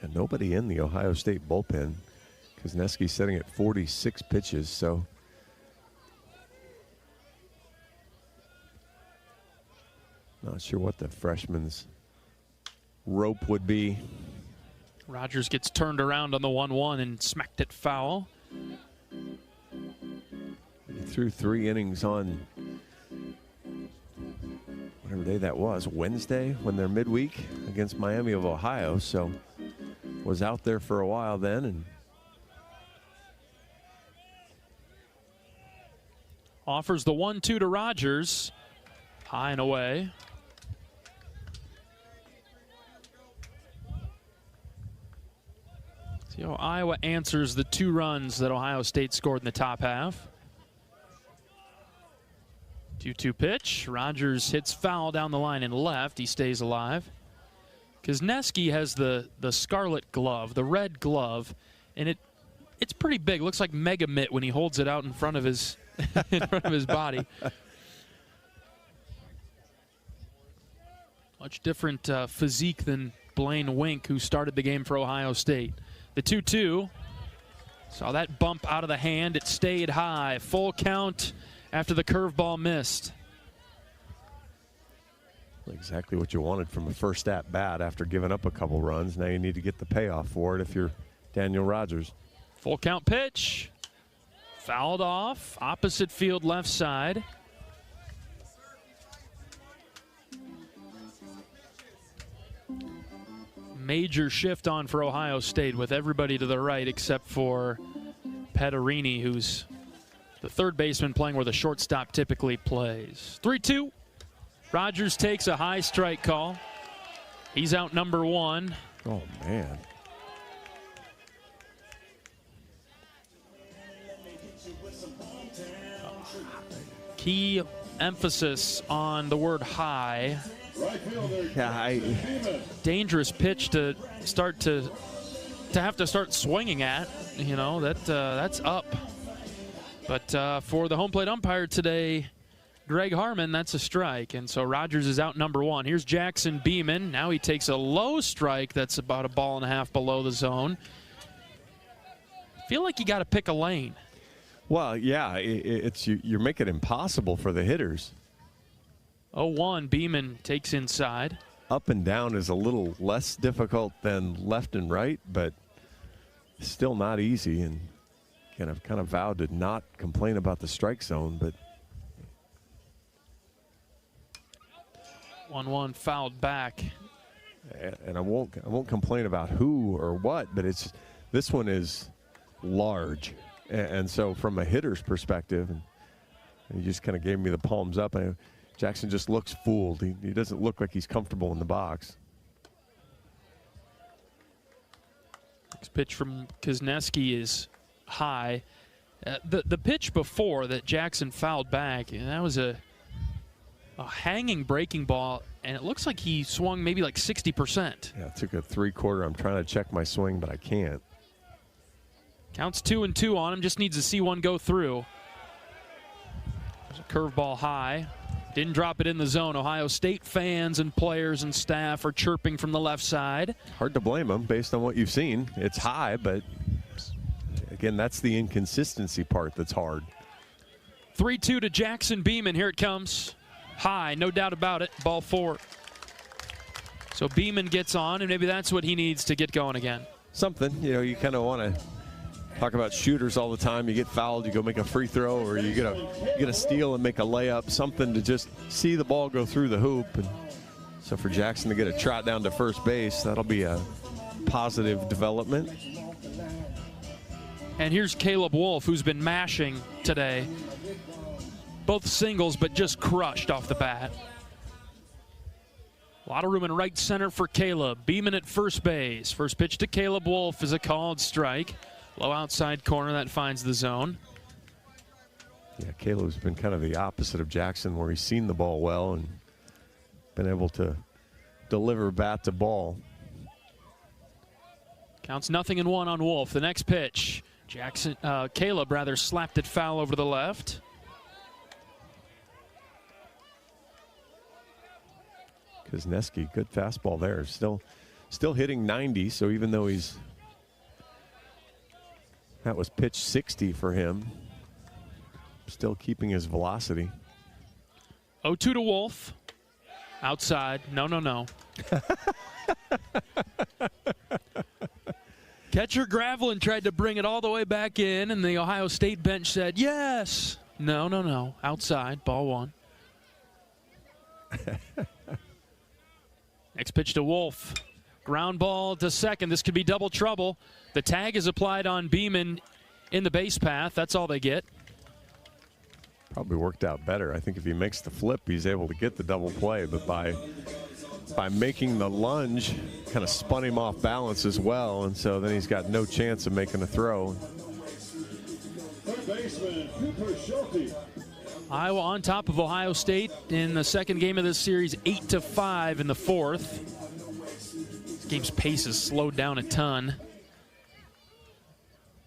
And nobody in the Ohio State bullpen. Kuzneski sitting at 46 pitches, so not sure what the freshman's rope would be. Rogers gets turned around on the 1-1 and smacked it foul. He threw 3 innings on whatever day that was, Wednesday, when they're midweek against Miami of Ohio, so was out there for a while then. And offers the 1-2 to Rogers, high and away. See how Iowa answers the 2 runs that Ohio State scored in the top half. 2-2 pitch. Rogers hits foul down the line and left. He stays alive. Kuzneski has the scarlet glove, the red glove, and it's pretty big. It looks like Mega Mitt when he holds it out in front of his body. Much different physique than Blaine Wink, who started the game for Ohio State. The 2-2. Saw that bump out of the hand. It stayed high. Full count after the curveball missed. Exactly what you wanted from a first at bat after giving up a couple runs. Now you need to get the payoff for it if you're Daniel Rogers. Full count pitch. Fouled off. Opposite field left side. Major shift on for Ohio State with everybody to the right except for Pederini, who's the third baseman playing where the shortstop typically plays. 3-2. Rogers takes a high strike call. He's out number 1. Oh, man. Key emphasis on the word high. Yeah, dangerous pitch to start to have to start swinging at. You know, that's up. But for the home plate umpire today, Greg Harmon, that's a strike. And so Rogers is out number 1. Here's Jackson Beeman. Now he takes a low strike that's about a ball and a half below the zone. Feel like you got to pick a lane. Well, yeah, you're making it impossible for the hitters. 0-1, Beeman takes inside. Up and down is a little less difficult than left and right, but still not easy. And again, I've kind of vowed to not complain about the strike zone, but 1-1 fouled back. And I won't complain about who or what, but this one is large. And so from a hitter's perspective, and he just kind of gave me the palms up. Jackson just looks fooled. He doesn't look like he's comfortable in the box. Next pitch from Kozneski is high. The pitch before that Jackson fouled back, and that was a hanging breaking ball, and it looks like he swung maybe like 60%. Yeah, it took a 3/4. I'm trying to check my swing, but I can't. Counts 2-2 on him, just needs to see one go through. There's a curveball high. Didn't drop it in the zone. Ohio State fans and players and staff are chirping from the left side. Hard to blame them based on what you've seen. It's high, but again, that's the inconsistency part that's hard. 3-2 to Jackson Beeman. Here it comes. High, no doubt about it. Ball 4. So Beeman gets on, and maybe that's what he needs to get going again. Something, you kind of want to talk about shooters all the time. You get fouled, you go make a free throw, or you get a steal and make a layup. Something to just see the ball go through the hoop. And so for Jackson to get a trot down to first base, that'll be a positive development. And here's Caleb Wolf, who's been mashing today. Both singles, but just crushed off the bat. A lot of room in right center for Caleb. Beeman at first base. First pitch to Caleb Wolf is a called strike. Low outside corner, that finds the zone. Yeah, Caleb's been kind of the opposite of Jackson, where he's seen the ball well and been able to deliver bat to ball. Counts 0-1 on Wolf. The next pitch, Caleb slapped it foul over to the left. Kozneski, good fastball there. Still hitting 90, so even though that was pitch 60 for him, still keeping his velocity. 0-2 to Wolf. Outside. No. Catcher Gravelin tried to bring it all the way back in, and the Ohio State bench said, yes. No. Outside. Ball 1. Next pitch to Wolf. Ground ball to second. This could be double trouble. The tag is applied on Beeman in the base path. That's all they get. Probably worked out better. I think if he makes the flip, he's able to get the double play. But by making the lunge, kind of spun him off balance as well. And so then he's got no chance of making a throw. Third baseman, Cooper Schulte. Iowa on top of Ohio State in the second game of this series, 8-5 in the fourth. This game's pace has slowed down a ton.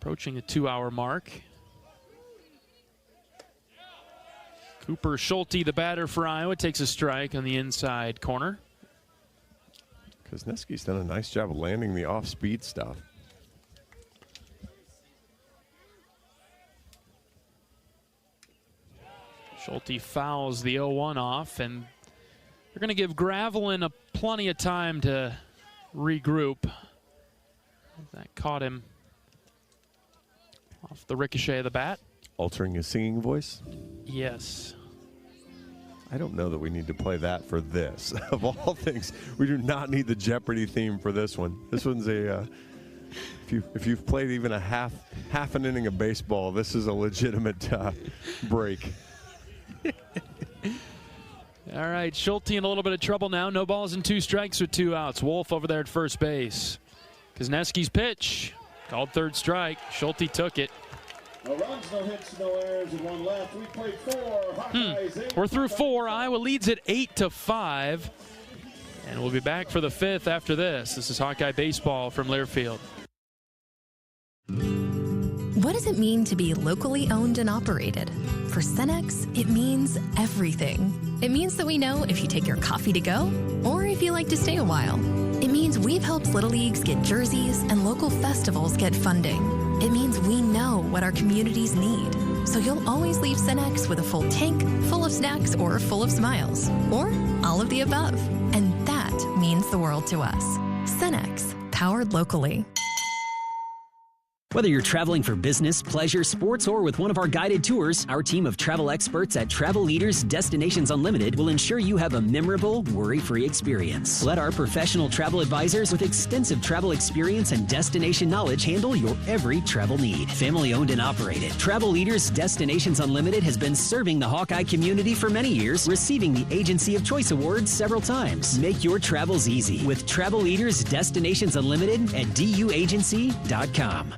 Approaching the 2-hour mark. Cooper Schulte, the batter for Iowa, takes a strike on the inside corner. Kozneski's done a nice job of landing the off-speed stuff. Schulte fouls the 0-1 off, and they're going to give Gravelin plenty of time to regroup. That caught him off the ricochet of the bat. Altering his singing voice? Yes. I don't know that we need to play that for this. Of all things, we do not need the Jeopardy theme for this one. This one's a, if you've played even a half an inning of baseball, this is a legitimate break. All right, Schulte in a little bit of trouble now. No balls and 2 strikes with 2 outs. Wolf over there at first base. Kozneski's pitch, called third strike. Schulte took it. No runs, no hits, no errors, and 1 left. We played 4. Hawkeyes, We're through 4. Iowa leads at 8-5. And we'll be back for the 5th after this. This is Hawkeye Baseball from Learfield. What does it mean to be locally owned and operated? For Cenex, it means everything. It means that we know if you take your coffee to go or if you like to stay a while. It means we've helped Little Leagues get jerseys and local festivals get funding. It means we know what our communities need. So you'll always leave Cenex with a full tank, full of snacks, or full of smiles. Or all of the above. And that means the world to us. Cenex, powered locally. Whether you're traveling for business, pleasure, sports, or with one of our guided tours, our team of travel experts at Travel Leaders Destinations Unlimited will ensure you have a memorable, worry-free experience. Let our professional travel advisors with extensive travel experience and destination knowledge handle your every travel need. Family owned and operated, Travel Leaders Destinations Unlimited has been serving the Hawkeye community for many years, receiving the Agency of Choice Award several times. Make your travels easy with Travel Leaders Destinations Unlimited at duagency.com.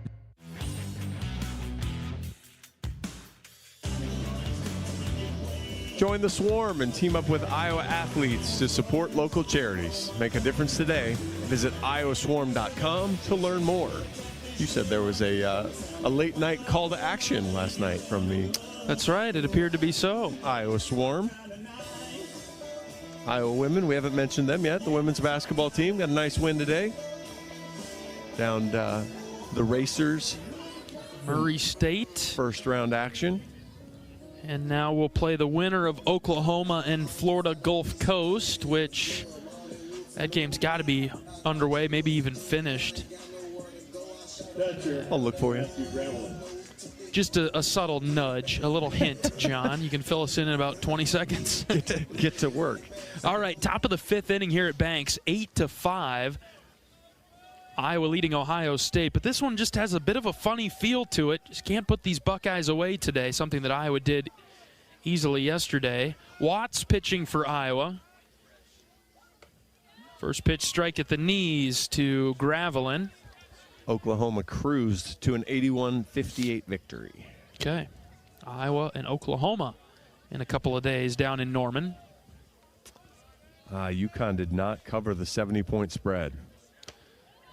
Join the Swarm and team up with Iowa athletes to support local charities. Make a difference today. Visit iowaswarm.com to learn more. You said there was a late night call to action last night from the... That's right. It appeared to be so. Iowa Swarm. Iowa women, we haven't mentioned them yet. The women's basketball team got a nice win today. Downed the Racers. Murray State. First round action. And now we'll play the winner of Oklahoma and Florida Gulf Coast, which that game's got to be underway, maybe even finished. I'll look for you. Just a subtle nudge, a little hint, John. You can fill us in about 20 seconds. Get to work. All right, top of the fifth inning here at Banks, 8-5. Iowa leading Ohio State, but this one just has a bit of a funny feel to it. Just can't put these Buckeyes away today, something that Iowa did easily yesterday. Watts pitching for Iowa. First pitch strike at the knees to Gravelin. Oklahoma cruised to an 81-58 victory. Okay. Iowa and Oklahoma in a couple of days down in Norman. UConn did not cover the 70-point spread.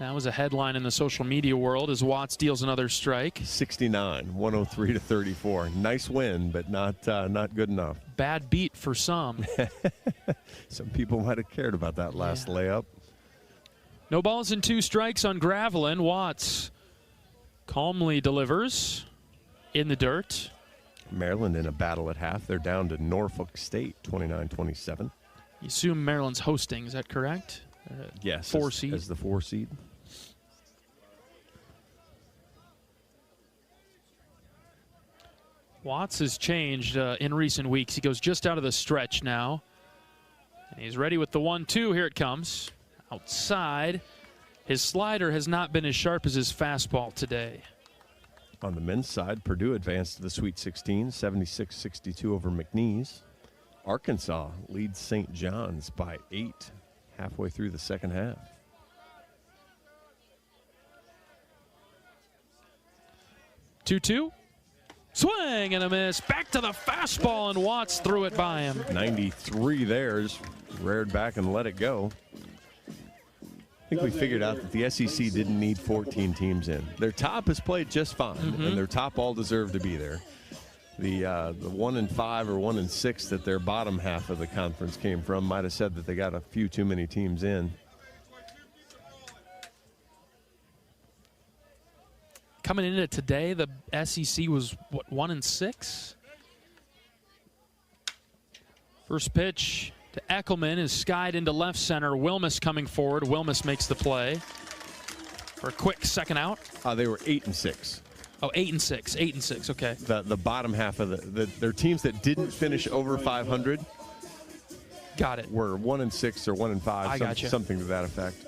That was a headline in the social media world as Watts deals another strike. 69, 103-34. Nice win, but not good enough. Bad beat for some. Some people might have cared about that last layup. No balls and 2 strikes on Gravelin. Watts calmly delivers in the dirt. Maryland in a battle at half. They're down to Norfolk State, 29-27. You assume Maryland's hosting, is that correct? Yes, 4 seed. As the 4 seed. Watts has changed in recent weeks. He goes just out of the stretch now. And he's ready with the 1-2. Here it comes. Outside. His slider has not been as sharp as his fastball today. On the men's side, Purdue advanced to the Sweet 16, 76-62 over McNeese. Arkansas leads St. John's by 8 halfway through the second half. Two. Swing and a miss. Back to the fastball, and Watts threw it by him. 93 there, just reared back and let it go. I think we figured out that the SEC didn't need 14 teams in. Their top has played just fine, and their top all deserve to be there. The 1-5 or 1-6 that their bottom half of the conference came from might have said that they got a few too many teams in. Coming into today, the SEC was, what, 1-6? First pitch to Eckelman is skied into left center. Wilmus coming forward. Wilmus makes the play for a quick second out. They were 8-6. Oh, 8-6. 8-6, okay. The bottom half of their teams that didn't finish over 500. Got it. Were 1-6 or 1-5, something to that effect.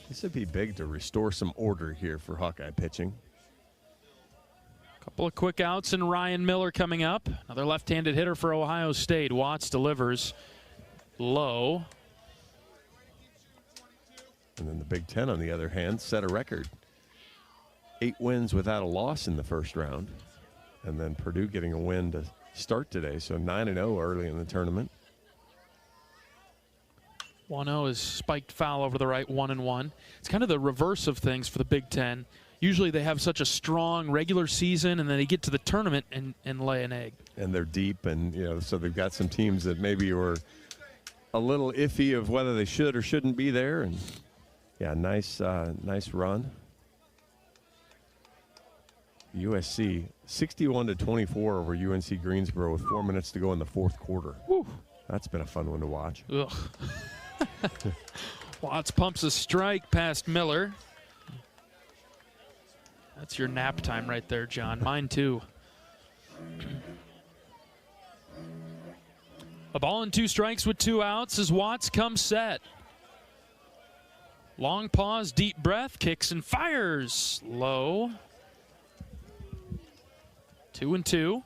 This would be big to restore some order here for Hawkeye pitching. Couple of quick outs, and Ryan Miller coming up. Another left-handed hitter for Ohio State. Watts delivers low. And then the Big Ten, on the other hand, set a record. 8 wins without a loss in the first round. And then Purdue getting a win to start today, so 9-0 early in the tournament. 1-0 is spiked foul over the right, 1-1. It's kind of the reverse of things for the Big Ten. Usually they have such a strong regular season, and then they get to the tournament and lay an egg. And they're deep, and so they've got some teams that maybe were a little iffy of whether they should or shouldn't be there, and Yeah, nice run. USC 61-24 over UNC Greensboro with 4 minutes to go in the fourth quarter. Woo. That's been a fun one to watch. Ugh. Watts pumps a strike past Miller. That's your nap time right there, John. Mine too. A ball and 2 strikes with 2 outs as Watts comes set. Long pause, deep breath, kicks and fires. Low. 2-2.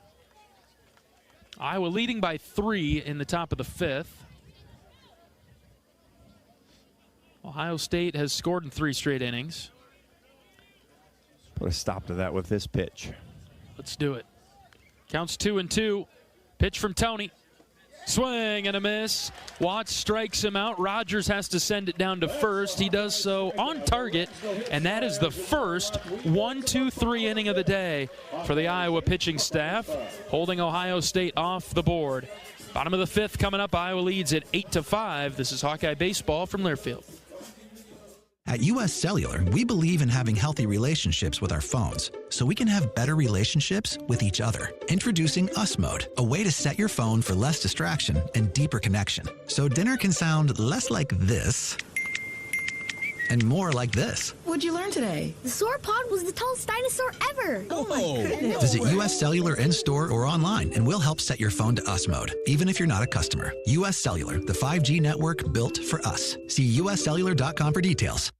Iowa leading by 3 in the top of the 5th. Ohio State has scored in 3 straight innings. Put a stop to that with this pitch. Let's do it. Counts 2-2. Pitch from Tony. Swing and a miss. Watts strikes him out. Rogers has to send it down to first. He does so on target, and that is the first 1-2-3 inning of the day for the Iowa pitching staff, holding Ohio State off the board. Bottom of the 5th coming up. Iowa leads at 8-5. This is Hawkeye Baseball from Learfield. At U.S. Cellular, we believe in having healthy relationships with our phones so we can have better relationships with each other. Introducing US Mode, a way to set your phone for less distraction and deeper connection. So dinner can sound less like this and more like this. What'd you learn today? The sauropod was the tallest dinosaur ever. Oh my goodness. Visit U.S. Cellular in-store or online and we'll help set your phone to US Mode, even if you're not a customer. U.S. Cellular, the 5G network built for us. See uscellular.com for details.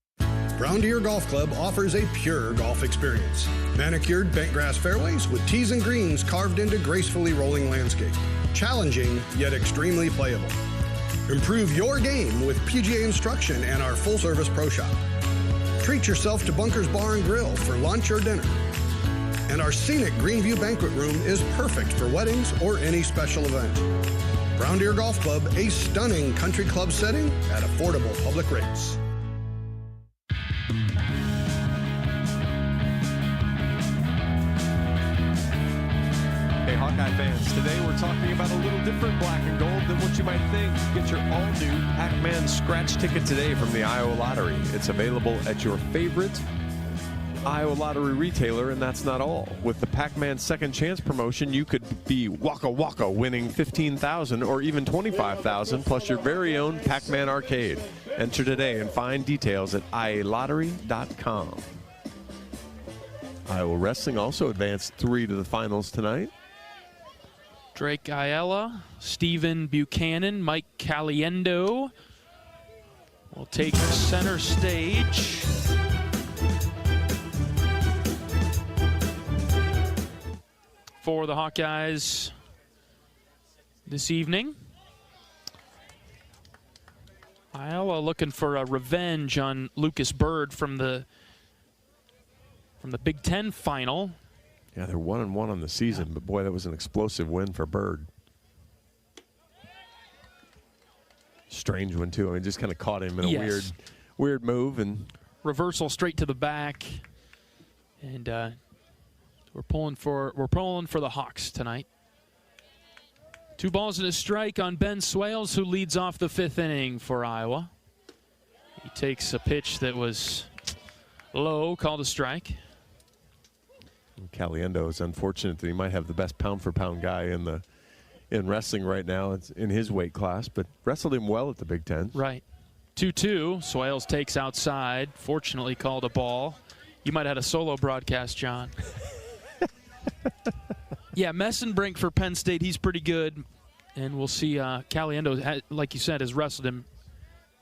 Brown Deer Golf Club offers a pure golf experience. Manicured bentgrass fairways with tees and greens carved into gracefully rolling landscape. Challenging, yet extremely playable. Improve your game with PGA instruction and our full-service pro shop. Treat yourself to Bunker's Bar and Grill for lunch or dinner. And our scenic Greenview Banquet Room is perfect for weddings or any special event. Brown Deer Golf Club, a stunning country club setting at affordable public rates. Hey, Hawkeye fans, today we're talking about a little different black and gold than what you might think. Get your all-new Pac-Man scratch ticket today from the Iowa Lottery. It's available at your favorite Iowa Lottery retailer, and that's not all. With the Pac-Man Second Chance promotion, you could be Waka Waka winning $15,000 or even $25,000 plus your very own Pac-Man arcade. Enter today and find details at ialottery.com. Iowa Wrestling also advanced 3 to the finals tonight. Drake Ayala, Stephen Buchanan, Mike Caliendo will take center stage. For the Hawkeyes this evening. Ayala looking for a revenge on Lucas Bird from the Big Ten final. Yeah, they're 1-1 on the season, but boy, that was an explosive win for Bird. Strange one too. I mean, just kind of caught him in a weird move and reversal straight to the back. And we're pulling for the Hawks tonight. 2 balls and a strike on Ben Swales, who leads off the 5th inning for Iowa. He takes a pitch that was low, called a strike. Caliendo is unfortunate that he might have the best pound-for-pound guy in wrestling right now. It's in his weight class, but wrestled him well at the Big Ten. Right. 2-2. Swales takes outside. Fortunately called a ball. You might have had a solo broadcast, John. Yeah, Messenbrink for Penn State. He's pretty good. And we'll see. Caliendo, like you said, has wrestled him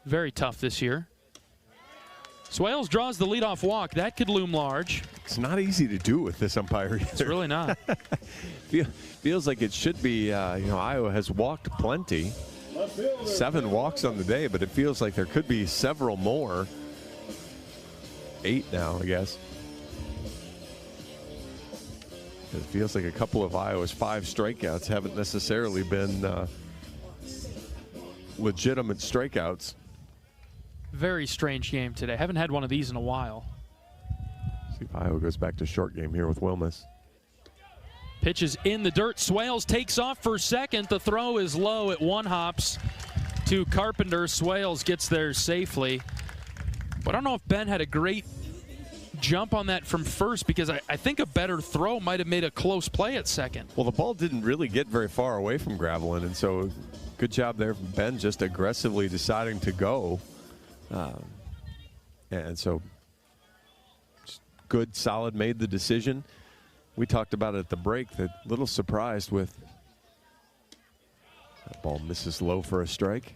very tough this year. Swales draws the leadoff walk. That could loom large. It's not easy to do with this umpire either. It's really not. Feels like it should be. Iowa has walked plenty. 7 walks on the day, but it feels like there could be several more. 8 now, I guess. It feels like a couple of Iowa's 5 strikeouts haven't necessarily been legitimate strikeouts. Very strange game today. Haven't had one of these in a while. See if Iowa goes back to short game here with Wilmus. Pitch is in the dirt. Swales takes off for second. The throw is low. It 1-hops to Carpenter. Swales gets there safely. But I don't know if Ben had a great jump on that from first, because I think a better throw might have made a close play at second. Well, the ball didn't really get very far away from Gravelin, and so good job there from Ben, just aggressively deciding to go. And so good, solid, made the decision. We talked about it at the break, that little surprised with that ball misses low for a strike.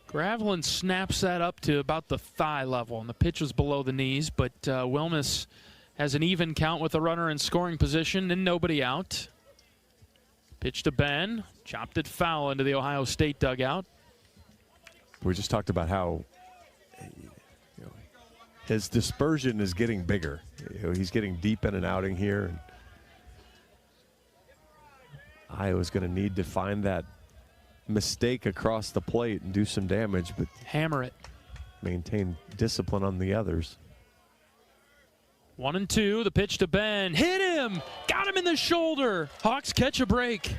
Gravelin snaps that up to about the thigh level, and the pitch was below the knees, but Wilmus has an even count with a runner in scoring position and nobody out. Pitch to Ben, chopped it foul into the Ohio State dugout. We just talked about how his dispersion is getting bigger. He's getting deep in an outing here. Iowa's going to need to find that mistake across the plate and do some damage, but hammer it. Maintain discipline on the others. 1-2, the pitch to Ben. Hit him! Got him in the shoulder. Hawks catch a break.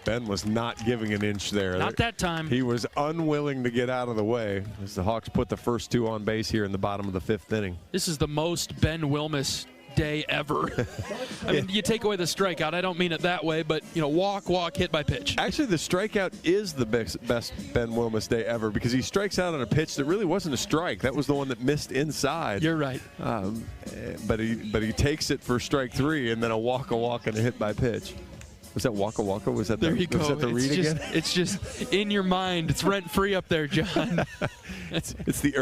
Ben was not giving an inch there. Not that time. He was unwilling to get out of the way as the Hawks put the first two on base here in the bottom of the 5th inning. This is the most Ben Wilmus day ever. I mean, you take away the strikeout. I don't mean it that way, but, walk, hit by pitch. Actually, the strikeout is the best Ben Wilmus day ever, because he strikes out on a pitch that really wasn't a strike. That was the one that missed inside. You're right. But he takes it for strike 3, and then a walk, and a hit by pitch. Was that Waka Waka? Was that there you go. Was that the read again? It's just in your mind. It's rent free up there, John. it's the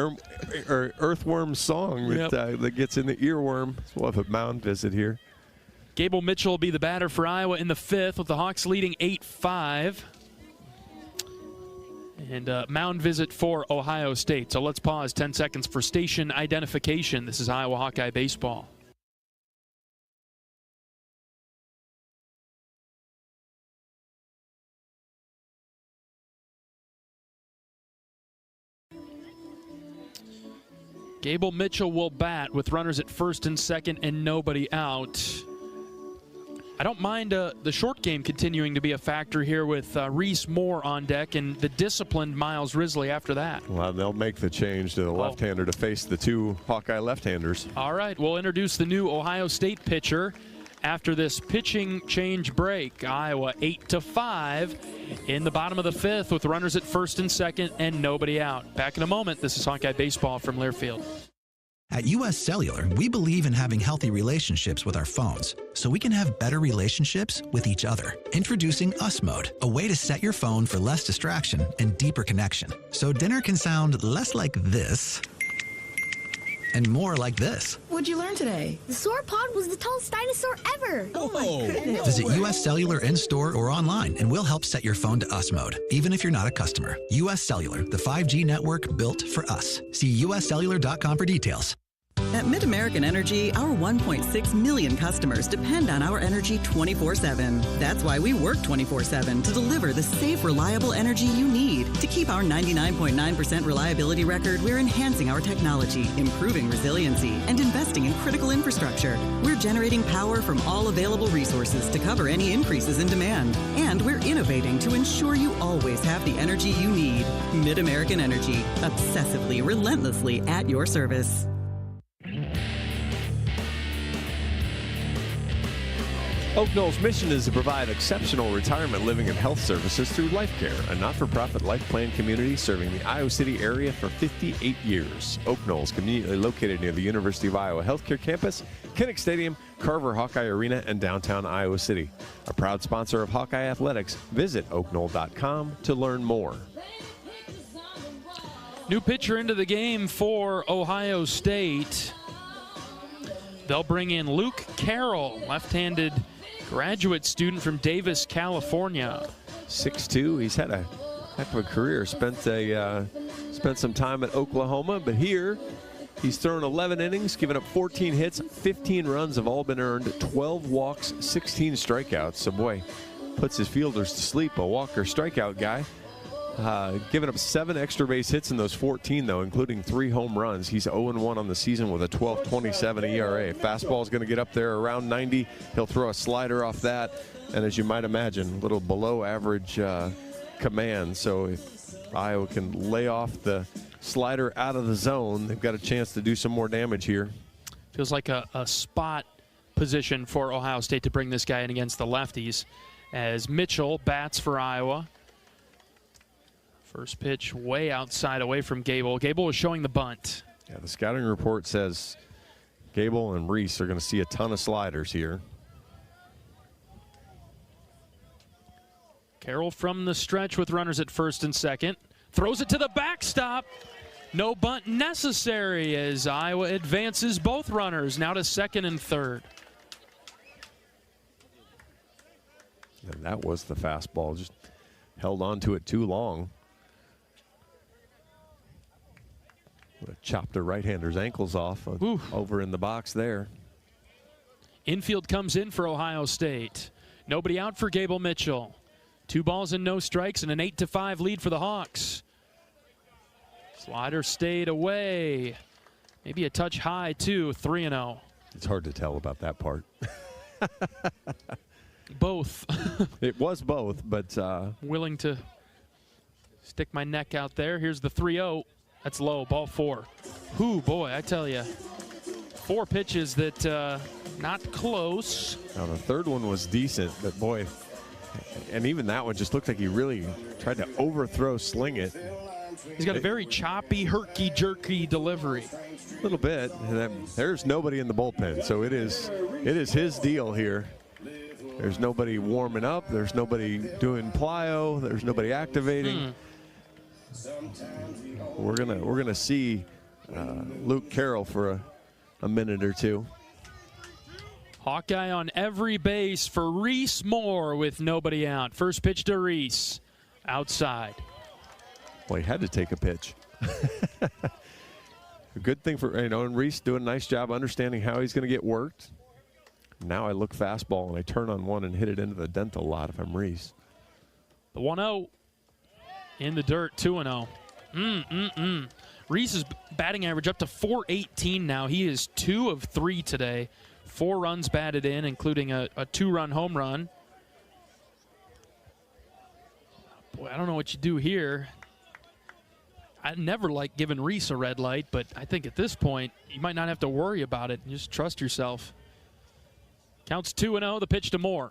earthworm song that gets in the earworm. We'll have a mound visit here. Gable Mitchell will be the batter for Iowa in the 5th, with the Hawks leading 8-5. And mound visit for Ohio State. So let's pause 10 seconds for station identification. This is Iowa Hawkeye Baseball. Gable Mitchell will bat with runners at first and second and nobody out. I don't mind the short game continuing to be a factor here with Reese Moore on deck and the disciplined Miles Risley after that. Well, they'll make the change to the left-hander to face the two Hawkeye left-handers. All right, we'll introduce the new Ohio State pitcher after this pitching change break. Iowa 8-5 in the bottom of the 5th with runners at first and second and nobody out. Back in a moment. This is Hawkeye Baseball from Learfield. At US Cellular, we believe in having healthy relationships with our phones, so we can have better relationships with each other. Introducing Us Mode, a way to set your phone for less distraction and deeper connection. So dinner can sound less like this and more like this. What'd you learn today? The sauropod was the tallest dinosaur ever. Oh my goodness. Visit US Cellular in-store or online, and we'll help set your phone to Us Mode, even if you're not a customer. US Cellular, the 5G network built for us. See uscellular.com for details. At MidAmerican Energy, our 1.6 million customers depend on our energy 24/7. That's why we work 24/7 to deliver the safe, reliable energy you need. To keep our 99.9% reliability record, we're enhancing our technology, improving resiliency, and investing in critical infrastructure. We're generating power from all available resources to cover any increases in demand. And we're innovating to ensure you always have the energy you need. MidAmerican Energy, obsessively, relentlessly at your service. Oak Knoll's mission is to provide exceptional retirement living and health services through Life Care, a not-for-profit life plan community serving the Iowa City area for 58 years. Oak Knoll is conveniently located near the University of Iowa Healthcare Campus, Kinnick Stadium, Carver Hawkeye Arena, and downtown Iowa City. A proud sponsor of Hawkeye Athletics. Visit oakknoll.com to learn more. New pitcher into the game for Ohio State. They'll bring in Luke Carroll, left-handed graduate student from Davis, California. 6'2". He's had a heck of a career. Spent some time at Oklahoma, but here he's thrown 11 innings, given up 14 hits, 15 runs have all been earned, 12 walks, 16 strikeouts. So boy, puts his fielders to sleep, a walker strikeout guy. Giving up 7 extra base hits in those 14, though, including 3 home runs. He's 0-1 on the season with a 12.27 ERA. Fastball is going to get up there around 90. He'll throw a slider off that. And as you might imagine, a little below average command. So Iowa can lay off the slider out of the zone, they've got a chance to do some more damage here. Feels like a spot position for Ohio State to bring this guy in against the lefties as Mitchell bats for Iowa. First pitch way outside away from Gable. Gable was showing the bunt. Yeah, the scouting report says Gable and Reese are going to see a ton of sliders here. Carroll from the stretch with runners at first and second. Throws it to the backstop. No bunt necessary as Iowa advances both runners now to second and third. And that was the fastball. Just held on to it too long. Would have chopped a right-hander's ankles off over in the box there. Infield comes in for Ohio State. Nobody out for Gable Mitchell. 2 balls and no strikes and an 8-5 lead for the Hawks. Slider stayed away. Maybe a touch high too, 3-0. It's hard to tell about that part. Both. It was both, but willing to stick my neck out there. Here's the 3-0. That's low, ball 4. Ooh, boy, I tell you. 4 pitches that not close. Now the third one was decent, but boy, and even that one just looked like he really tried to overthrow Sling it. He's got a very choppy, herky-jerky delivery. A little bit, and then there's nobody in the bullpen, so it is his deal here. There's nobody warming up. There's nobody doing plyo. There's nobody activating. We're gonna see Luke Carroll for a minute or two. Hawkeye on every base for Reese Moore with nobody out. First pitch to Reese, outside. Well, he had to take a pitch. A good thing for, and Reese doing a nice job understanding how he's going to get worked. Now I look fastball and I turn on one and hit it into the dental lot if I'm Reese. The 1-0 in the dirt, 2-0. Reese's batting average up to .418 now. He is 2 of 3 today. 4 runs batted in, including a 2-run home run. Boy, I don't know what you do here. I never like giving Reese a red light, but I think at this point, you might not have to worry about it. Just trust yourself. Counts 2-0, the pitch to Moore.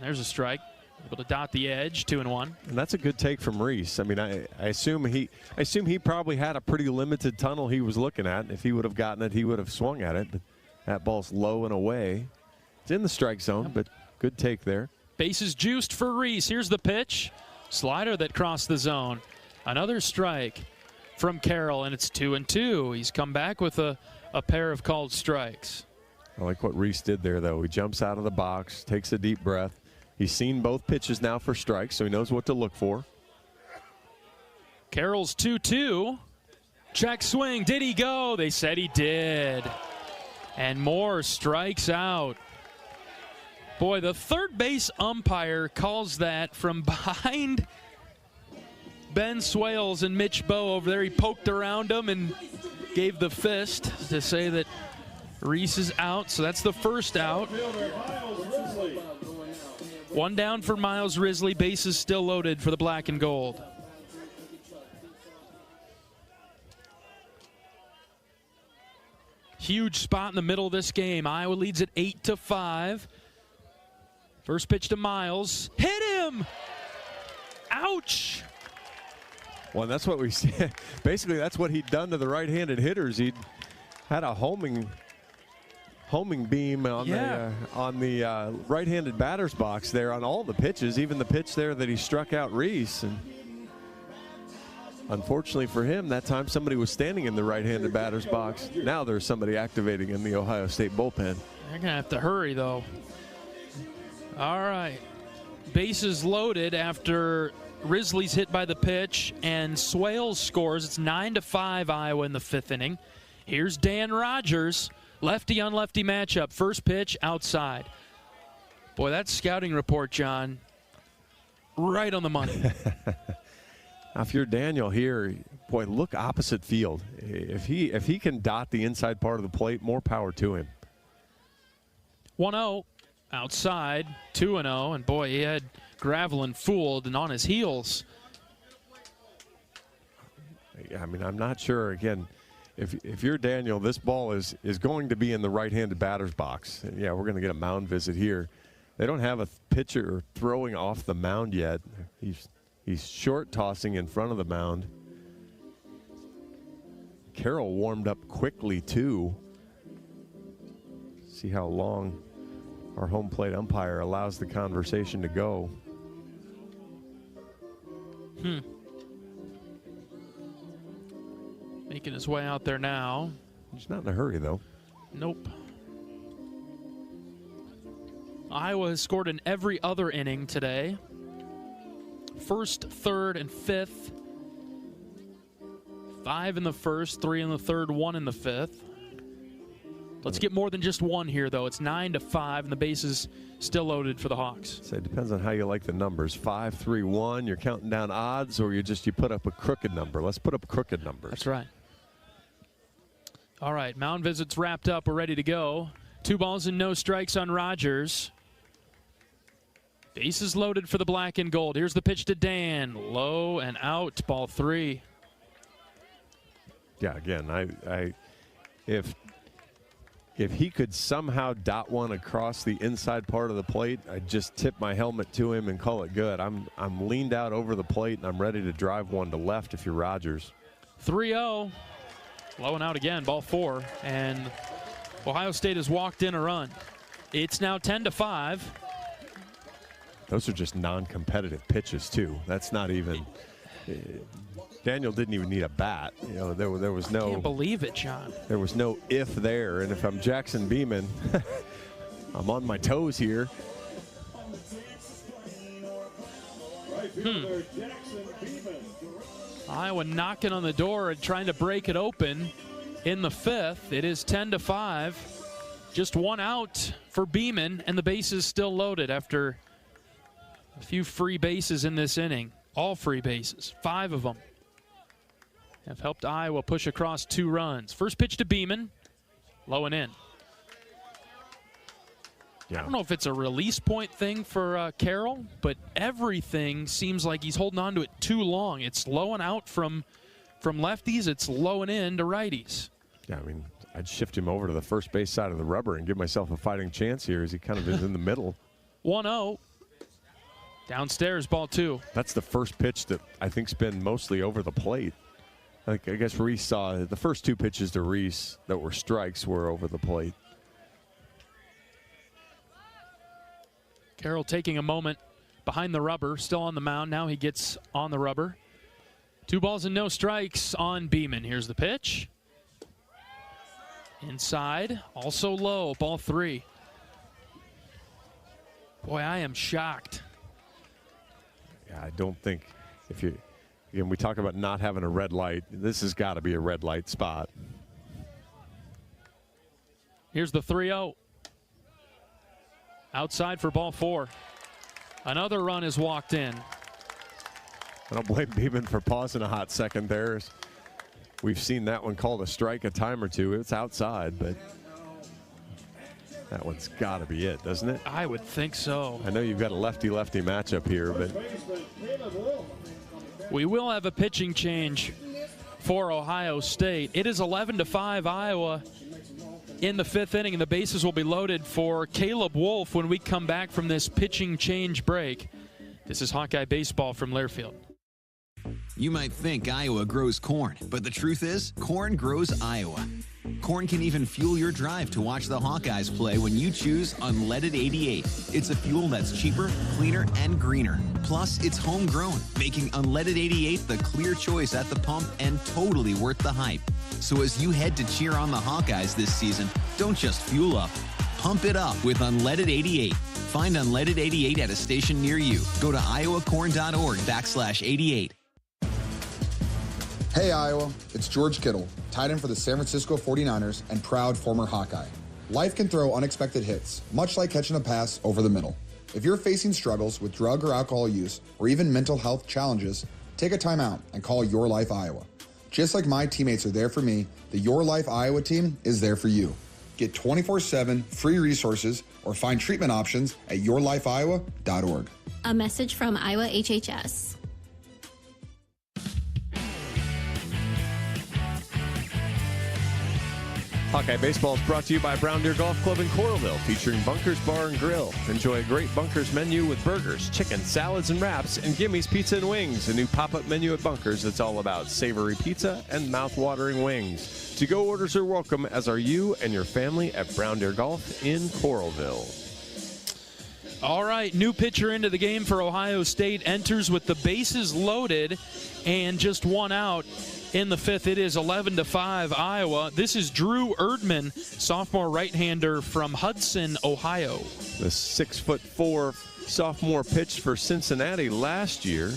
There's a strike. Able to dot the edge, 2-1. And that's a good take from Reese. I mean, I assume he probably had a pretty limited tunnel he was looking at. If he would have gotten it, he would have swung at it. But that ball's low and away. It's in the strike zone, but good take there. Bases juiced for Reese. Here's the pitch. Slider that crossed the zone. Another strike from Carroll, and it's 2-2. He's come back with a pair of called strikes. I like what Reese did there, though. He jumps out of the box, takes a deep breath. He's seen both pitches now for strikes, so he knows what to look for. Carroll's 2-2. Check swing. Did he go? They said he did. And Moore strikes out. Boy, the third base umpire calls that from behind Ben Swales and Mitch Bowe over there. He poked around him and gave the fist to say that Reese is out, so that's the first out. 1 down for Miles Risley. Bases still loaded for the black and gold. Huge spot in the middle of this game. Iowa leads at 8-5. First pitch to Miles. Hit him! Ouch! Well, that's what we see. Basically, that's what he'd done to the right-handed hitters. He'd had a homing beam on the right-handed batter's box there on all the pitches, even the pitch there that he struck out Reese. And unfortunately for him, that time somebody was standing in the right-handed batter's box. Now there's somebody activating in the Ohio State bullpen. They're going to have to hurry, though. All right. Bases loaded after Risley's hit by the pitch, and Swales scores. It's 9-5 Iowa in the 5th inning. Here's Dan Rogers. Lefty on lefty matchup. First pitch outside. Boy, that scouting report, John, right on the money. Now, if you're Daniel here, boy, look opposite field. If he can dot the inside part of the plate, more power to him. 1-0 outside, 2-0, and boy, he had Gravelin fooled and on his heels. I mean, I'm not sure. Again, if you're Daniel, this ball is going to be in the right-handed batter's box. And yeah, we're going to get a mound visit here. They don't have a pitcher throwing off the mound yet. He's short tossing in front of the mound. Carroll warmed up quickly too. See how long our home plate umpire allows the conversation to go. Making his way out there now. He's not in a hurry though. Nope. Iowa has scored in every other inning today. First, third, and fifth. 5 in the first, 3 in the third, 1 in the fifth. Let's get more than just one here, though. It's 9-5, and the base is still loaded for the Hawks. So it depends on how you like the numbers. 5, 3, 1. You're counting down odds, or you put up a crooked number. Let's put up crooked numbers. That's right. All right, mound visits wrapped up. We're ready to go. 2 balls and no strikes on Rogers. Bases loaded for the black and gold. Here's the pitch to Dan. Low and out. Ball 3. Yeah, again, if he could somehow dot one across the inside part of the plate, I'd just tip my helmet to him and call it good. I'm leaned out over the plate, and I'm ready to drive one to left if you're Rogers. 3-0. Low and out again, ball 4. And Ohio State has walked in a run. It's now 10-5. Those are just non-competitive pitches, too. That's not even... Daniel didn't even need a bat. You know, there was no... I can't believe it, John. There was no if there. And if I'm Jackson Beeman, I'm on my toes here. Iowa knocking on the door and trying to break it open in the 5th. It is 10-5. Just 1 out for Beeman, and the base is still loaded after a few free bases in this inning. All free bases, 5 of them, have helped Iowa push across 2 runs. First pitch to Beeman, low and in. Yeah. I don't know if it's a release point thing for Carroll, but everything seems like he's holding on to it too long. It's low and out from lefties. It's low and in to righties. Yeah, I mean, I'd shift him over to the first base side of the rubber and give myself a fighting chance here as he kind of is in the middle. 1-0. Downstairs, ball 2. That's the first pitch that I think's been mostly over the plate. I guess Reese saw the first 2 pitches to Reese that were strikes were over the plate. Carroll taking a moment behind the rubber, still on the mound. Now he gets on the rubber. 2 balls and no strikes on Beeman. Here's the pitch. Inside, also low, ball 3. Boy, I am shocked. Yeah, I don't think again, we talk about not having a red light. This has got to be a red light spot. Here's the 3-0. Outside for ball 4. Another run is walked in. I don't blame Beeman for pausing a hot second there. We've seen that one called a strike a time or two. It's outside, but that one's got to be it, doesn't it? I would think so. I know you've got a lefty-lefty matchup here, but we will have a pitching change for Ohio State. It is 11-5 Iowa in the 5th inning, and the bases will be loaded for Caleb Wolf when we come back from this pitching change break. This is Hawkeye Baseball from Learfield. You might think Iowa grows corn, but the truth is, corn grows Iowa. Corn can even fuel your drive to watch the Hawkeyes play when you choose Unleaded 88. It's a fuel that's cheaper, cleaner, and greener. Plus, it's homegrown, making Unleaded 88 the clear choice at the pump and totally worth the hype. So as you head to cheer on the Hawkeyes this season, don't just fuel up. Pump it up with Unleaded 88. Find Unleaded 88 at a station near you. Go to iowacorn.org/88. Hey Iowa, it's George Kittle, tight end for the San Francisco 49ers and proud former Hawkeye. Life can throw unexpected hits, much like catching a pass over the middle. If you're facing struggles with drug or alcohol use, or even mental health challenges, take a time out and call Your Life Iowa. Just like my teammates are there for me, the Your Life Iowa team is there for you. Get 24/7 free resources or find treatment options at yourlifeiowa.org. A message from Iowa HHS. Hawkeye Baseball is brought to you by Brown Deer Golf Club in Coralville, featuring Bunkers Bar and Grill. Enjoy a great Bunkers menu with burgers, chicken, salads, and wraps, and Gimmy's Pizza and Wings, a new pop-up menu at Bunkers that's all about savory pizza and mouth-watering wings. To-go orders are welcome, as are you and your family at Brown Deer Golf in Coralville. All right, new pitcher into the game for Ohio State enters with the bases loaded and just one out. In the fifth, it is 11-5 Iowa. This is Drew Erdman, sophomore right-hander from Hudson, Ohio. The 6'4" sophomore pitched for Cincinnati last year.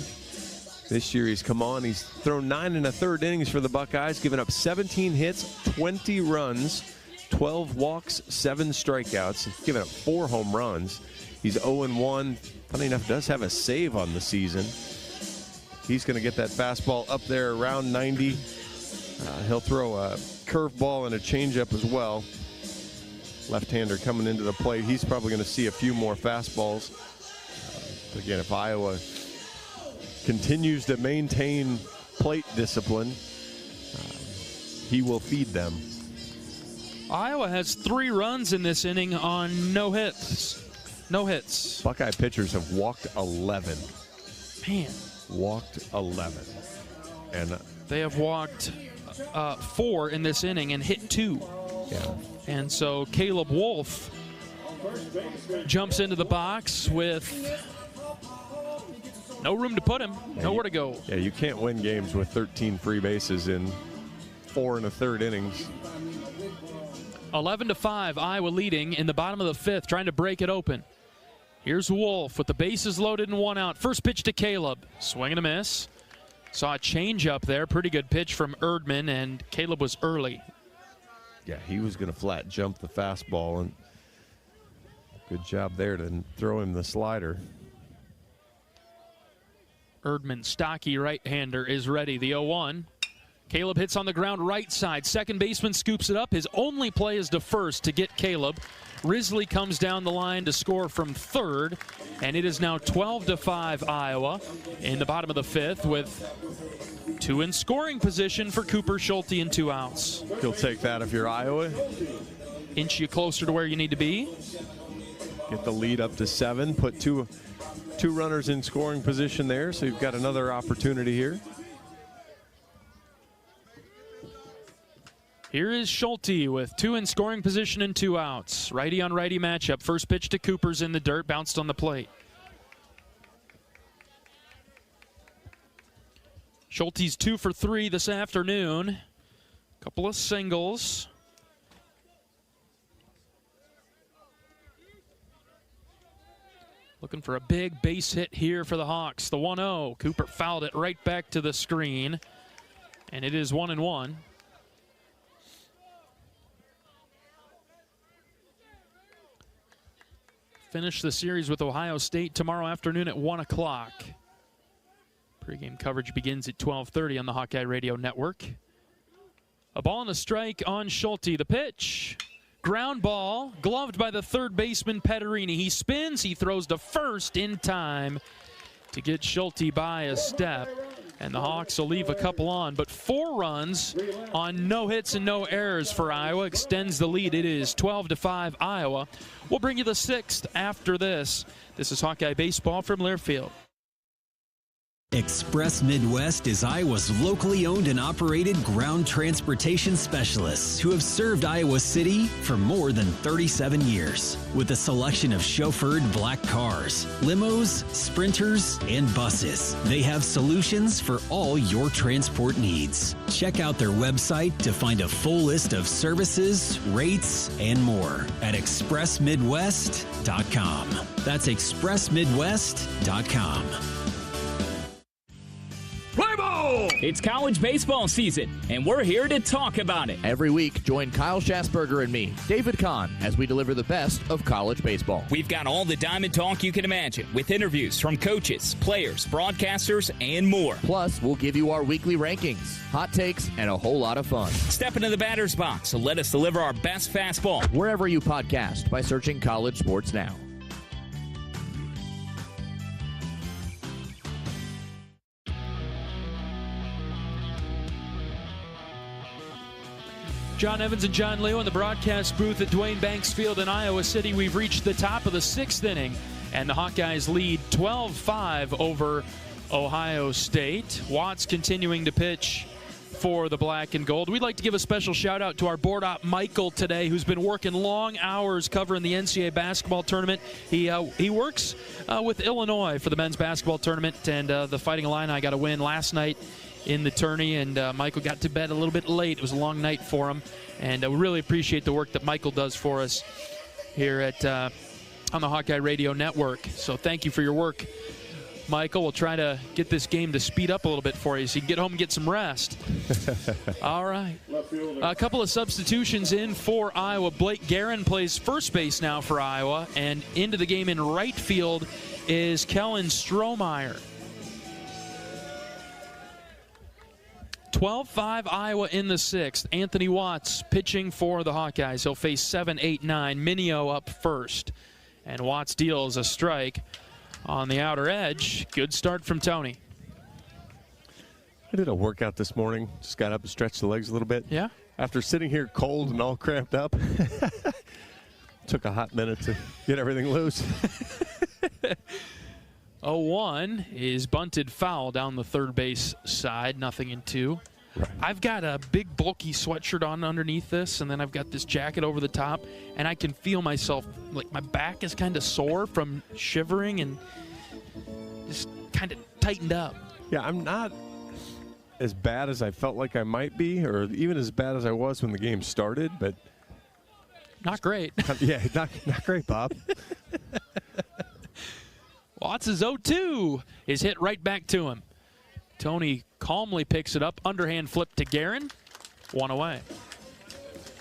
This year he's come on. He's thrown 9 1/3 innings for the Buckeyes, given up 17 hits, 20 runs, 12 walks, 7 strikeouts. He's given up 4 home runs. He's 0-1. Funny enough, does have a save on the season. He's going to get that fastball up there around 90. He'll throw a curveball and a changeup as well. Left-hander coming into the plate. He's probably going to see a few more fastballs. Again, if Iowa continues to maintain plate discipline, he will feed them. Iowa has 3 runs in this inning on no hits. No hits. Buckeye pitchers have walked 11. Man. Walked 11. And they have walked 4 in this inning and hit 2. Yeah. And so Caleb Wolf jumps into the box with no room to put him, nowhere to go. Yeah, you can't win games with 13 free bases in 4 1/3 innings. 11-5, Iowa leading in the bottom of the fifth, trying to break it open. Here's Wolf with the bases loaded and 1 out. First pitch to Caleb. Swing and a miss. Saw a change-up there. Pretty good pitch from Erdman, and Caleb was early. Yeah, he was going to flat jump the fastball, and good job there to throw him the slider. Erdman, stocky right-hander, is ready. The 0-1. Caleb hits on the ground right side. Second baseman scoops it up. His only play is to first to get Caleb. Risley comes down the line to score from third, and it is now 12-5 Iowa in the bottom of the fifth with 2 in scoring position for Cooper Schulte and 2 outs. You'll take that if you're Iowa. Inch you closer to where you need to be. Get the lead up to 7. Put two runners in scoring position there, so you've got another opportunity here. Here is Schulte with 2 in scoring position and 2 outs. Righty on righty matchup. First pitch to Cooper's in the dirt, bounced on the plate. Schulte's 2 for 3 this afternoon. Couple of singles. Looking for a big base hit here for the Hawks. The 1-0. Cooper fouled it right back to the screen. And it is 1-1. Finish the series with Ohio State tomorrow afternoon at 1 o'clock. Pregame coverage begins at 12:30 on the Hawkeye Radio Network. A ball and a strike on Schulte. The pitch. Ground ball, gloved by the third baseman Petterini. He spins, he throws to first in time to get Schulte by a step. And the Hawks will leave a couple on, but 4 runs on no hits and no errors for Iowa extends the lead. It is 12-5 Iowa. We'll bring you the 6th after this. This is Hawkeye Baseball from Learfield. Express Midwest is Iowa's locally owned and operated ground transportation specialists who have served Iowa City for more than 37 years. With a selection of chauffeured black cars, limos, sprinters, and buses, they have solutions for all your transport needs. Check out their website to find a full list of services, rates, and more at expressmidwest.com. That's expressmidwest.com. Play ball! It's college baseball season, and we're here to talk about it. Every week, join Kyle Schassberger and me, David Kahn, as we deliver the best of college baseball. We've got all the diamond talk you can imagine, with interviews from coaches, players, broadcasters, and more. Plus, we'll give you our weekly rankings, hot takes, and a whole lot of fun. Step into the batter's box and let us deliver our best fastball. Wherever you podcast by searching College Sports Now. John Evans and John Leo in the broadcast booth at Duane Banks Field in Iowa City. We've reached the top of the 6th inning, and the Hawkeyes lead 12-5 over Ohio State. Watts continuing to pitch for the black and gold. We'd like to give a special shout out to our board op Michael today, who's been working long hours covering the NCAA basketball tournament. He works with Illinois for the men's basketball tournament, and the Fighting Illini got a win last night in the tourney, and Michael got to bed a little bit late. It was a long night for him, and we really appreciate the work that Michael does for us here at on the Hawkeye Radio Network. So thank you for your work, Michael. We'll try to get this game to speed up a little bit for you so you can get home and get some rest. All right. A couple of substitutions in for Iowa. Blake Guerin plays first base now for Iowa, and into the game in right field is Kellen Strohmeyer. 12-5 Iowa in the 6th. Anthony Watts pitching for the Hawkeyes. He'll face 7, 8, 9. Minio up first. And Watts deals a strike on the outer edge. Good start from Tony. I did a workout this morning. Just got up and stretched the legs a little bit. Yeah? After sitting here cold and all cramped up, took a hot minute to get everything loose. 0-1 is bunted foul down the third base side, 0-2. Right. I've got a big bulky sweatshirt on underneath this, and then I've got this jacket over the top, and I can feel myself, like my back is kind of sore from shivering and just kind of tightened up. Yeah, I'm not as bad as I felt like I might be, or even as bad as I was when the game started, but not great. Yeah, not great, Bob. Watts' 0-2 is hit right back to him. Tony calmly picks it up. Underhand flip to Guerin. 1 away.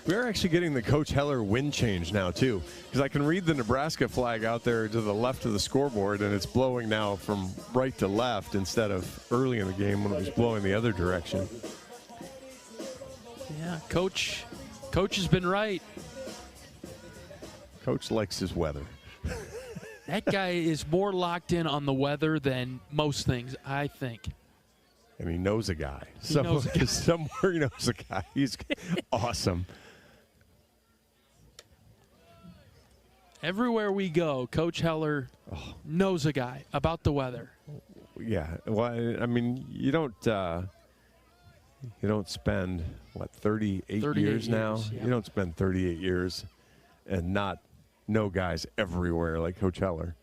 We're actually getting the Coach Heller wind change now, too, because I can read the Nebraska flag out there to the left of the scoreboard, and it's blowing now from right to left instead of early in the game when it was blowing the other direction. Yeah, Coach has been right. Coach likes his weather. That guy is more locked in on the weather than most things, I think. And he knows a guy. Somewhere he knows a guy. He's awesome. Everywhere we go, Coach Heller knows a guy about the weather. Yeah. Well, I mean, you don't spend, 38 years now? Yeah. You don't spend 38 years and not know guys everywhere like Coach Heller.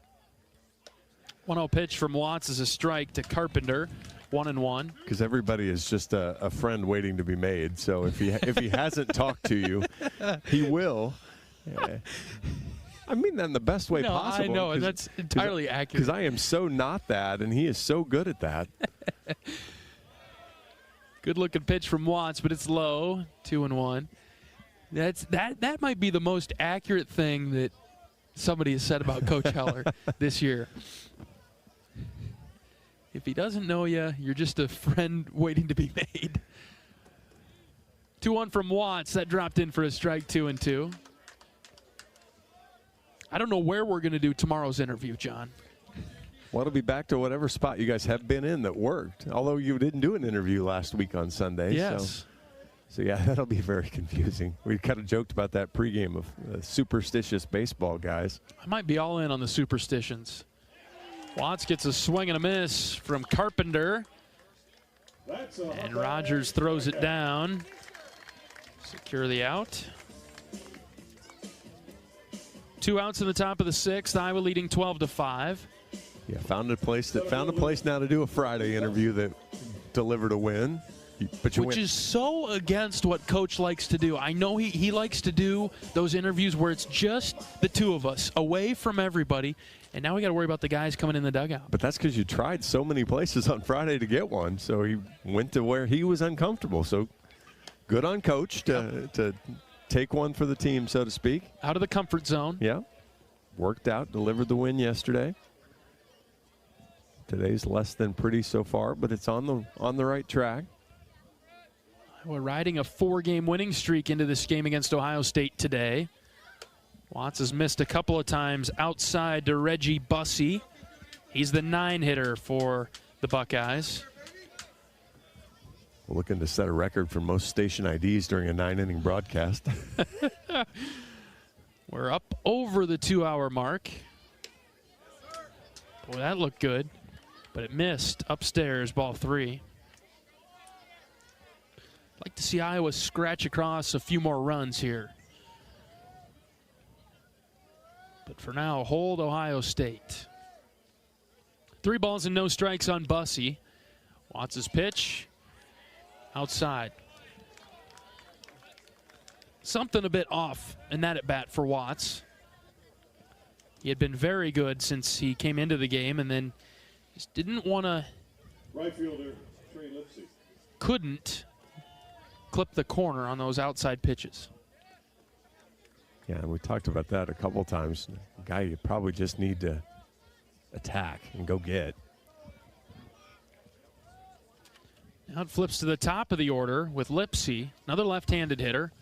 1-0 pitch from Watts is a strike to Carpenter. 1-1. Because everybody is just a friend waiting to be made. So if he hasn't talked to you, he will. I mean that in the best way possible. I know, and that's entirely accurate. Because I am so not that, and he is so good at that. Good looking pitch from Watts, but it's low. 2-1. That might be the most accurate thing that somebody has said about Coach Heller this year. If he doesn't know you, you're just a friend waiting to be made. 2-1 from Watts. That dropped in for a strike. 2-2. I don't know where we're going to do tomorrow's interview, John. Well, it'll be back to whatever spot you guys have been in that worked. Although you didn't do an interview last week on Sunday. Yes. So yeah, that'll be very confusing. We kind of joked about that pregame of superstitious baseball guys. I might be all in on the superstitions. Watts gets a swing and a miss from Carpenter. And Rogers throws it down. Secure the out. 2 outs in the top of the 6th. Iowa leading 12-5. Yeah, found a place now to do a Friday interview that delivered a win. Which is so against what Coach likes to do. I know he likes to do those interviews where it's just the two of us, away from everybody, and now we got to worry about the guys coming in the dugout. But that's because you tried so many places on Friday to get one, so he went to where he was uncomfortable. So good on Coach to take one for the team, so to speak. Out of the comfort zone. Yeah. Worked out, delivered the win yesterday. Today's less than pretty so far, but it's on the right track. We're riding a 4-game winning streak into this game against Ohio State today. Watts has missed a couple of times outside to Reggie Bussey. He's the 9 hitter for the Buckeyes. Looking to set a record for most station IDs during a 9-inning broadcast. We're up over the 2-hour mark. Boy, that looked good, but it missed upstairs, ball 3. I'd like to see Iowa scratch across a few more runs here. But for now, hold Ohio State. 3 balls and no strikes on Bussey. Watts' pitch. Outside. Something a bit off in that at bat for Watts. He had been very good since he came into the game, and then just didn't want to. Right fielder Trey Lipsy. Couldn't clip the corner on those outside pitches. Yeah, and we talked about that a couple times. A guy you probably just need to attack and go get. Now it flips to the top of the order with Lipsy, another left-handed hitter.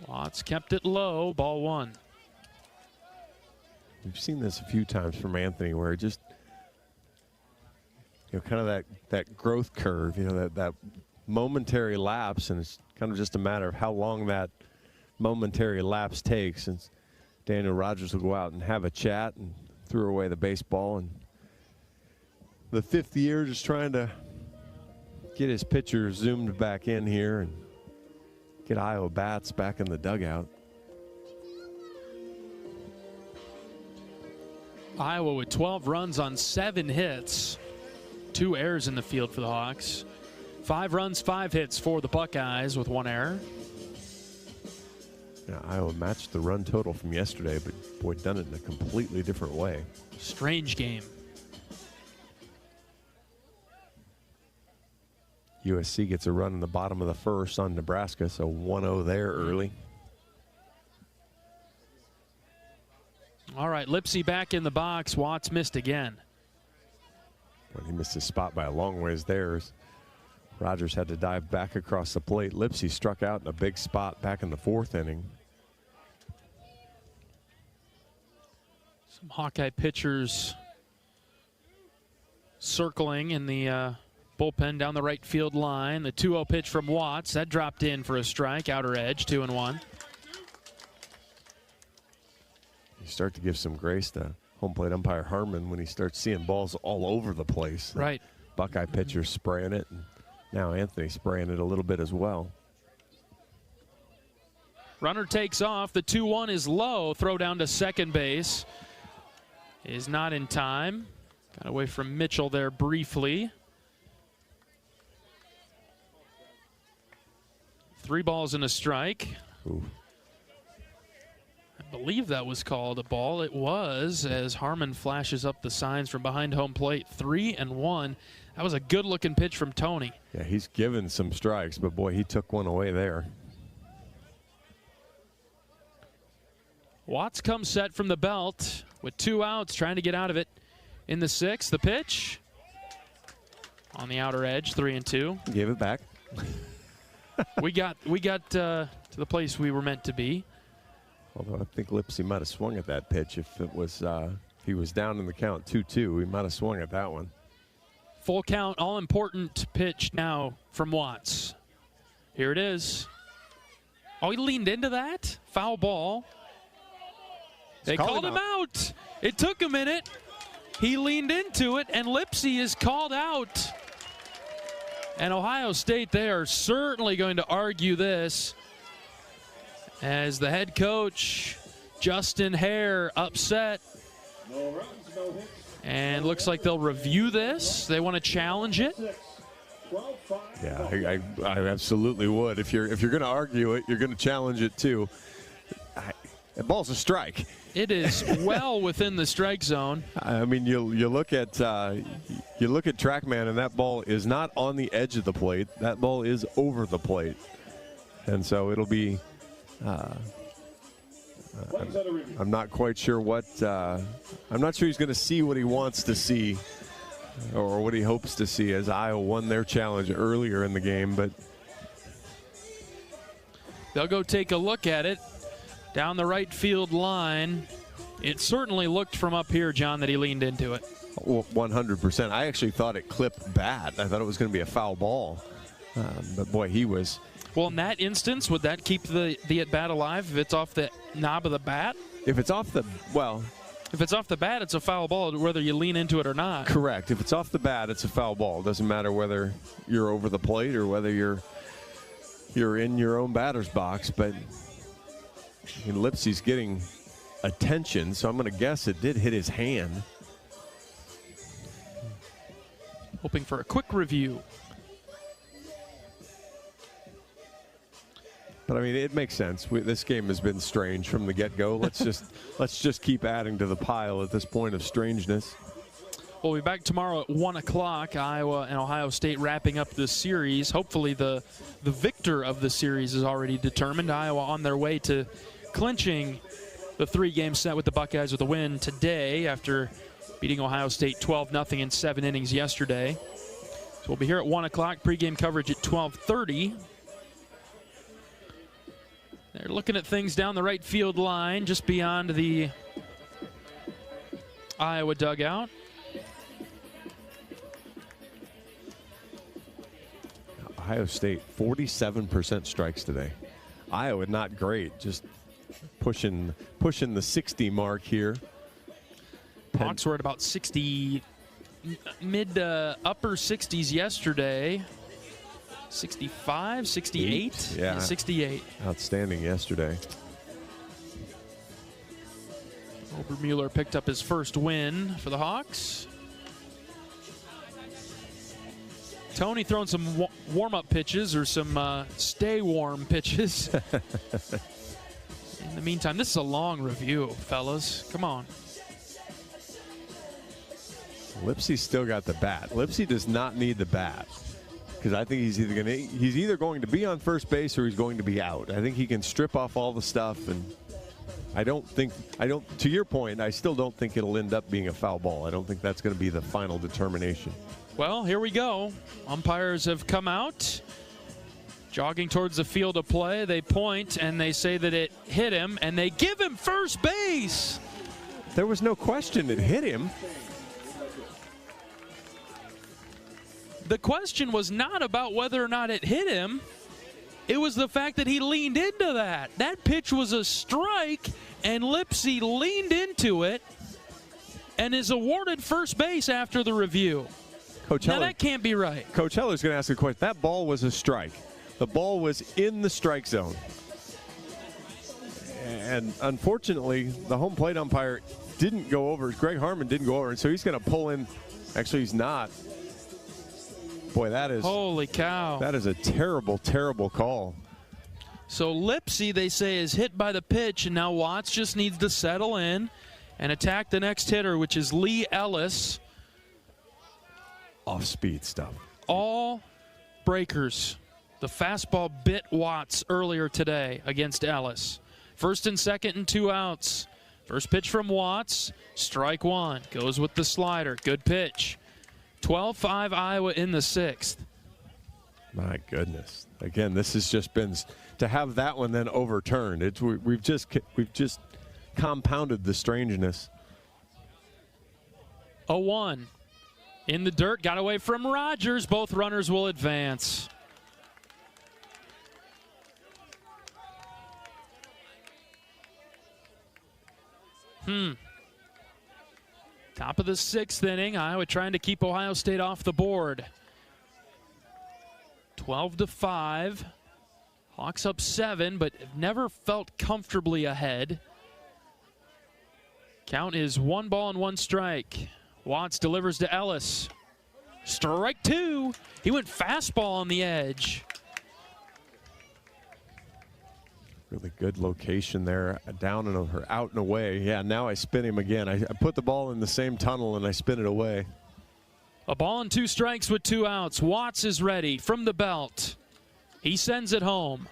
Watts kept it low, ball 1. We've seen this a few times from Anthony, where just, kind of that growth curve, that momentary lapse, and it's kind of just a matter of how long that momentary lapse takes. And Daniel Rogers will go out and have a chat and threw away the baseball, and the 5th year just trying to get his pitcher zoomed back in here and get Iowa bats back in the dugout. Iowa with 12 runs on 7 hits. 2 errors in the field for the Hawks. 5 runs, 5 hits for the Buckeyes with 1 error. Yeah, Iowa matched the run total from yesterday, but boy, done it in a completely different way. Strange game. USC gets a run in the bottom of the 1st on Nebraska, so 1-0 there early. All right, Lipsy back in the box. Watts missed again. Well, he missed his spot by a long ways there. Rogers had to dive back across the plate. Lipsy struck out in a big spot back in the 4th inning. Some Hawkeye pitchers circling in the bullpen down the right field line. The 2-0 pitch from Watts. That dropped in for a strike. Outer edge, 2-1. You start to give some grace to home plate umpire Harmon when he starts seeing balls all over the place. Right. Buckeye pitcher spraying it, and now Anthony spraying it a little bit as well. Runner takes off. The 2-1 is low. Throw down to second base is not in time. Got away from Mitchell there briefly. 3 balls and a strike. Ooh. I believe that was called a ball. It was, as Harmon flashes up the signs from behind home plate. 3-1. That was a good-looking pitch from Tony. Yeah, he's given some strikes, but boy, he took one away there. Watts comes set from the belt with 2 outs, trying to get out of it in the 6th. The pitch on the outer edge, 3-2. Gave it back. we got to the place we were meant to be. Although I think Lipsy might have swung at that pitch if it was if he was down in the count 2-2. He might have swung at that one. Full count, all-important pitch now from Watts. Here it is. Oh, he leaned into that? Foul ball. They called him out. It took a minute. He leaned into it, and Lipsy is called out. And Ohio State, they are certainly going to argue this, as the head coach, Justin Hare, upset. No runs, no hits. And looks like they'll review this. They want to challenge it. Yeah, I absolutely would. If you're going to argue it, you're going to challenge it too. That ball's a strike. It is well within the strike zone. I mean, you look at TrackMan, and that ball is not on the edge of the plate. That ball is over the plate, and so it'll be. I'm not quite sure what. I'm not sure he's going to see what he wants to see, or what he hopes to see, as Iowa won their challenge earlier in the game. But they'll go take a look at it down the right field line. It certainly looked from up here, John, that he leaned into it. 100%. I actually thought it clipped bad. I thought it was going to be a foul ball. But boy, he was. Well, in that instance, would that keep the at-bat alive if it's off the knob of the bat? If it's off the, well. If it's off the bat, it's a foul ball, whether you lean into it or not. Correct. If it's off the bat, it's a foul ball. It doesn't matter whether you're over the plate or whether you're in your own batter's box. But Lipsey's getting attention, so I'm going to guess it did hit his hand. Hoping for a quick review. But I mean, it makes sense. This game has been strange from the get-go. Let's just keep adding to the pile at this point of strangeness. We'll be back tomorrow at 1 o'clock. Iowa and Ohio State wrapping up this series. Hopefully the victor of the series is already determined. Iowa on their way to clinching the 3-game set with the Buckeyes with a win today after beating Ohio State 12-0 in 7 innings yesterday. So we'll be here at 1 o'clock. Pregame coverage at 12:30. They're looking at things down the right field line, just beyond the Iowa dugout. Ohio State, 47% strikes today. Iowa, not great, just pushing the 60 mark here. Hawks were at about 60, mid to upper 60s yesterday. 65, 68? Yeah, 68. Outstanding yesterday. Obermueller picked up his first win for the Hawks. Tony throwing some warm-up pitches or some stay warm pitches. In the meantime, this is a long review, fellas. Come on. Lipsey's still got the bat. Lipsey does not need the bat, because I think he's either going to be on first base or he's going to be out. I think he can strip off all the stuff, and to your point, I still don't think it'll end up being a foul ball. I don't think that's going to be the final determination. Well, here we go. Umpires have come out, jogging towards the field of play. They point and they say that it hit him, and they give him first base. There was no question it hit him. The question was not about whether or not it hit him. It was the fact that he leaned into that. That pitch was a strike, and Lipsey leaned into it and is awarded first base after the review. Coach now, Heller, that can't be right. Coach Heller's going to ask a question. That ball was a strike. The ball was in the strike zone. And unfortunately, the home plate umpire didn't go over. Greg Harmon didn't go over, and so he's going to pull in. Actually, he's not. Boy, that is. Holy cow. That is a terrible, terrible call. So Lipsey, they say, is hit by the pitch, and now Watts just needs to settle in and attack the next hitter, which is Lee Ellis. Off-speed stuff. All breakers. The fastball bit Watts earlier today against Ellis. First and second and 2 outs. First pitch from Watts. Strike one. Goes with the slider. Good pitch. 12-5 Iowa in the 6th. My goodness. Again, this has just been to have that one then overturned. We've just compounded the strangeness. 0-1. In the dirt, got away from Rogers. Both runners will advance. Top of the 6th inning. Iowa trying to keep Ohio State off the board. 12-5. Hawks up 7, but have never felt comfortably ahead. Count is 1 ball and 1 strike. Watts delivers to Ellis. Strike 2. He went fastball on the edge. Really good location there, down and or out and away. Yeah, now I spin him again. I put the ball in the same tunnel and I spin it away. A ball and 2 strikes with 2 outs. Watts is ready from the belt. He sends it home.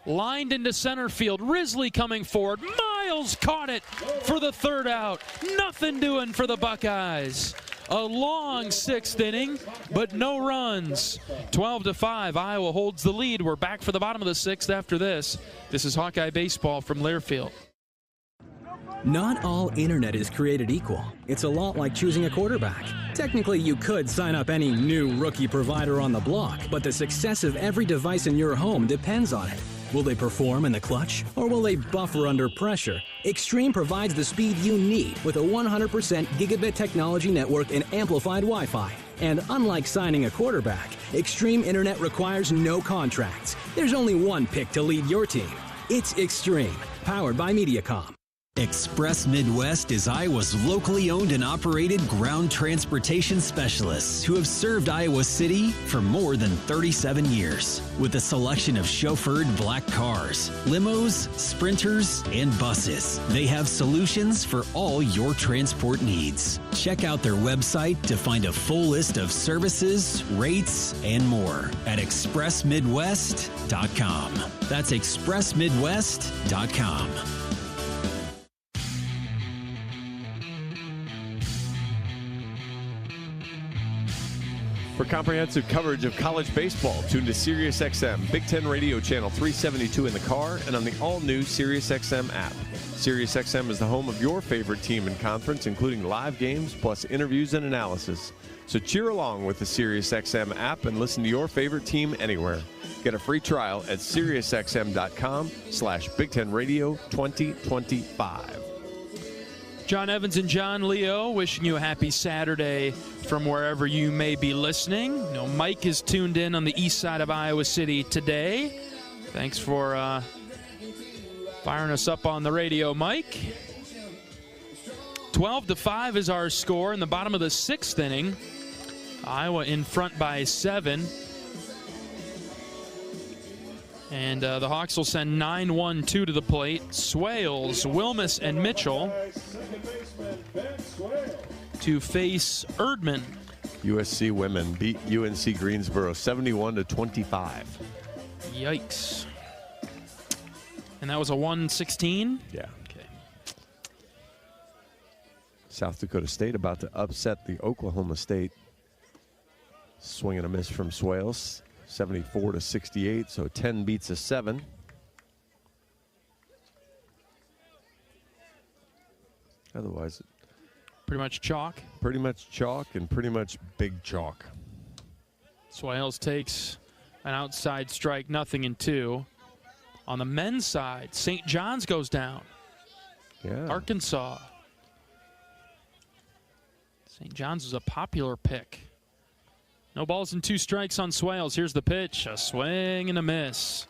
Lined into center field. Risley coming forward. Miles caught it for the 3rd out. Nothing doing for the Buckeyes. A long 6th inning, but no runs. 12-5, Iowa holds the lead. We're back for the bottom of the 6th after this. This is Hawkeye Baseball from Learfield. Not all internet is created equal. It's a lot like choosing a quarterback. Technically, you could sign up any new rookie provider on the block, but the success of every device in your home depends on it. Will they perform in the clutch, or will they buffer under pressure? Extreme provides the speed you need with a 100% gigabit technology network and amplified Wi-Fi. And unlike signing a quarterback, Extreme Internet requires no contracts. There's only one pick to lead your team. It's Extreme, powered by Mediacom. Express Midwest is Iowa's locally owned and operated ground transportation specialists who have served Iowa City for more than 37 years. With a selection of chauffeured black cars, limos, sprinters, and buses, they have solutions for all your transport needs. Check out their website to find a full list of services, rates, and more at expressmidwest.com. That's expressmidwest.com. For comprehensive coverage of college baseball, tune to SiriusXM, Big Ten Radio Channel 372 in the car and on the all-new SiriusXM app. SiriusXM is the home of your favorite team and conference, including live games, plus interviews and analysis. So cheer along with the SiriusXM app and listen to your favorite team anywhere. Get a free trial at SiriusXM.com/Big Ten Radio 2025. John Evans and John Leo wishing you a happy Saturday from wherever you may be listening. You know, Mike is tuned in on the east side of Iowa City today. Thanks for firing us up on the radio, Mike. 12-5 is our score in the bottom of the 6th inning. Iowa in front by 7. And the Hawks will send 9-1-2 to the plate. Swales, Wilmus, and Mitchell to face Erdman. USC women beat UNC Greensboro 71-25. Yikes. And that was a 116? Yeah. Okay. South Dakota State about to upset the Oklahoma State. Swing and a miss from Swales. 74-68, so 10 beats a 7. Otherwise, pretty much chalk. Pretty much chalk and pretty much big chalk. Swales takes an outside strike, 0-2. On the men's side, St. John's goes down. Yeah. Arkansas. St. John's is a popular pick. No balls and 2 strikes on Swales. Here's the pitch. A swing and a miss.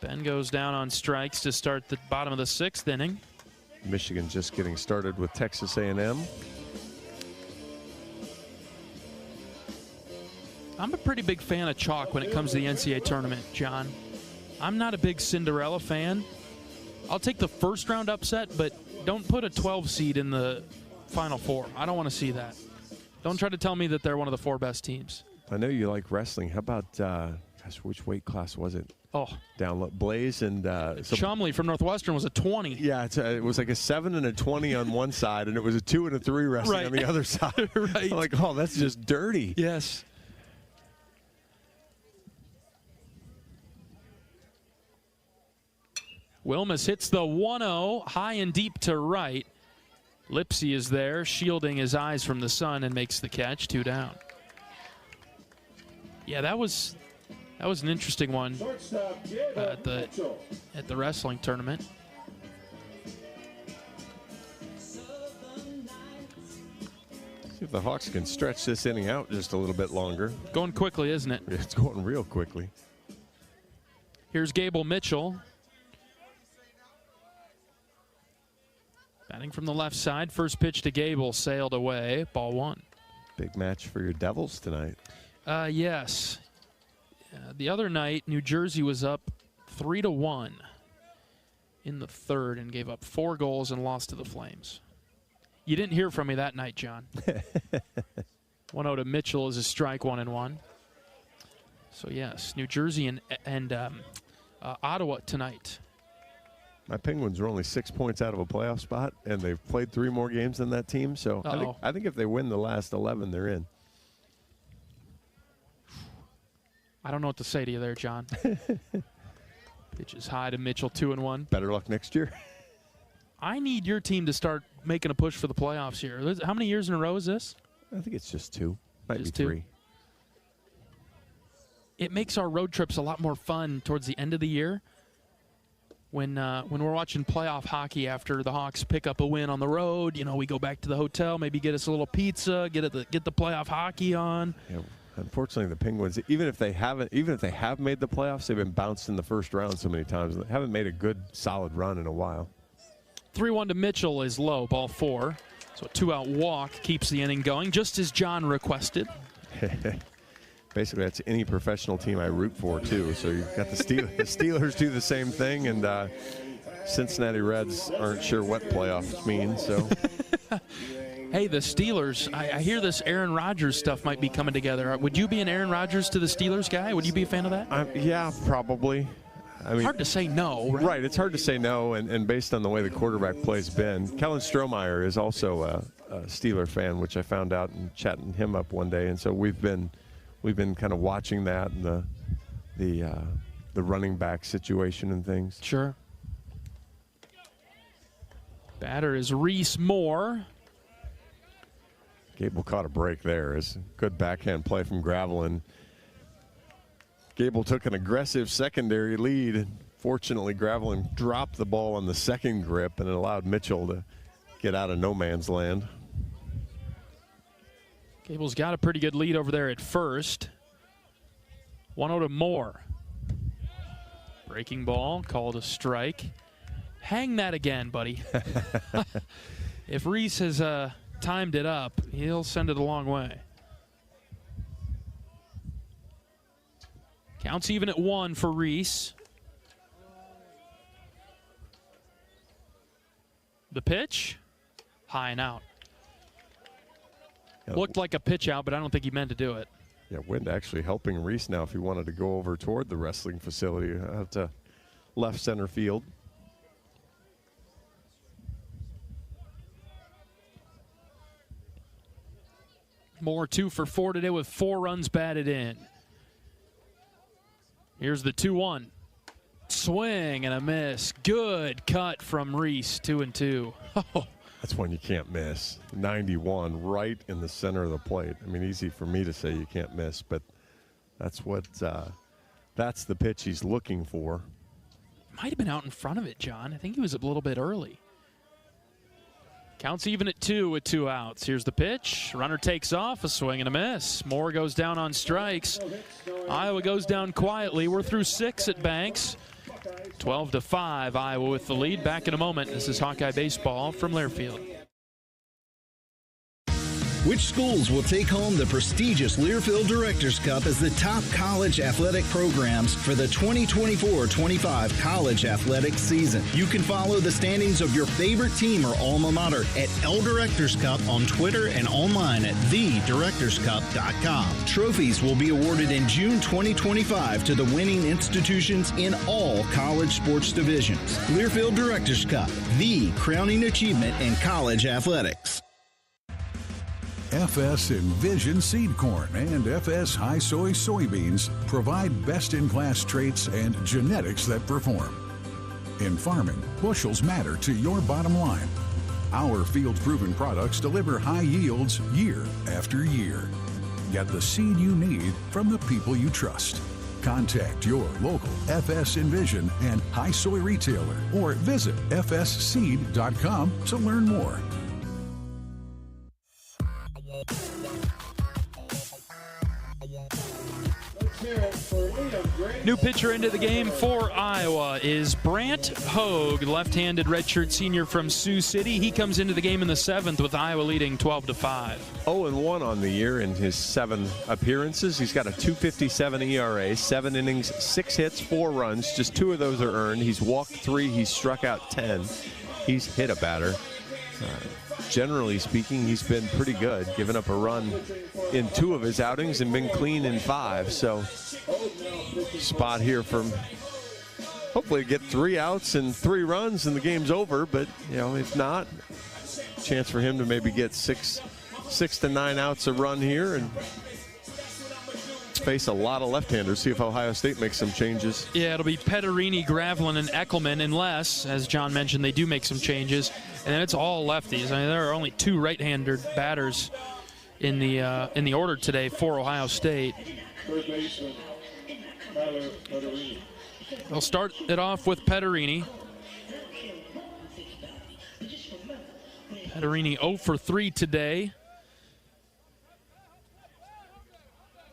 Ben goes down on strikes to start the bottom of the 6th inning. Michigan just getting started with Texas A&M. I'm a pretty big fan of chalk when it comes to the NCAA tournament, John. I'm not a big Cinderella fan. I'll take the first round upset, but don't put a 12 seed in the Final Four. I don't want to see that. Don't try to tell me that they're one of the 4 best teams. I know you like wrestling. How about, gosh, which weight class was it? Oh. Down low. Blaze and... Chumley from Northwestern was a 20. Yeah, it was like a 7 and a 20 on one side, and it was a 2 and a 3 wrestling on the other side. Right. I'm like, oh, that's just dirty. Yes. Wilmus hits the 1-0 high and deep to right. Lipsy is there, shielding his eyes from the sun, and makes the catch. 2 down. Yeah, that was an interesting one at the wrestling tournament. See if the Hawks can stretch this inning out just a little bit longer. Going quickly, isn't it? It's going real quickly. Here's Gable Mitchell. Batting from the left side. First pitch to Gable sailed away. Ball 1. Big match for your Devils tonight. Yes. The other night, New Jersey was up 3-1 in the 3rd and gave up 4 goals and lost to the Flames. You didn't hear from me that night, John. 1-0 to Mitchell is a strike, 1-1. So, yes, New Jersey and Ottawa tonight. My Penguins are only 6 points out of a playoff spot, and they've played 3 more games than that team. So I think if they win the last 11, they're in. I don't know what to say to you there, John. Pitch is high to Mitchell, 2-1. Better luck next year. I need your team to start making a push for the playoffs here. How many years in a row is this? I think it's just 2. Might just be 2. 3. It makes our road trips a lot more fun towards the end of the year when we're watching playoff hockey after the Hawks pick up a win on the road. You know, we go back to the hotel, maybe get us a little pizza, get the playoff hockey on. Yeah. Unfortunately, the Penguins, even if they have made the playoffs, they've been bounced in the first round so many times. They haven't made a good, solid run in a while. 3-1 to Mitchell is low, ball 4. So a 2-out walk keeps the inning going, just as John requested. Basically, that's any professional team I root for, too. So you've got the Steelers. The Steelers do the same thing, and Cincinnati Reds aren't sure what playoffs mean. So, hey, the Steelers, I hear this Aaron Rodgers stuff might be coming together. Would you be an Aaron Rodgers to the Steelers guy? Would you be a fan of that? Yeah, probably. I mean, hard to say no, right? Right, it's hard to say no, and based on the way the quarterback play's been. Kellen Strohmeyer is also a Steeler fan, which I found out and chatting him up one day, and so we've been kind of watching that and the running back situation and things. Sure. Batter is Reese Moore. Gable caught a break there. It's a good backhand play from Gravelin. Gable took an aggressive secondary lead. Fortunately, Gravelin dropped the ball on the second grip, and it allowed Mitchell to get out of no man's land. Gable's got a pretty good lead over there at first. 1-0 to Moore. Breaking ball, called a strike. Hang that again, buddy. If Reese has timed it up, he'll send it a long way. Counts even at 1 for Reese. The pitch, high and out. Looked like a pitch out, but I don't think he meant to do it. Yeah, wind actually helping Reese now if he wanted to go over toward the wrestling facility out to left center field. Moore 2 for 4 today with 4 runs batted in. Here's the 2-1. Swing and a miss. Good cut from Reese, 2-2. Oh. That's one you can't miss. 91 right in the center of the plate. I mean, easy for me to say you can't miss, but that's the pitch he's looking for. Might have been out in front of it, John. I think he was a little bit early. Counts even at 2 with 2 outs. Here's the pitch. Runner takes off, a swing and a miss. Moore goes down on strikes. Iowa goes down quietly. We're through 6 at Banks. 12-5, Iowa with the lead. Back in a moment. This is Hawkeye Baseball from Learfield. Which schools will take home the prestigious Learfield Directors Cup as the top college athletic programs for the 2024-25 college athletic season? You can follow the standings of your favorite team or alma mater at L Directors Cup on Twitter and online at thedirectorscup.com. Trophies will be awarded in June 2025 to the winning institutions in all college sports divisions. Learfield Directors Cup, the crowning achievement in college athletics. FS Envision Seed Corn and FS High Soy Soybeans provide best-in-class traits and genetics that perform. In farming, bushels matter to your bottom line. Our field-proven products deliver high yields year after year. Get the seed you need from the people you trust. Contact your local FS Envision and High Soy retailer or visit fsseed.com to learn more. New pitcher into the game for Iowa is Brant Hogue, left-handed redshirt senior from Sioux City. He comes into the game in the 7th with Iowa leading 12-5. 0-1 on the year in his 7 appearances. He's got a .257 ERA, 7 innings, 6 hits, 4 runs. Just 2 of those are earned. He's walked 3. He's struck out 10. He's hit a batter. Generally speaking, he's been pretty good, giving up a run in 2 of his outings and been clean in 5. So, spot here from hopefully get 3 outs and 3 runs and the game's over. But, you know, if not, chance for him to maybe get 6 to 9 outs a run here. And face a lot of left-handers. See if Ohio State makes some changes. Yeah, it'll be Petterini, Gravelin, and Eckelman, unless, as John mentioned, they do make some changes. And then it's all lefties. I mean, there are only 2 right-handed batters in the order today for Ohio State. Third baseman, Tyler Petterini. They'll start it off with Petterini. Petterini 0 for 3 today.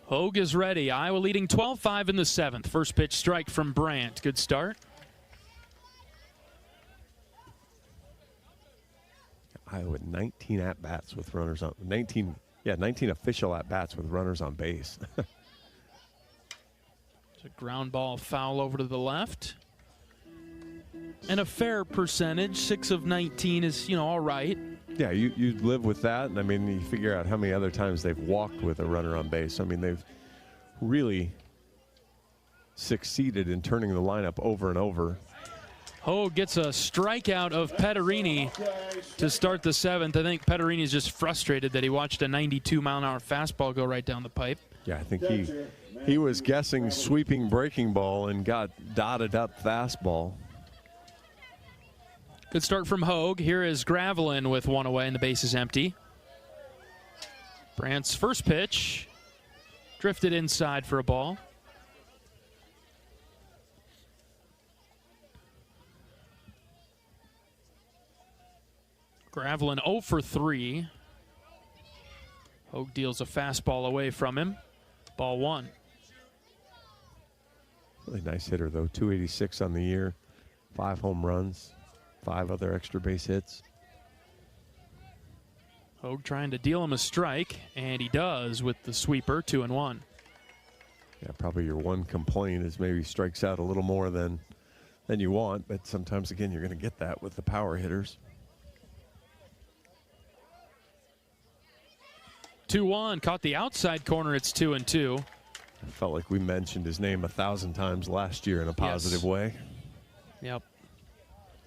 Hogue is ready. Iowa leading 12-5 in the 7th. First pitch strike from Brandt. Good start. Iowa 19 at-bats with runners on 19 official at-bats with runners on base. It's a ground ball foul over to the left. And a fair percentage, 6 of 19 is, all right. Yeah, you live with that. And I mean, you figure out how many other times they've walked with a runner on base. I mean, they've really succeeded in turning the lineup over and over. Hogue gets a strikeout of Petterini to start the 7th. I think Petterini is just frustrated that he watched a 92-mile-an-hour fastball go right down the pipe. Yeah, I think he was guessing sweeping breaking ball and got dotted up fastball. Good start from Hogue. Here is Gravelin with 1 away and the base is empty. Brandt's first pitch drifted inside for a ball. Gravelin 0 for 3. Hogue deals a fastball away from him. Ball 1. Really nice hitter, though. 286 on the year, 5 home runs, 5 other extra base hits. Hogue trying to deal him a strike, and he does with the sweeper, 2-1. Yeah, probably your one complaint is maybe strikes out a little more than you want, but sometimes, again, you're going to get that with the power hitters. 2-1, caught the outside corner, it's 2-2. I felt like we mentioned his name 1,000 times last year in a positive way. Yep.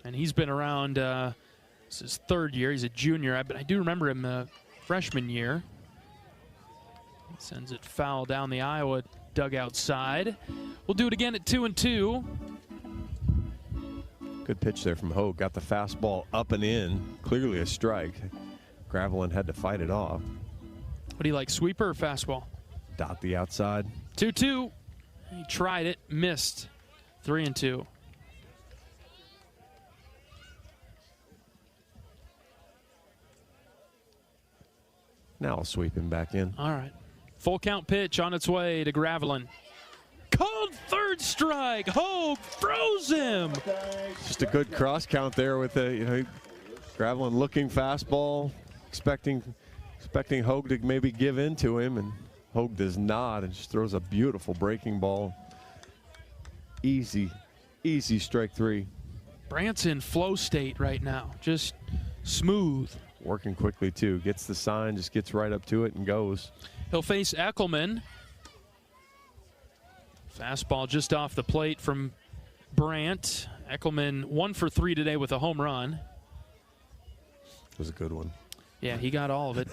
And he's been around, this is his 3rd year. He's a junior, but I do remember him freshman year. He sends it foul down the Iowa dugout side. We'll do it again at 2-2. Good pitch there from Hogue. Got the fastball up and in. Clearly a strike. Gravelin had to fight it off. What do you like, sweeper or fastball? Dot the outside. 2-2. He tried it, missed. 3-2. Now I'll sweep him back in. All right. Full count pitch on its way to Gravelin. Called 3rd strike. Hogue froze him. Just a good cross count there with the, Gravelin looking fastball, expecting Hogue to maybe give in to him, and Hogue does not, and just throws a beautiful breaking ball. Easy strike 3. Brandt's in flow state right now, just smooth. Working quickly too, gets the sign, just gets right up to it and goes. He'll face Eckelman. Fastball just off the plate from Brandt. Eckelman 1 for 3 today with a home run. It was a good one. Yeah, he got all of it.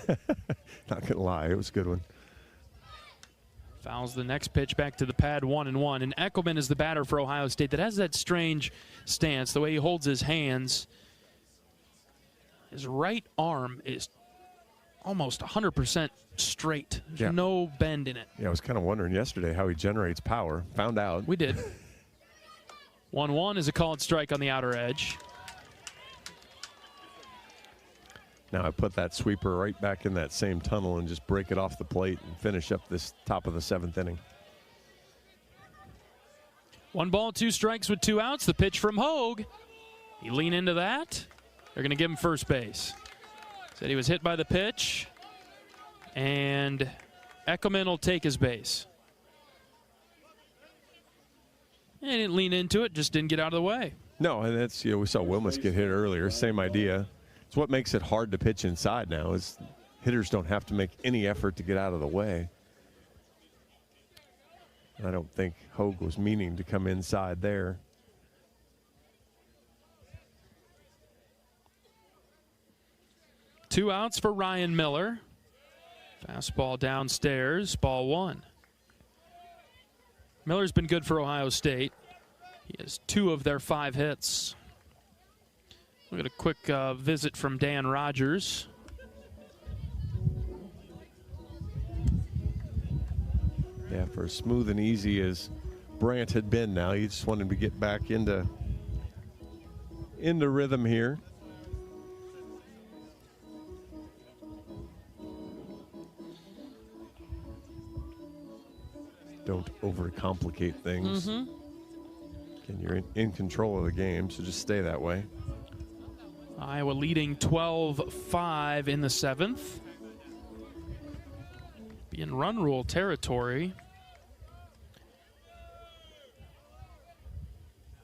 Not gonna lie, it was a good one. Fouls the next pitch back to the pad, 1-1. And Eckelman is the batter for Ohio State that has that strange stance, the way he holds his hands. His right arm is almost 100% straight. There's no bend in it. Yeah, I was kind of wondering yesterday how he generates power. Found out. We did. 1-1 is a called strike on the outer edge. Now I put that sweeper right back in that same tunnel and just break it off the plate and finish up this top of the 7th inning. 1 ball, 2 strikes with 2 outs. The pitch from Hogue. You lean into that. They're going to give him first base. Said he was hit by the pitch. And Eckelman will take his base. He didn't lean into it, just didn't get out of the way. No, and that's, we saw Wilmus get hit earlier. Same idea. It's what makes it hard to pitch inside now is hitters don't have to make any effort to get out of the way. I don't think Hogue was meaning to come inside there. Two outs for Ryan Miller. Fastball downstairs, ball 1. Miller's been good for Ohio State. He has 2 of their 5 hits. We'll get a quick visit from Dan Rogers. Yeah, for as smooth and easy as Brandt had been now, you just want him to get back into rhythm here. Don't overcomplicate things. And you're in control of the game, so just stay that way. Iowa leading 12-5 in the 7th. Be in run rule territory.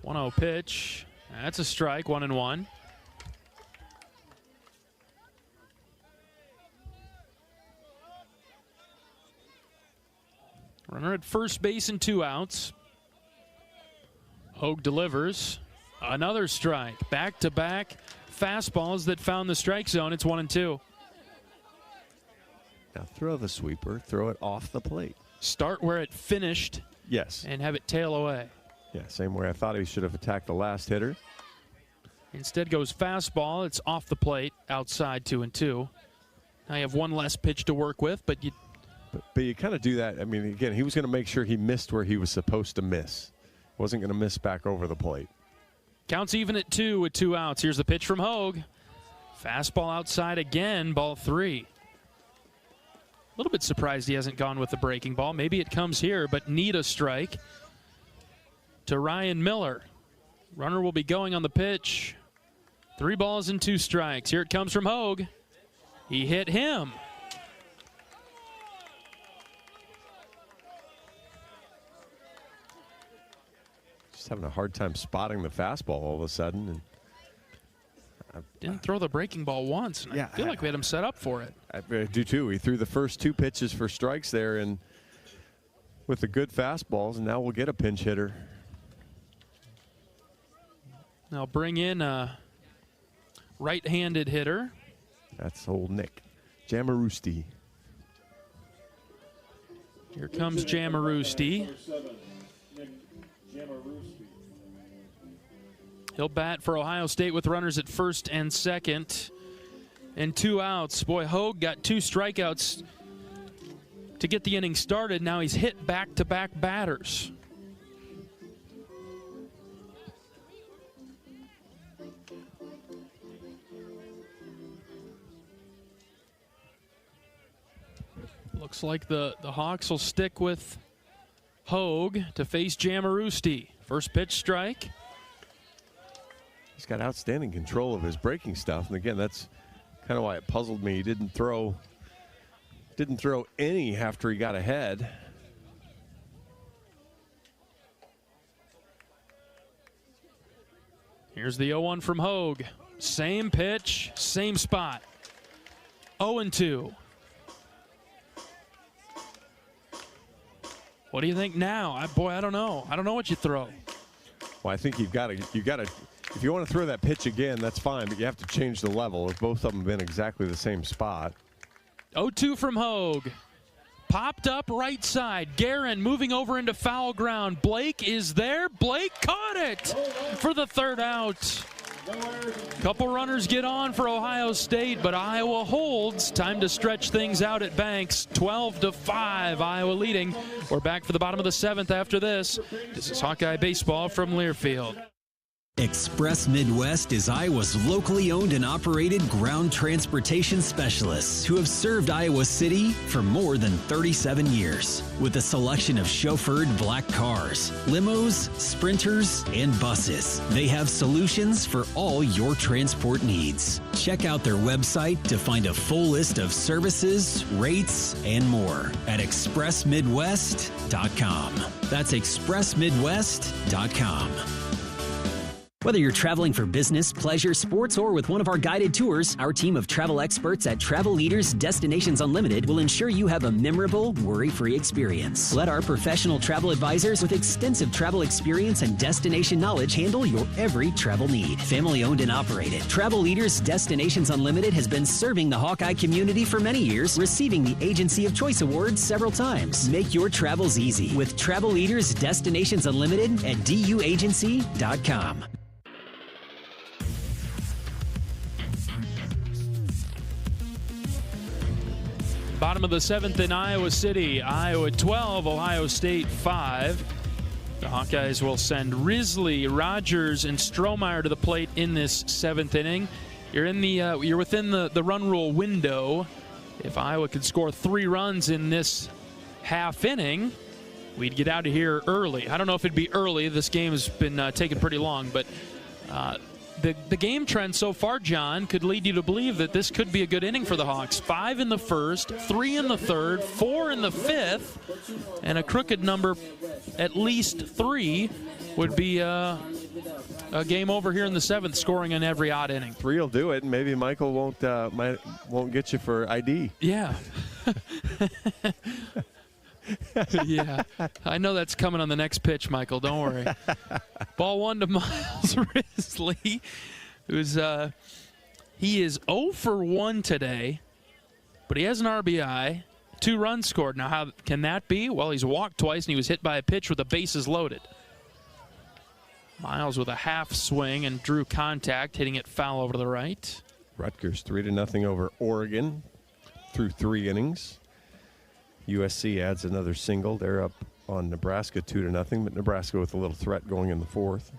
1-0 pitch. That's a strike, 1-1. Runner at first base and 2 outs. Hogue delivers. Another strike. Back-to-back fastballs that found the strike zone. It's 1-2. Now throw the sweeper. Throw it off the plate. Start where it finished. Yes. And have it tail away. Yeah, same way I thought he should have attacked the last hitter. Instead goes fastball. It's off the plate. Outside 2-2. Now you have 1 less pitch to work with, but you... But you kind of do that. I mean, again, he was going to make sure he missed where he was supposed to miss. Wasn't going to miss back over the plate. Counts even at 2 with 2 outs. Here's the pitch from Hogue. Fastball outside again, ball 3. A little bit surprised he hasn't gone with the breaking ball. Maybe it comes here, but need a strike to Ryan Miller. Runner will be going on the pitch. 3 balls and 2 strikes. Here it comes from Hogue. He hit him. Just having a hard time spotting the fastball all of a sudden. And didn't throw the breaking ball once. And yeah, I feel like we had him set up for it. I do too. He threw the first 2 pitches for strikes there, and with the good fastballs, and now we'll get a pinch hitter. Now bring in a right-handed hitter. That's old Nick Jamarusti. Here comes Jamarusti. He'll bat for Ohio State with runners at first and second and 2 outs. Boy, Hogue got 2 strikeouts to get the inning started. Now he's hit back-to-back batters. Looks like the Hawks will stick with Hogue to face Jamarusti. First pitch strike. He's got outstanding control of his breaking stuff, and again, that's kind of why it puzzled me. He didn't throw any after he got ahead. Here's the 0-1 from Hogue. Same pitch, same spot. 0-2. What do you think now? I don't know. I don't know what you throw. Well, I think you got to. If you want to throw that pitch again, that's fine, but you have to change the level. If both of them have been exactly the same spot. 0-2 from Hogue. Popped up right side. Guerin moving over into foul ground. Blake is there. Blake caught it for the 3rd out. Couple runners get on for Ohio State, but Iowa holds. Time to stretch things out at Banks. 12-5, Iowa leading. We're back for the bottom of the 7th after this. This is Hawkeye Baseball from Learfield. Express Midwest is Iowa's locally owned and operated ground transportation specialists who have served Iowa City for more than 37 years. With a selection of chauffeured black cars, limos, sprinters, and buses, they have solutions for all your transport needs. Check out their website to find a full list of services, rates, and more at expressmidwest.com. That's expressmidwest.com. Whether you're traveling for business, pleasure, sports, or with one of our guided tours, our team of travel experts at Travel Leaders Destinations Unlimited will ensure you have a memorable, worry-free experience. Let our professional travel advisors with extensive travel experience and destination knowledge handle your every travel need. Family-owned and operated, Travel Leaders Destinations Unlimited has been serving the Hawkeye community for many years, receiving the Agency of Choice Award several times. Make your travels easy with Travel Leaders Destinations Unlimited at duagency.com. Bottom of the 7th in Iowa City. Iowa 12, Ohio State 5. The Hawkeyes will send Risley, Rogers, and Strohmeyer to the plate in this 7th inning. You're within the run rule window. If Iowa could score 3 runs in this half inning, we'd get out of here early. I don't know if it'd be early. This game has been taking pretty long, but the game trend so far, John, could lead you to believe that this could be a good inning for the Hawks. 5 in the first, 3 in the third, 4 in the fifth, and a crooked number, at least 3, would be a game over here in the 7th, scoring in every odd inning. 3 will do it, and maybe Michael won't get you for ID. Yeah. Yeah, I know that's coming on the next pitch, Michael. Don't worry. Ball 1 to Miles Risley, he is 0 for 1 today, but he has an RBI, 2 runs scored. Now, how can that be? Well, he's walked twice, and he was hit by a pitch with the bases loaded. Miles with a half swing and drew contact, hitting it foul over to the right. Rutgers 3-0 over Oregon through 3 innings. USC adds another single. They're up on Nebraska 2-0, but Nebraska with a little threat going in the 4th.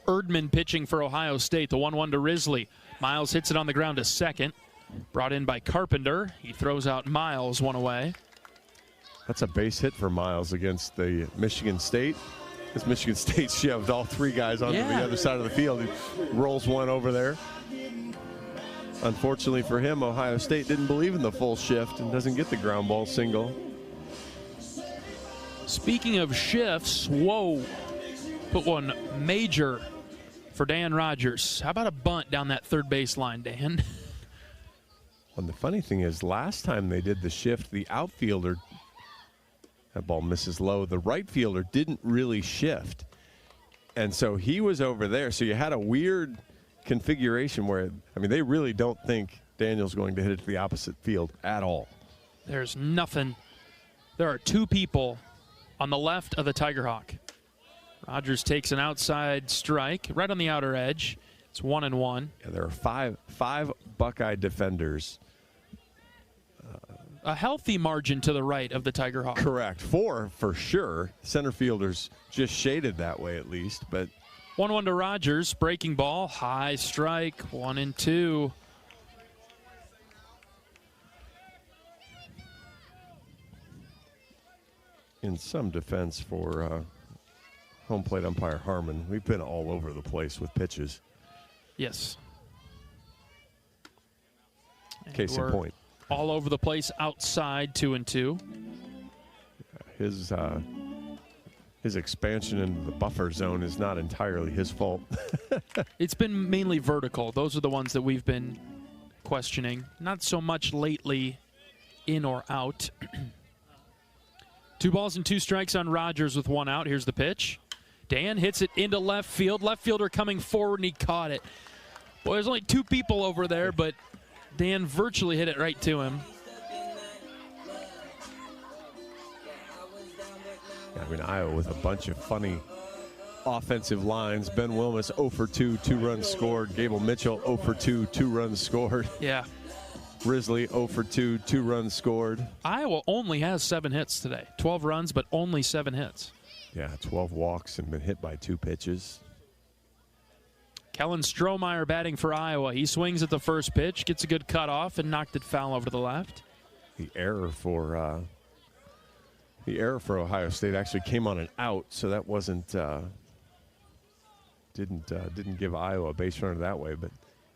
Erdman pitching for Ohio State, the 1-1 to Risley. Miles hits it on the ground to second. Brought in by Carpenter. He throws out Miles, 1 away. That's a base hit for Miles against the Michigan State. Because Michigan State shoved all 3 guys onto the other side of the field. He rolls one over there. Unfortunately for him, Ohio State didn't believe in the full shift and doesn't get the ground ball single. Speaking of shifts, whoa, put one major for Dan Rogers. How about a bunt down that third base line, Dan? Well, the funny thing is, last time they did the shift, the outfielder, that ball misses low, the right fielder didn't really shift. And so he was over there. So you had a weird configuration where, I mean, they really don't think Daniel's going to hit it to the opposite field at all. There's nothing. There are 2 people on the left of the Tiger Hawk. Rogers takes an outside strike right on the outer edge. It's 1-1. Yeah, there are five Buckeye defenders. A healthy margin to the right of the Tiger Hawk. Correct. 4 for sure. Center fielders just shaded that way at least, but 1-1 to Rogers. Breaking ball. High strike. 1-2. In some defense for home plate umpire Harmon, we've been all over the place with pitches. Yes. Case in point. All over the place outside 2-2. His expansion into the buffer zone is not entirely his fault. It's been mainly vertical. Those are the ones that we've been questioning. Not so much lately in or out. 2 balls and 2 strikes on Rogers with 1 out. Here's the pitch. Dan hits it into left field. Left fielder coming forward, and he caught it. Boy, there's only 2 people over there, but Dan virtually hit it right to him. I mean, Iowa with a bunch of funny offensive lines. Ben Wilmus 0 for 2, 2 runs scored. Gable Mitchell 0 for 2, 2 runs scored. Yeah. Risley 0 for 2, 2 runs scored. Iowa only has 7 hits today. 12 runs, but only 7 hits. Yeah, 12 walks and been hit by 2 pitches. Kellen Strohmeyer batting for Iowa. He swings at the first pitch, gets a good cutoff, and knocked it foul over to the left. The error for Ohio State actually came on an out, so that wasn't didn't give Iowa a base runner that way. But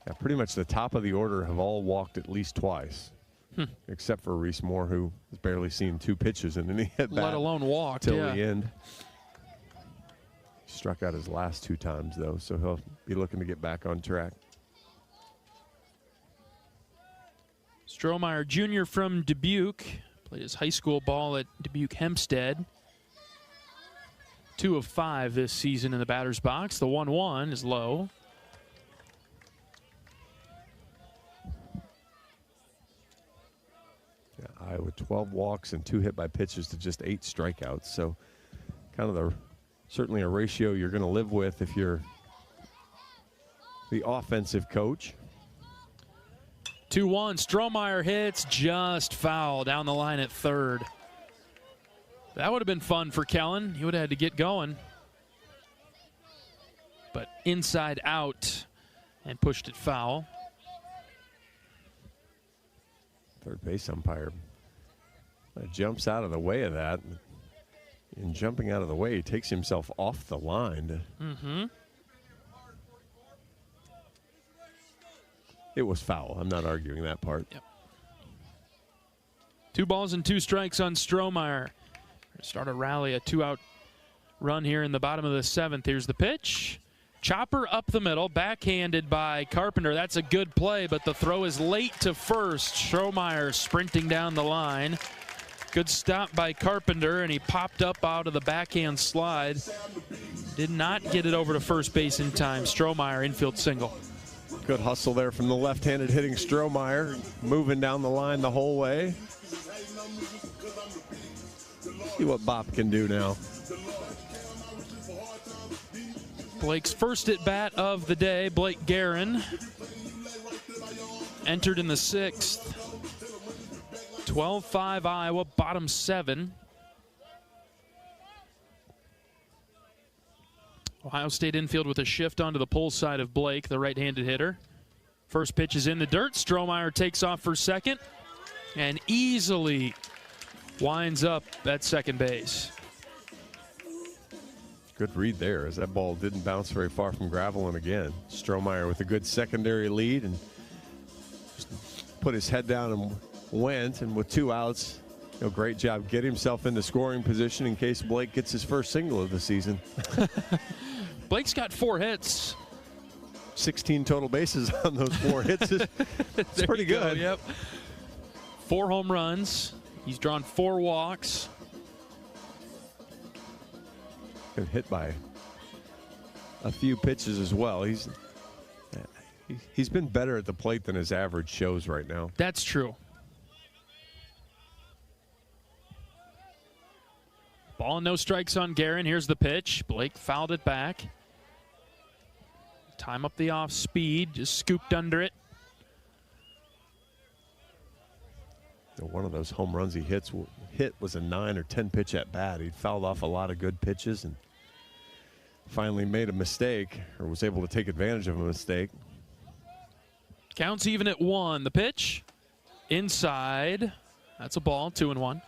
yeah, pretty much the top of the order have all walked at least twice, except for Reese Moore, who has barely seen 2 pitches in any at bat, let alone walked till the end. Struck out his last 2 times, though, so he'll be looking to get back on track. Strohmeyer Jr. from Dubuque. Played his high school ball at Dubuque Hempstead. 2 of 5 this season in the batter's box. The 1-1 is low. Yeah, Iowa 12 walks and 2 hit by pitches to just 8 strikeouts. So kind of certainly a ratio you're going to live with if you're the offensive coach. 2-1. Strohmeyer hits just foul down the line at third. That would have been fun for Kellen. He would have had to get going. But inside out and pushed it foul. Third base umpire jumps out of the way of that. In jumping out of the way, he takes himself off the line. It was foul. I'm not arguing that part. Yep. 2 balls and 2 strikes on Strohmeyer. Start a rally, a 2-out run here in the bottom of the 7th. Here's the pitch. Chopper up the middle, backhanded by Carpenter. That's a good play, but the throw is late to first. Strohmeyer sprinting down the line. Good stop by Carpenter, and he popped up out of the backhand slide. Did not get it over to first base in time. Strohmeyer, infield single. Good hustle there from the left-handed hitting Strohmeyer, moving down the line the whole way. See what Bop can do now. Blake's first at bat of the day, Blake Guerin, entered in the 6th. 12-5 Iowa, bottom 7. Ohio State infield with a shift onto the pull side of Blake, the right-handed hitter. First pitch is in the dirt. Strohmeyer takes off for second and easily winds up at second base. Good read there as that ball didn't bounce very far from gravel. And again, Strohmeyer with a good secondary lead and just put his head down and went. And with 2 outs, great job getting himself into scoring position in case Blake gets his first single of the season. Blake's got 4 hits. 16 total bases on those 4 hits. It's pretty good. Yep. 4 home runs. He's drawn 4 walks. Been hit by a few pitches as well. He's been better at the plate than his average shows right now. That's true. Ball and no strikes on Guerin. Here's the pitch. Blake fouled it back. Time up the off speed. Just scooped under it. One of those home runs he hit was a 9 or 10 pitch at bat. He fouled off a lot of good pitches and finally made a mistake, or was able to take advantage of a mistake. Counts even at 1. The pitch inside. That's a ball. 2-1.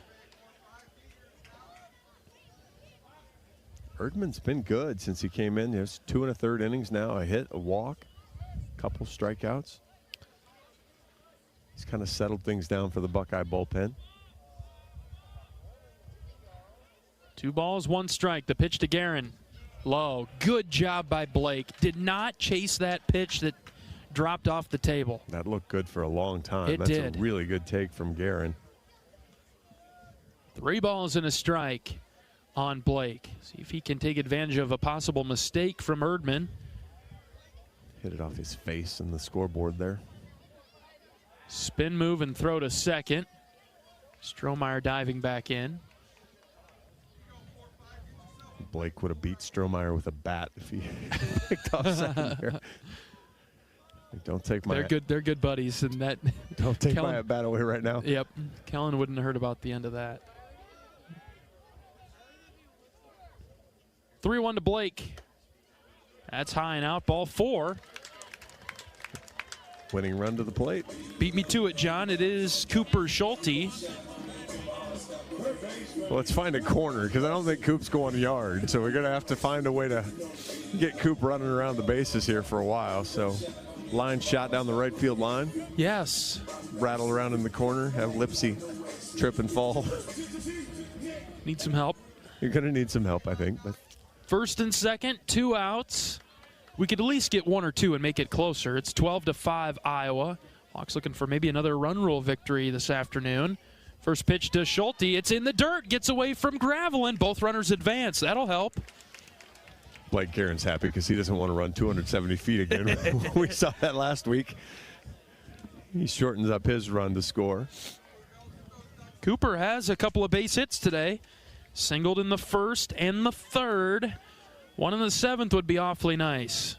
Erdman's been good since he came in. There's 2 1/3 innings now, a hit, a walk, a couple strikeouts. He's kind of settled things down for the Buckeye bullpen. 2 balls, 1 strike. The pitch to Guerin. Low. Good job by Blake. Did not chase that pitch that dropped off the table. That looked good for a long time. That's a really good take from Guerin. 3 balls and a strike on Blake. See if he can take advantage of a possible mistake from Erdman. Hit it off his face in the scoreboard there. Spin move and throw to second. Strohmeyer diving back in. Blake would have beat Strohmeyer with a bat if he picked off second there. Don't take my. They're good buddies, and that. Don't take my bat away right now. Yep, Kellen wouldn't have heard about the end of that. 3-1 to Blake. That's high and out. Ball 4. Winning run to the plate. Beat me to it, John. It is Cooper Schulte. Well, let's find a corner because I don't think Coop's going yard. So we're going to have to find a way to get Coop running around the bases here for a while. So line shot down the right field line. Yes. Rattle around in the corner. Have Lipsy trip and fall. Need some help. You're going to need some help, I think. But First and second, 2 outs. We could at least get 1 or 2 and make it closer. It's 12-5 Iowa. Hawks looking for maybe another run rule victory this afternoon. First pitch to Schulte. It's in the dirt. Gets away from Gravelin. Both runners advance. That'll help. Blake Guerin's happy because he doesn't want to run 270 feet again. We saw that last week. He shortens up his run to score. Cooper has a couple of base hits today. Singled in the first and the third. 1 in the 7th would be awfully nice.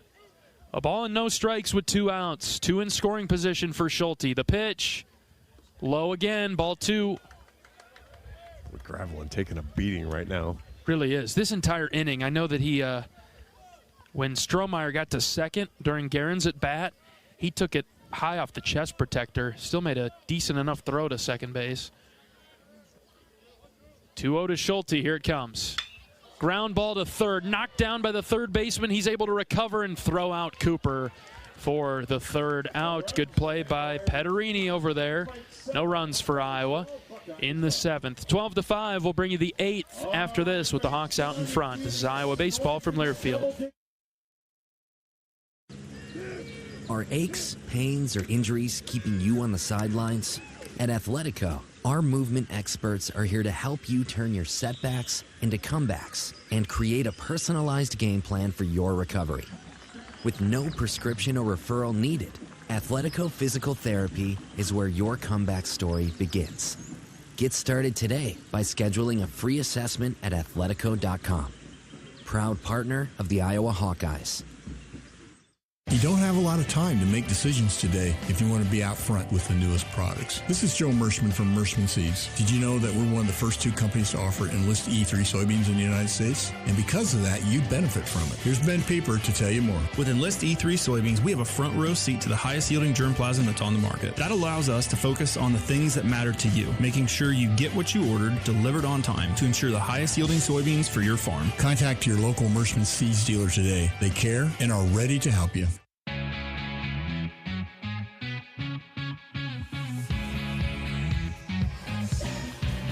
A ball and no strikes with 2 outs. 2 in scoring position for Schulte. The pitch. Low again, ball 2. Gravelin taking a beating right now. Really is. This entire inning, I know that he, when Strohmeyer got to second during Guerin's at bat, he took it high off the chest protector. Still made a decent enough throw to second base. 2-0 to Schulte. Here it comes. Ground ball to third. Knocked down by the third baseman. He's able to recover and throw out Cooper for the third out. Good play by Petterini over there. No runs for Iowa in the 7th. 12-5. We'll bring you the 8th after this with the Hawks out in front. This is Iowa baseball from Learfield. Are aches, pains, or injuries keeping you on the sidelines? At Athletico, our movement experts are here to help you turn your setbacks into comebacks and create a personalized game plan for your recovery. With no prescription or referral needed, Athletico Physical Therapy is where your comeback story begins. Get started today by scheduling a free assessment at athletico.com. Proud partner of the Iowa Hawkeyes. You don't have a lot of time to make decisions today if you want to be out front with the newest products. This is Joe Mershman from Mershman Seeds. Did you know that we're one of the first 2 companies to offer Enlist E3 soybeans in the United States? And because of that, you benefit from it. Here's Ben Pieper to tell you more. With Enlist E3 soybeans, we have a front row seat to the highest yielding germplasm that's on the market. That allows us to focus on the things that matter to you, making sure you get what you ordered delivered on time to ensure the highest yielding soybeans for your farm. Contact your local Mershman Seeds dealer today. They care and are ready to help you.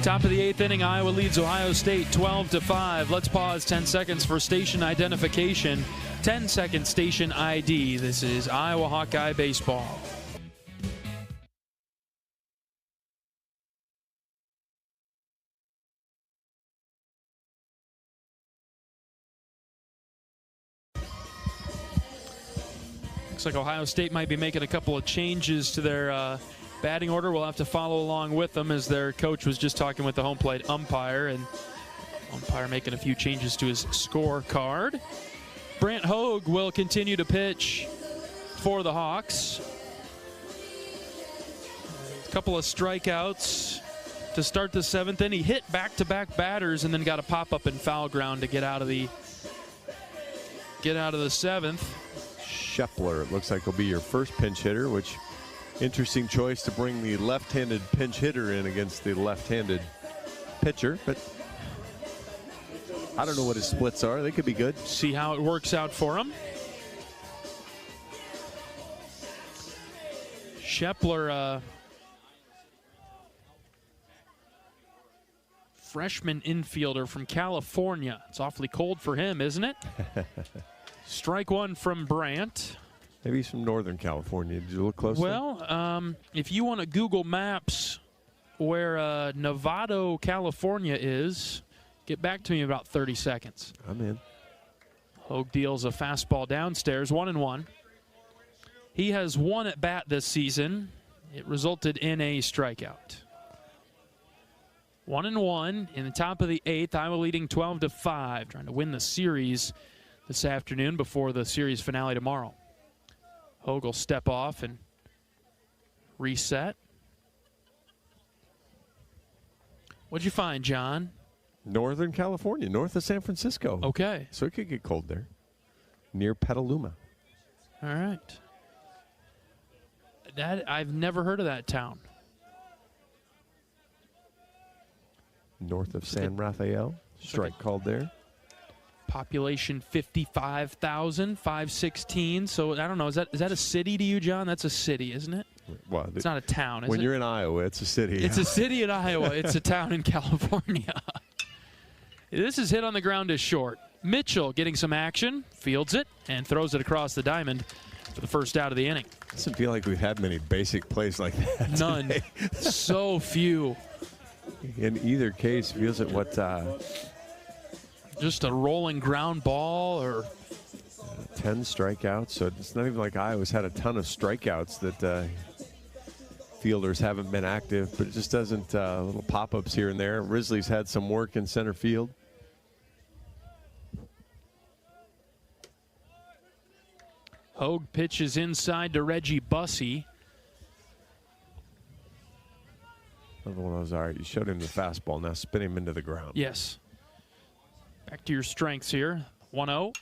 Top of the 8th inning, Iowa leads Ohio State 12-5. Let's pause 10 seconds for station identification. 10-second station ID. This is Iowa Hawkeye baseball. Looks like Ohio State might be making a couple of changes to their batting order. We'll have to follow along with them as their coach was just talking with the home plate umpire, and umpire making a few changes to his scorecard. Brant Hogue will continue to pitch for the Hawks. A couple of strikeouts to start the 7th inning. He hit back-to-back batters and then got a pop-up in foul ground to get out of the 7th. Schepler, it looks like, will be your first pinch hitter, which interesting choice to bring the left-handed pinch hitter in against the left-handed pitcher, but I don't know what his splits are. They could be good. See how it works out for him. Schepler, freshman infielder from California. It's awfully cold for him, isn't it? Strike 1 from Brant. Maybe he's from Northern California. Did you look closely? Well, if you want to Google Maps where Novato, California is, get back to me in about 30 seconds. I'm in. Hogue deals a fastball downstairs, 1-1. He has 1 at bat this season. It resulted in a strikeout. 1-1 in the top of the 8th. Iowa leading 12-5, trying to win the series this afternoon before the series finale tomorrow. Hogue will step off and reset. What'd you find, John? Northern California, north of San Francisco. Okay. So it could get cold there. Near Petaluma. All right. I've never heard of that town. North of San Rafael. Strike called there. Population 55,000, 516. So I don't know. Is that a city to you, John? That's a city, isn't it? Well, it's not a town, is when it? you're in Iowa, it's a city. It's a city in Iowa. It's a town in California. This is hit on the ground is short. Mitchell getting some action, fields it, and throws it across the diamond for the first out of the inning. Doesn't feel like we've had many basic plays like that. None. So few. In either case, feels it what... just a rolling ground ball or... 10 strikeouts, so it's not even like Iowa's had a ton of strikeouts that fielders haven't been active, but it just doesn't, little pop-ups here and there. Risley's had some work in center field. Hogue pitches inside to Reggie Bussey. Another one was all right. You showed him the fastball. Now spin him into the ground. Yes. Back to your strengths here. 1-0.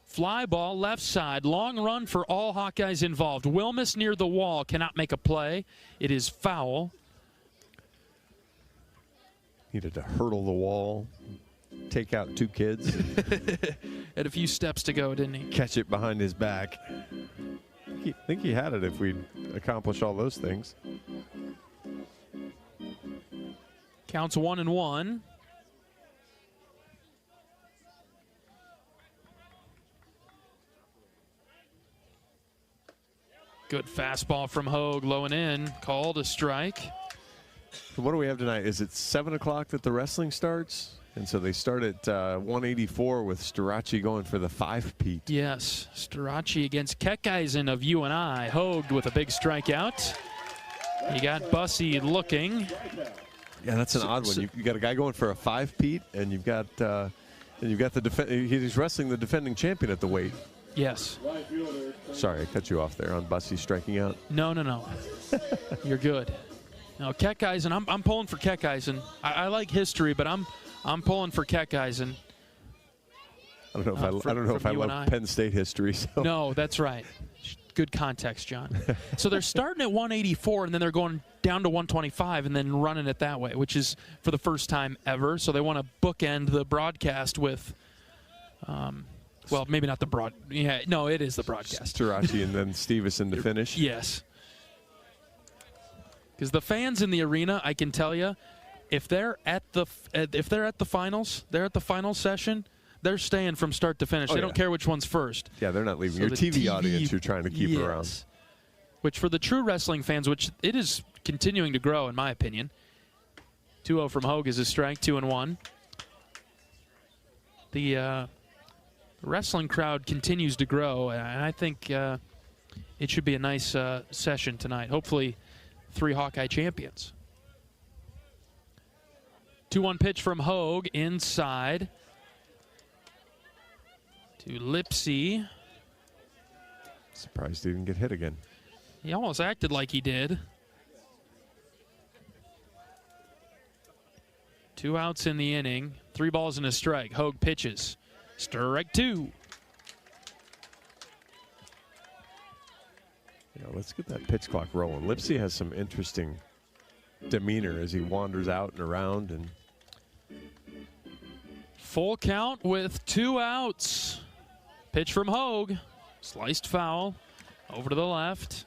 Fly ball left side. Long run for all Hawkeyes involved. Wilmus near the wall cannot make a play. It is foul. Needed to hurdle the wall, take out 2 kids. Had a few steps to go, didn't he? Catch it behind his back. I think he had it if we'd accomplish all those things. Counts 1-1. Good fastball from Hogue, low and in. Called a strike. What do we have tonight? Is it 7 o'clock that the wrestling starts? And so they start at 184 with Starachi going for the 5-peat. Yes, Starachi against Keckeisen of UNI. Hogue with a big strikeout. You got Bussey looking. Yeah, that's an odd one. You got a guy going for a 5-peat, and you've got the he's wrestling the defending champion at the weight. Yes. Sorry, I cut you off there on Bussey striking out. No. You're good. No, Keckeisen. I'm pulling for Keckeisen. I like history, but I'm pulling for Keckeisen. I don't know if I love Penn State history. So. No, that's right. Good context, John. So they're starting at 184, and then they're going down to 125, and then running it that way, which is for the first time ever. So they want to bookend the broadcast with, well, maybe not the broad. Yeah, no, it is the broadcast. Starachi and then Stevenson to finish. Yes. Because the fans in the arena, I can tell you, if they're at the finals, they're at the final session. They're staying from start to finish. They don't care which one's first. Yeah, they're not leaving. So Your the TV audience you're trying to keep around. Which for the true wrestling fans, which it is continuing to grow in my opinion. 2-0 from Hogue is a strike, 2-1. The wrestling crowd continues to grow, and I think it should be a nice session tonight. Hopefully 3 Hawkeye champions. 2-1 pitch from Hogue inside to Lipsy. Surprised he didn't get hit again. He almost acted like he did. 2 outs in the inning. 3 balls and a strike. Hogue pitches. Strike 2. Yeah, let's get that pitch clock rolling. Lipsy has some interesting demeanor as he wanders out and around. And full count with 2 outs. Pitch from Hogue. Sliced foul. Over to the left.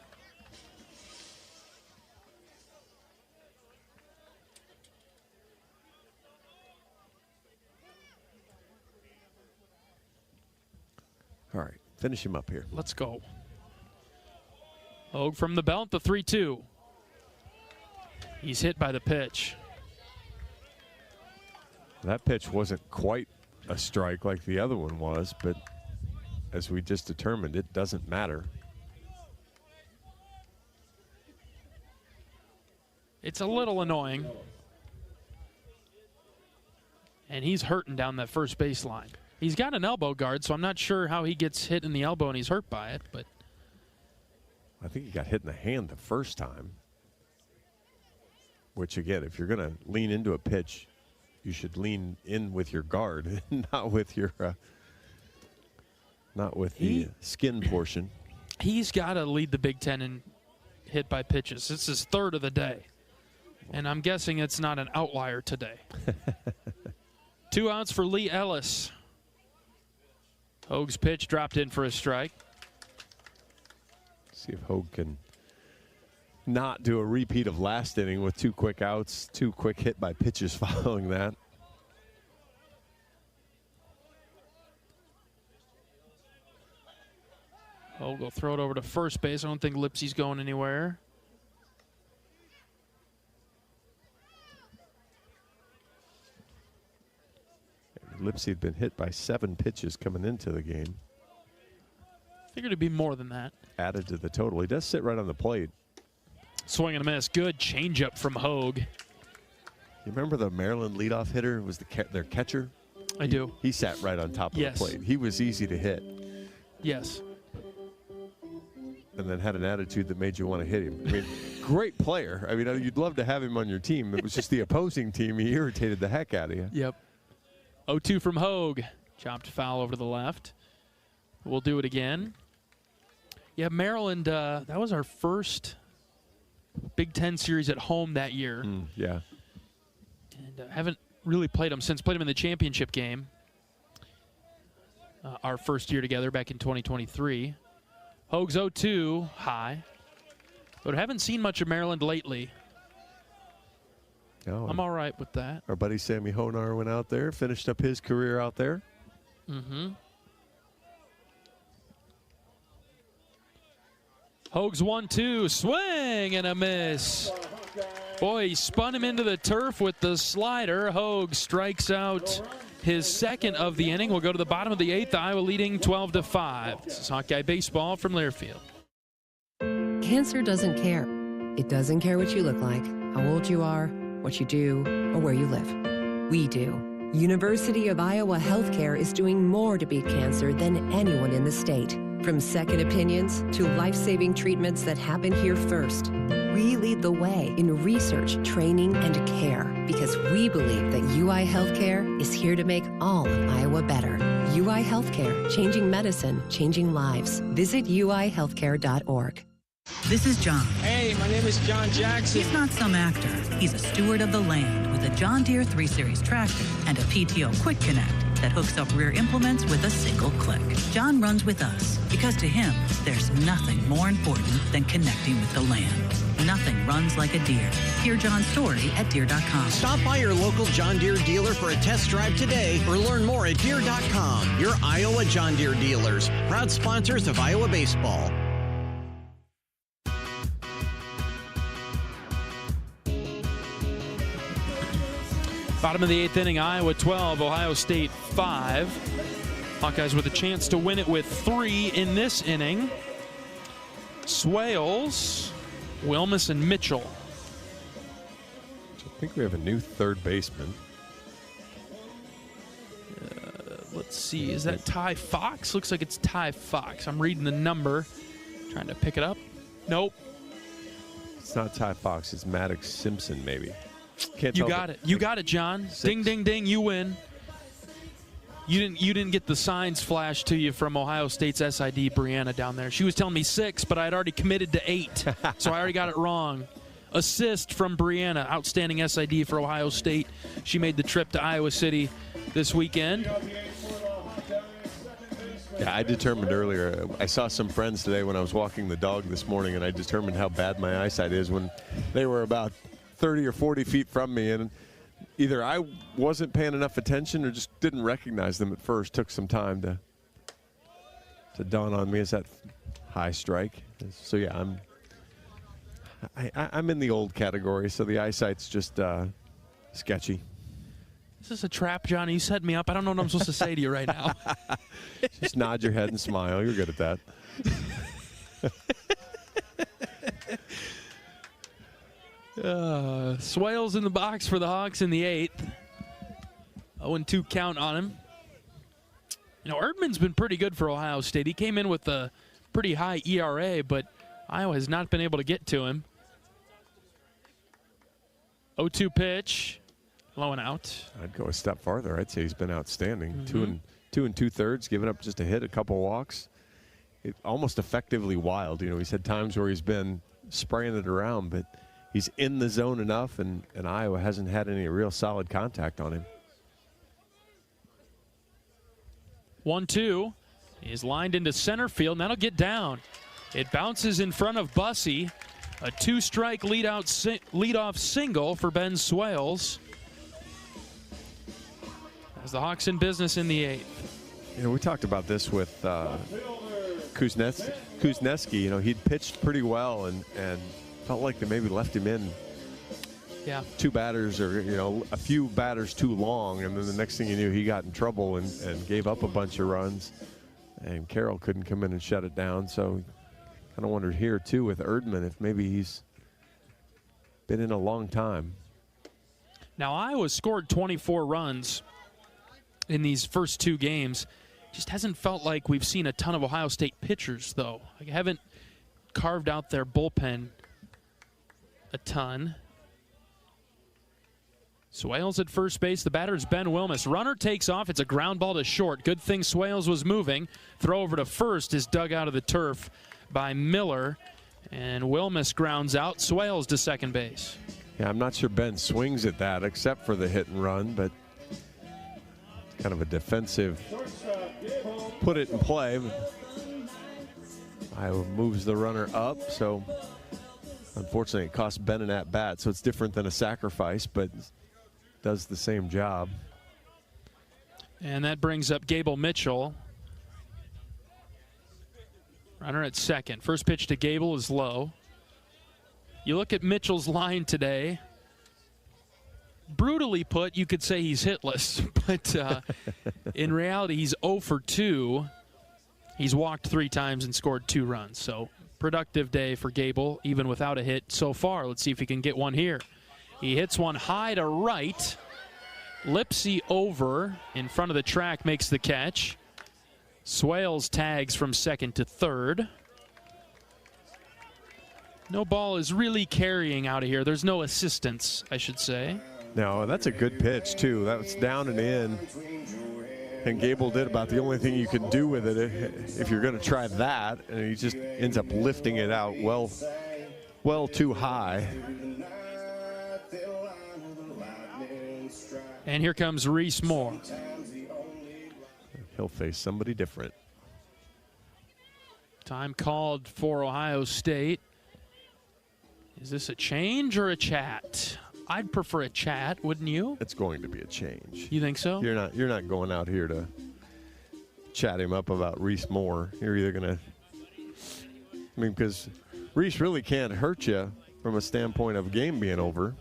All right, finish him up here. Let's go. Hogue from the belt, the 3-2. He's hit by the pitch. That pitch wasn't quite a strike like the other one was, but as we just determined, it doesn't matter. It's a little annoying. And he's hurting down that first baseline. He's got an elbow guard, so I'm not sure how he gets hit in the elbow and he's hurt by it, but I think he got hit in the hand the first time. Which, again, if you're going to lean into a pitch, you should lean in with your guard, not with your, the skin portion. He's got to lead the Big Ten in hit by pitches. It's his 3rd of the day, and I'm guessing it's not an outlier today. 2 outs for Lee Ellis. Hogue's pitch dropped in for a strike. See if Hogue can not do a repeat of last inning with 2 quick outs, 2 quick hit by pitches following that. Hogue will throw it over to first base. I don't think Lipsy's going anywhere. Lipsy had been hit by 7 pitches coming into the game. Figured it'd be more than that. Added to the total. He does sit right on the plate. Swing and a miss. Good changeup from Hogue. You remember the Maryland leadoff hitter was their catcher? I do. He sat right on top of the plate. He was easy to hit. Yes. And then had an attitude that made you want to hit him. I mean, great player. I mean, you'd love to have him on your team. It was just the opposing team. He irritated the heck out of you. Yep. 0-2 from Hogue. Chopped foul over to the left. We'll do it again. Yeah, Maryland, that was our first Big Ten series at home that year. Yeah. And haven't really played them since. Played them in the championship game. Our first year together back in 2023. Hogue's 0-2 high. But I haven't seen much of Maryland lately. No, I'm all right with that. Our buddy Sammy Honar went out there, finished up his career out there. Mm-hmm. Hogue's 1-2, swing and a miss. Boy, he spun him into the turf with the slider. Hogue strikes out his second of the inning. We'll go to the bottom of the 8th. Iowa leading 12-5. This is Hawkeye Baseball from Learfield. Cancer doesn't care. It doesn't care what you look like, how old you are, what you do, or where you live. We do. University of Iowa Healthcare is doing more to beat cancer than anyone in the state. From second opinions to life-saving treatments that happen here first. We lead the way in research, training, and care because we believe that UI Healthcare is here to make all of Iowa better. UI Healthcare, changing medicine, changing lives. Visit uihealthcare.org. This is John. Hey, my name is John Jackson. He's not some actor. He's a steward of the land with a John Deere 3 Series tractor and a PTO Quick Connect that hooks up rear implements with a single click. John runs with us because to him, there's nothing more important than connecting with the land. Nothing runs like a Deere. Hear John's story at Deere.com. Stop by your local John Deere dealer for a test drive today or learn more at Deere.com. Your Iowa John Deere dealers, proud sponsors of Iowa baseball. Bottom of the 8th inning, Iowa 12, Ohio State 5. Hawkeyes with a chance to win it with 3 in this inning. Swales, Wilmus, and Mitchell. I think we have a new third baseman. Let's see, is that Ty Fox? Looks like it's Ty Fox. I'm reading the number, trying to pick it up. Nope. It's not Ty Fox, it's Maddox Simpson, maybe. Can't You tell got it. You got it, John. 6. Ding, ding, ding. You win. You didn't get the signs flashed to you from Ohio State's SID, Brianna, down there. She was telling me 6, but I had already committed to 8, so I already got it wrong. Assist from Brianna, outstanding SID for Ohio State. She made the trip to Iowa City this weekend. Yeah, I determined earlier, I saw some friends today when I was walking the dog this morning, and I determined how bad my eyesight is when they were about 30 or 40 feet from me, and either I wasn't paying enough attention or just didn't recognize them at first. Took some time to dawn on me as that high strike. So yeah, I'm in the old category, so the eyesight's just sketchy. Is this a trap, Johnny? You set me up. I don't know what I'm supposed to say to you right now. Just nod your head and smile. You're good at that. Swales in the box for the Hawks in the 8th. 0-2 count on him. You know, Erdman's been pretty good for Ohio State. He came in with a pretty high ERA, but Iowa has not been able to get to him. 0-2 pitch. Low and out. I'd go a step farther. I'd say he's been outstanding. Mm-hmm. 2 2/3, giving up just a hit, a couple walks. Almost effectively wild. You know, he's had times where he's been spraying it around, but he's in the zone enough, and Iowa hasn't had any real solid contact on him. 1-2 is lined into center field, and that'll get down. It bounces in front of Bussey. A 2-strike leadoff single for Ben Swales. As the Hawks in business in the 8th. You know, we talked about this with Kuznetsky, you know, he'd pitched pretty well and felt like they maybe left him in two batters or, you know, a few batters too long. And then the next thing you knew, he got in trouble and gave up a bunch of runs. And Carroll couldn't come in and shut it down. So kind of wondered here, too, with Erdman, if maybe he's been in a long time. Now, Iowa scored 24 runs in these first two games. Just hasn't felt like we've seen a ton of Ohio State pitchers, though. Like, haven't carved out their bullpen a ton. Swales at first base. The batter is Ben Wilmus. Runner takes off. It's a ground ball to short. Good thing Swales was moving. Throw over to first is dug out of the turf by Miller. And Wilmus grounds out. Swales to second base. Yeah, I'm not sure Ben swings at that except for the hit and run, but kind of a defensive put it in play. Iowa moves the runner up, so unfortunately it cost Ben an at-bat, so it's different than a sacrifice, but does the same job. And that brings up Gable Mitchell. Runner at second. First pitch to Gable is low. You look at Mitchell's line today. Brutally put, you could say he's hitless, but in reality, he's 0 for 2. He's walked 3 times and scored 2 runs. So productive day for Gable, even without a hit so far. Let's see if he can get one here. He hits one high to right. Lipsy over in front of the track makes the catch. Swales tags from second to third. No ball is really carrying out of here. There's no assistance, I should say. No, that's a good pitch, too. That was down and in. And Gable did about the only thing you can do with it if you're going to try that. And he just ends up lifting it out well too high. And here comes Reese Moore. He'll face somebody different. Time called for Ohio State. Is this a change or a chat? I'd prefer a chat, wouldn't you? It's going to be a change. You think so? You're not going out here to chat him up about Reese Moore. You're either going to, I mean, because Reese really can't hurt you from a standpoint of game being over.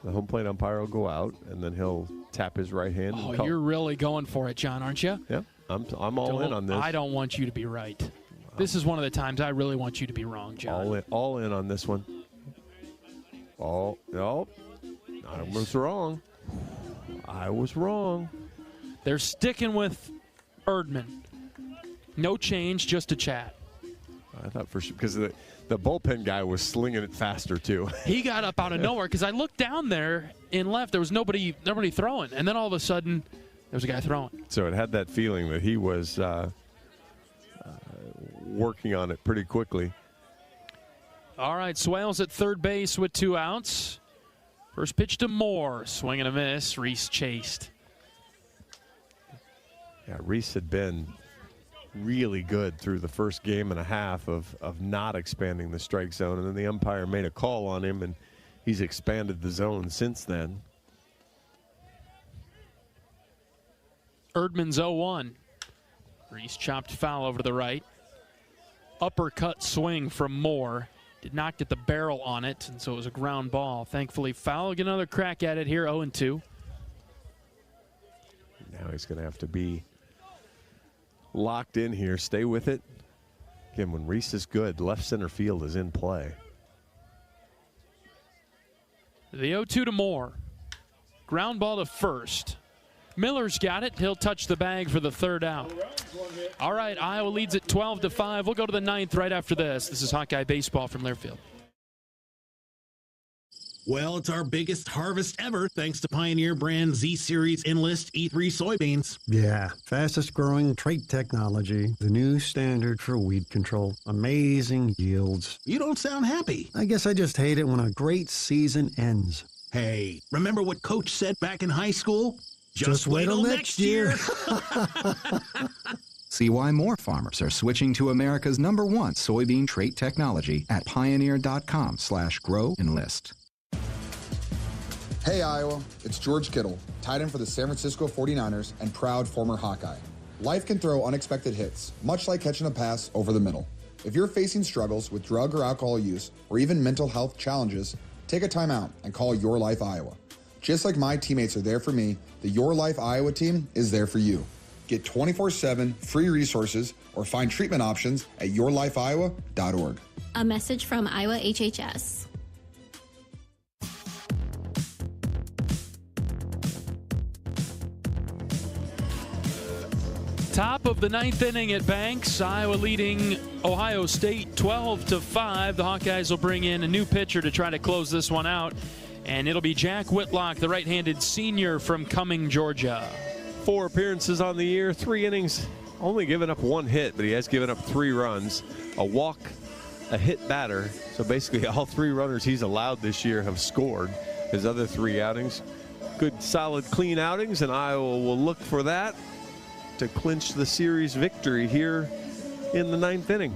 The home plate umpire will go out, and then he'll tap his right hand. Oh, you're really going for it, John, aren't you? Yeah, I'm all in on this. I don't want you to be right. This is one of the times I really want you to be wrong, John. All in on this one. No, I was wrong. I was wrong. They're sticking with Erdman. No change, just a chat. I thought for sure, because the bullpen guy was slinging it faster, too. He got up out of nowhere, because I looked down there in left. There was nobody throwing. And then all of a sudden, there was a guy throwing. So it had that feeling that he was working on it pretty quickly. All right, Swales at third base with 2 outs. First pitch to Moore. Swing and a miss. Reese chased. Yeah, Reese had been really good through the first game and a half of not expanding the strike zone. And then the umpire made a call on him, and he's expanded the zone since then. Erdman's 0-1. Reese chopped foul over to the right. Uppercut swing from Moore. Did not get the barrel on it, and so it was a ground ball. Thankfully, foul. Get another crack at it here, 0-2. Now he's going to have to be locked in here. Stay with it. Again, when Reese is good, left center field is in play. The 0-2 to Moore. Ground ball to first. Miller's got it. He'll touch the bag for the third out. All right, Iowa leads at 12-5. We'll go to the 9th right after this. This is Hawkeye Baseball from Learfield. Well, it's our biggest harvest ever thanks to Pioneer brand Z-Series Enlist E3 soybeans. Yeah, fastest growing trait technology, the new standard for weed control. Amazing yields. You don't sound happy. I guess I just hate it when a great season ends. Hey, remember what Coach said back in high school? Just wait till next year. See why more farmers are switching to America's #1 soybean trait technology at pioneer.com/grow-enlist. Hey Iowa, it's George Kittle, tight end for the San Francisco 49ers and proud former Hawkeye. Life can throw unexpected hits, much like catching a pass over the middle. If you're facing struggles with drug or alcohol use, or even mental health challenges, take a time out and call Your Life Iowa. Just like my teammates are there for me, the Your Life Iowa team is there for you. Get 24/7 free resources or find treatment options at yourlifeiowa.org. A message from Iowa HHS. Top of the ninth inning at Banks. Iowa leading Ohio State 12-5. The Hawkeyes will bring in a new pitcher to try to close this one out. And it'll be Jack Whitlock, the right-handed senior from Cumming, Georgia. 4 appearances on the year, 3 innings, only given up 1 hit, but he has given up 3 runs, a walk, a hit batter. So basically all 3 runners he's allowed this year have scored. His other 3 outings, good, solid, clean outings, and Iowa will look for that to clinch the series victory here in the 9th inning.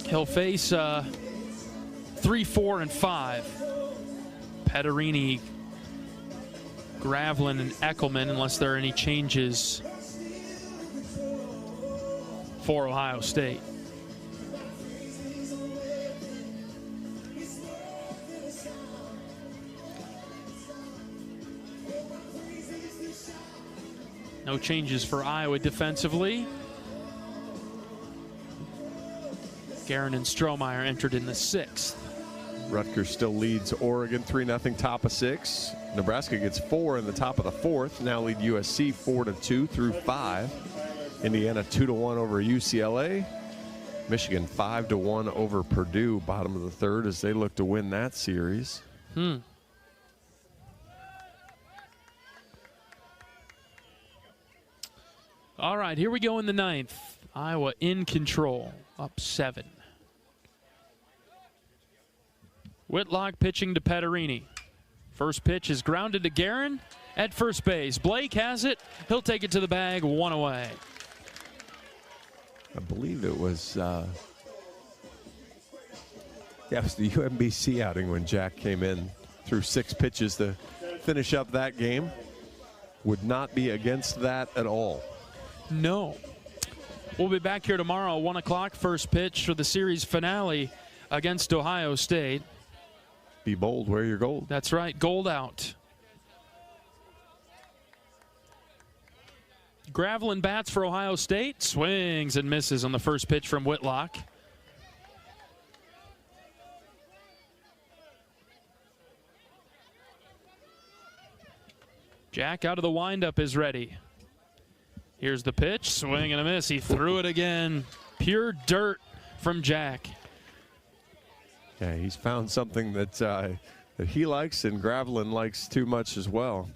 He'll face 3, 4, and 5. Petterini, Gravlin, and Eckelman, unless there are any changes for Ohio State. No changes for Iowa defensively. Guerin and Strohmeyer entered in the 6th. Rutgers still leads Oregon 3-0, top of 6. Nebraska gets 4 in the top of the 4th. Now lead USC 4-2 through 5. Indiana 2-1 over UCLA. Michigan 5-1 over Purdue, bottom of the 3rd, as they look to win that series. All right, here we go in the 9th. Iowa in control, up 7. Whitlock pitching to Petterini. First pitch is grounded to Guerin at first base. Blake has it. He'll take it to the bag, 1 away. I believe it was, it was the UMBC outing when Jack came in, threw 6 pitches to finish up that game. Would not be against that at all. No. We'll be back here tomorrow, 1 o'clock, first pitch for the series finale against Ohio State. Be bold, wear your gold. That's right, gold out. Gravlin bats for Ohio State, swings and misses on the first pitch from Whitlock. Jack out of the windup is ready. Here's the pitch, swing and a miss. He threw it again. Pure dirt from Jack. Yeah, he's found something that that he likes and Gravlin likes too much as well.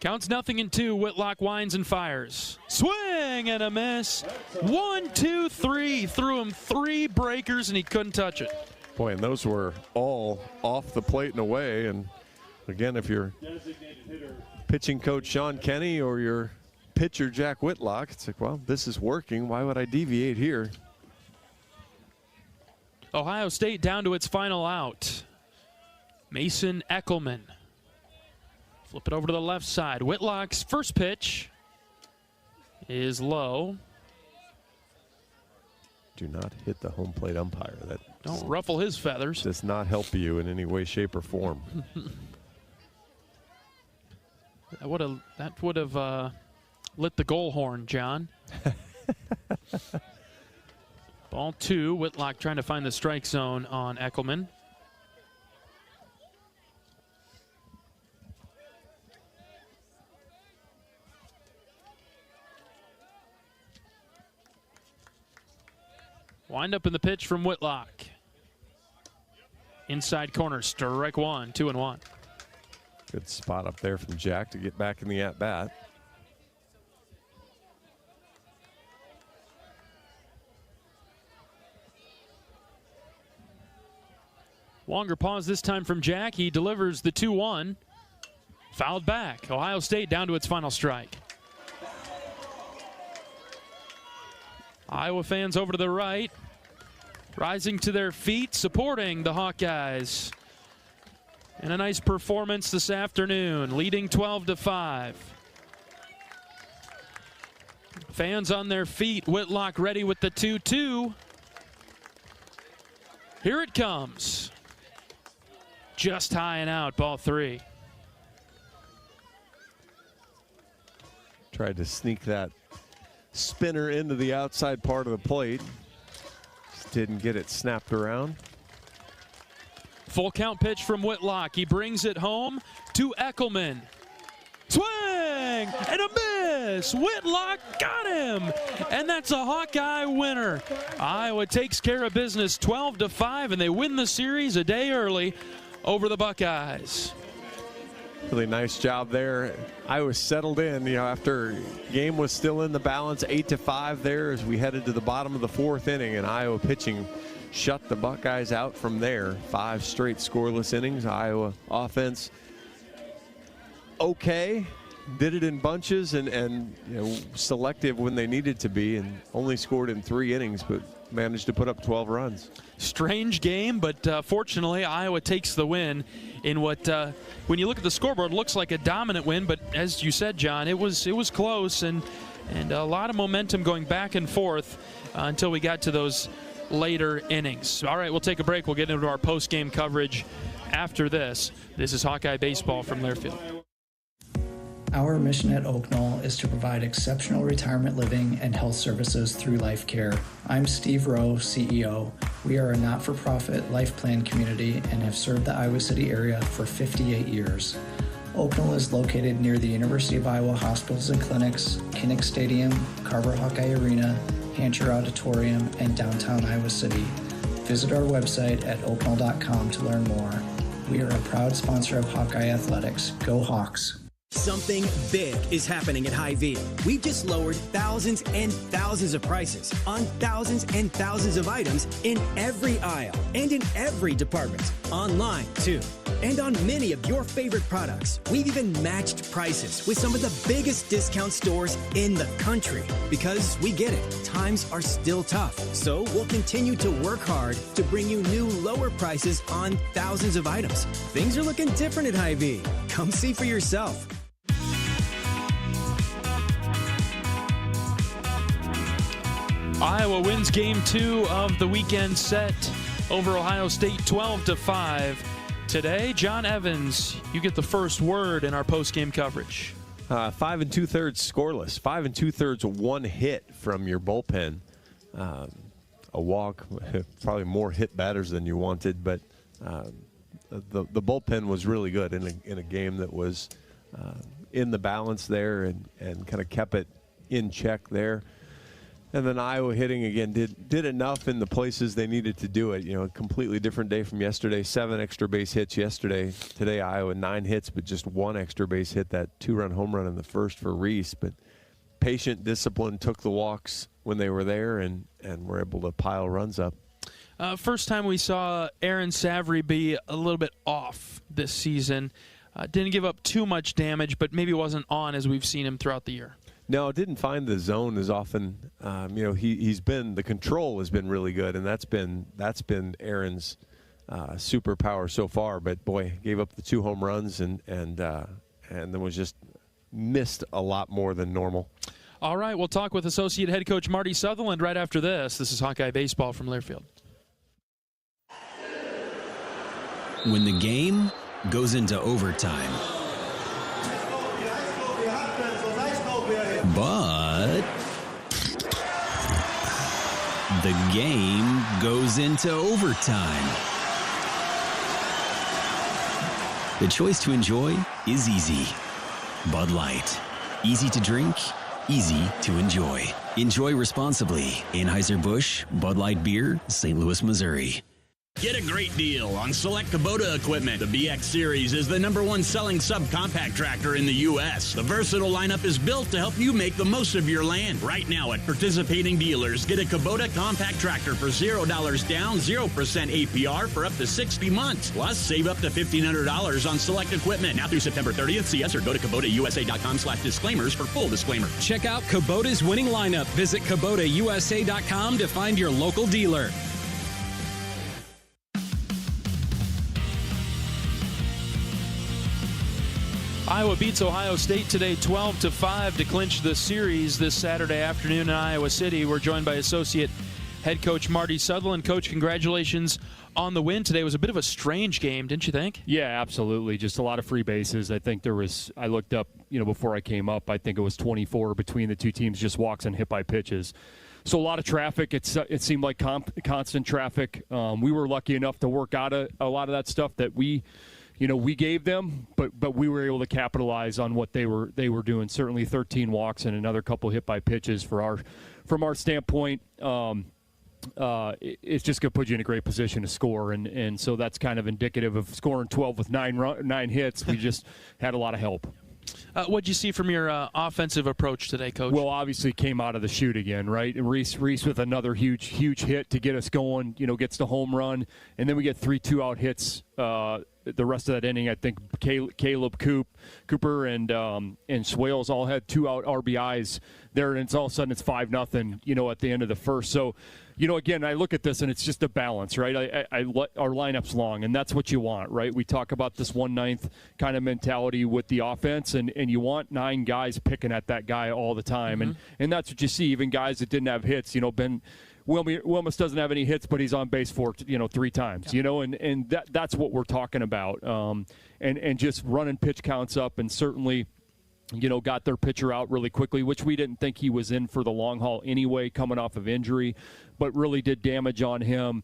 Counts 0-2. Whitlock winds and fires. Swing and a miss. 1, 2, 3. Threw him 3 breakers and he couldn't touch it. Boy, and those were all off the plate and away. And again, if you're pitching coach Sean Kenny or your pitcher Jack Whitlock, it's like, well, this is working. Why would I deviate here? Ohio State down to its final out. Mason Eckelman. Flip it over to the left side. Whitlock's first pitch is low. Do not hit the home plate umpire. That don't ruffle his feathers. Does not help you in any way, shape, or form. That would have lit the goal horn, John. Ball 2. Whitlock trying to find the strike zone on Eckelman. Wind up in the pitch from Whitlock. Inside corner, strike 1, 2-1. Good spot up there from Jack to get back in the at-bat. Longer pause this time from Jack. He delivers the 2-1. Fouled back. Ohio State down to its final strike. Iowa fans over to the right, rising to their feet, supporting the Hawkeyes. And a nice performance this afternoon, leading 12-5. Fans on their feet. Whitlock ready with the 2-2. Here it comes. Just high and out, ball 3. Tried to sneak that spinner into the outside part of the plate. Just didn't get it snapped around. Full count pitch from Whitlock. He brings it home to Eckelman. Swing and a miss. Whitlock got him. And that's a Hawkeye winner. Iowa takes care of business 12-5, and they win the series a day early over the Buckeyes. Really nice job there. Iowa settled in, after game was still in the balance, 8-5 there as we headed to the bottom of the 4th inning, and Iowa pitching shut the Buckeyes out from there. 5 straight scoreless innings. Iowa offense okay, did it in bunches and selective when they needed to be, and only scored in 3 innings, but managed to put up 12 runs. Strange game, but fortunately Iowa takes the win in what, when you look at the scoreboard, looks like a dominant win, but as you said, John, it was close and a lot of momentum going back and forth until we got to those later innings. All right, we'll take a break. We'll get into our post-game coverage after this. This is Hawkeye Baseball from Learfield. Our mission at Oak Knoll is to provide exceptional retirement living and health services through life care. I'm Steve Rowe, CEO. We are a not-for-profit life plan community and have served the Iowa City area for 58 years. Oak Knoll is located near the University of Iowa hospitals and clinics, Kinnick Stadium, Carver Hawkeye Arena, Hancher Auditorium, and downtown Iowa City. Visit our website at oakknoll.com to learn more. We are a proud sponsor of Hawkeye Athletics. Go Hawks! Something big is happening at Hy-Vee. We've just lowered thousands and thousands of prices on thousands and thousands of items in every aisle and in every department. Online, too. And on many of your favorite products. We've even matched prices with some of the biggest discount stores in the country. Because we get it, times are still tough. So we'll continue to work hard to bring you new lower prices on thousands of items. Things are looking different at Hy-Vee. Come see for yourself. Iowa wins game 2 of the weekend set over Ohio State 12-5. Today, John Evans, you get the first word in our post-game coverage. 5 2/3 scoreless. 5 2/3 one hit from your bullpen. A walk, probably more hit batters than you wanted, but the bullpen was really good in a game that was in the balance there and kind of kept it in check there. And then Iowa hitting again did enough in the places they needed to do it. A completely different day from yesterday. 7 extra base hits yesterday. Today Iowa 9 hits, but just 1 extra base hit, that 2-run home run in the first for Reese. But patient discipline, took the walks when they were there and were able to pile runs up. First time we saw Aaron Savary be a little bit off this season. Didn't give up too much damage, but maybe wasn't on as we've seen him throughout the year. No, didn't find the zone as often. He's been, the control has been really good, and that's been Aaron's superpower so far. But boy, gave up the 2 home runs and then was just missed a lot more than normal. All right, we'll talk with Associate Head Coach Marty Sutherland right after this. This is Hawkeye Baseball from Learfield. When the game goes into overtime. But the game goes into overtime. The choice to enjoy is easy. Bud Light. Easy to drink, easy to enjoy. Enjoy responsibly. Anheuser-Busch, Bud Light Beer, St. Louis, Missouri. Get a great deal on select Kubota equipment. The BX Series is the #1 selling subcompact tractor in the U.S. The versatile lineup is built to help you make the most of your land. Right now at participating dealers, get a Kubota compact tractor for $0 down, 0% APR for up to 60 months. Plus, save up to $1,500 on select equipment. Now through September 30th, see us or go to KubotaUSA.com/disclaimers for full disclaimer. Check out Kubota's winning lineup. Visit KubotaUSA.com to find your local dealer. Iowa beats Ohio State today 12-5 to clinch the series this Saturday afternoon in Iowa City. We're joined by Associate Head Coach Marty Sutherland. Coach, congratulations on the win today. It was a bit of a strange game, didn't you think? Yeah, absolutely. Just a lot of free bases. I think I looked up, before I came up, I think it was 24 between the two teams, just walks and hit by pitches. So a lot of traffic. It seemed like constant traffic. We were lucky enough to work out a lot of that stuff that we gave them, but we were able to capitalize on what they were doing. Certainly 13 walks and another couple hit by pitches from our standpoint. It's just going to put you in a great position to score, and so that's kind of indicative of scoring 12 with nine hits. We just had a lot of help. What'd you see from your offensive approach today, Coach? Well, obviously came out of the chute again, right? And Reese with another huge hit to get us going, gets the home run. And then we get 3 2-out hits the rest of that inning. I think Caleb Cooper and Swales all had 2-out RBIs there, and all of a sudden it's 5-0, at the end of the first. So, again, I look at this and it's just a balance, right? Our lineup's long, and that's what you want, right? We talk about this 1/9 kind of mentality with the offense, and you want 9 guys picking at that guy all the time, and that's what you see. Even guys that didn't have hits, Ben Wilmus doesn't have any hits, but he's on base for 3 times, and that's what we're talking about, and just running pitch counts up, and certainly got their pitcher out really quickly, which we didn't think he was in for the long haul anyway, coming off of injury, but really did damage on him.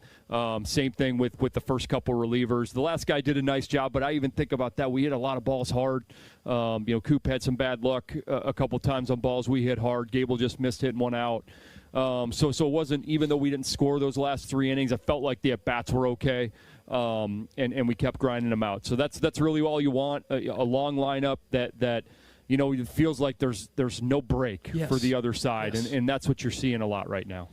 Same thing with the first couple relievers. The last guy did a nice job, but I even think about that. We hit a lot of balls hard. Coop had some bad luck a couple times on balls we hit hard. Gable just missed hitting one out. So it wasn't, even though we didn't score those last 3 innings, I felt like the at-bats were okay, and we kept grinding them out. So that's really all you want, a long lineup that it feels like there's no break for the other side, and that's what you're seeing a lot right now.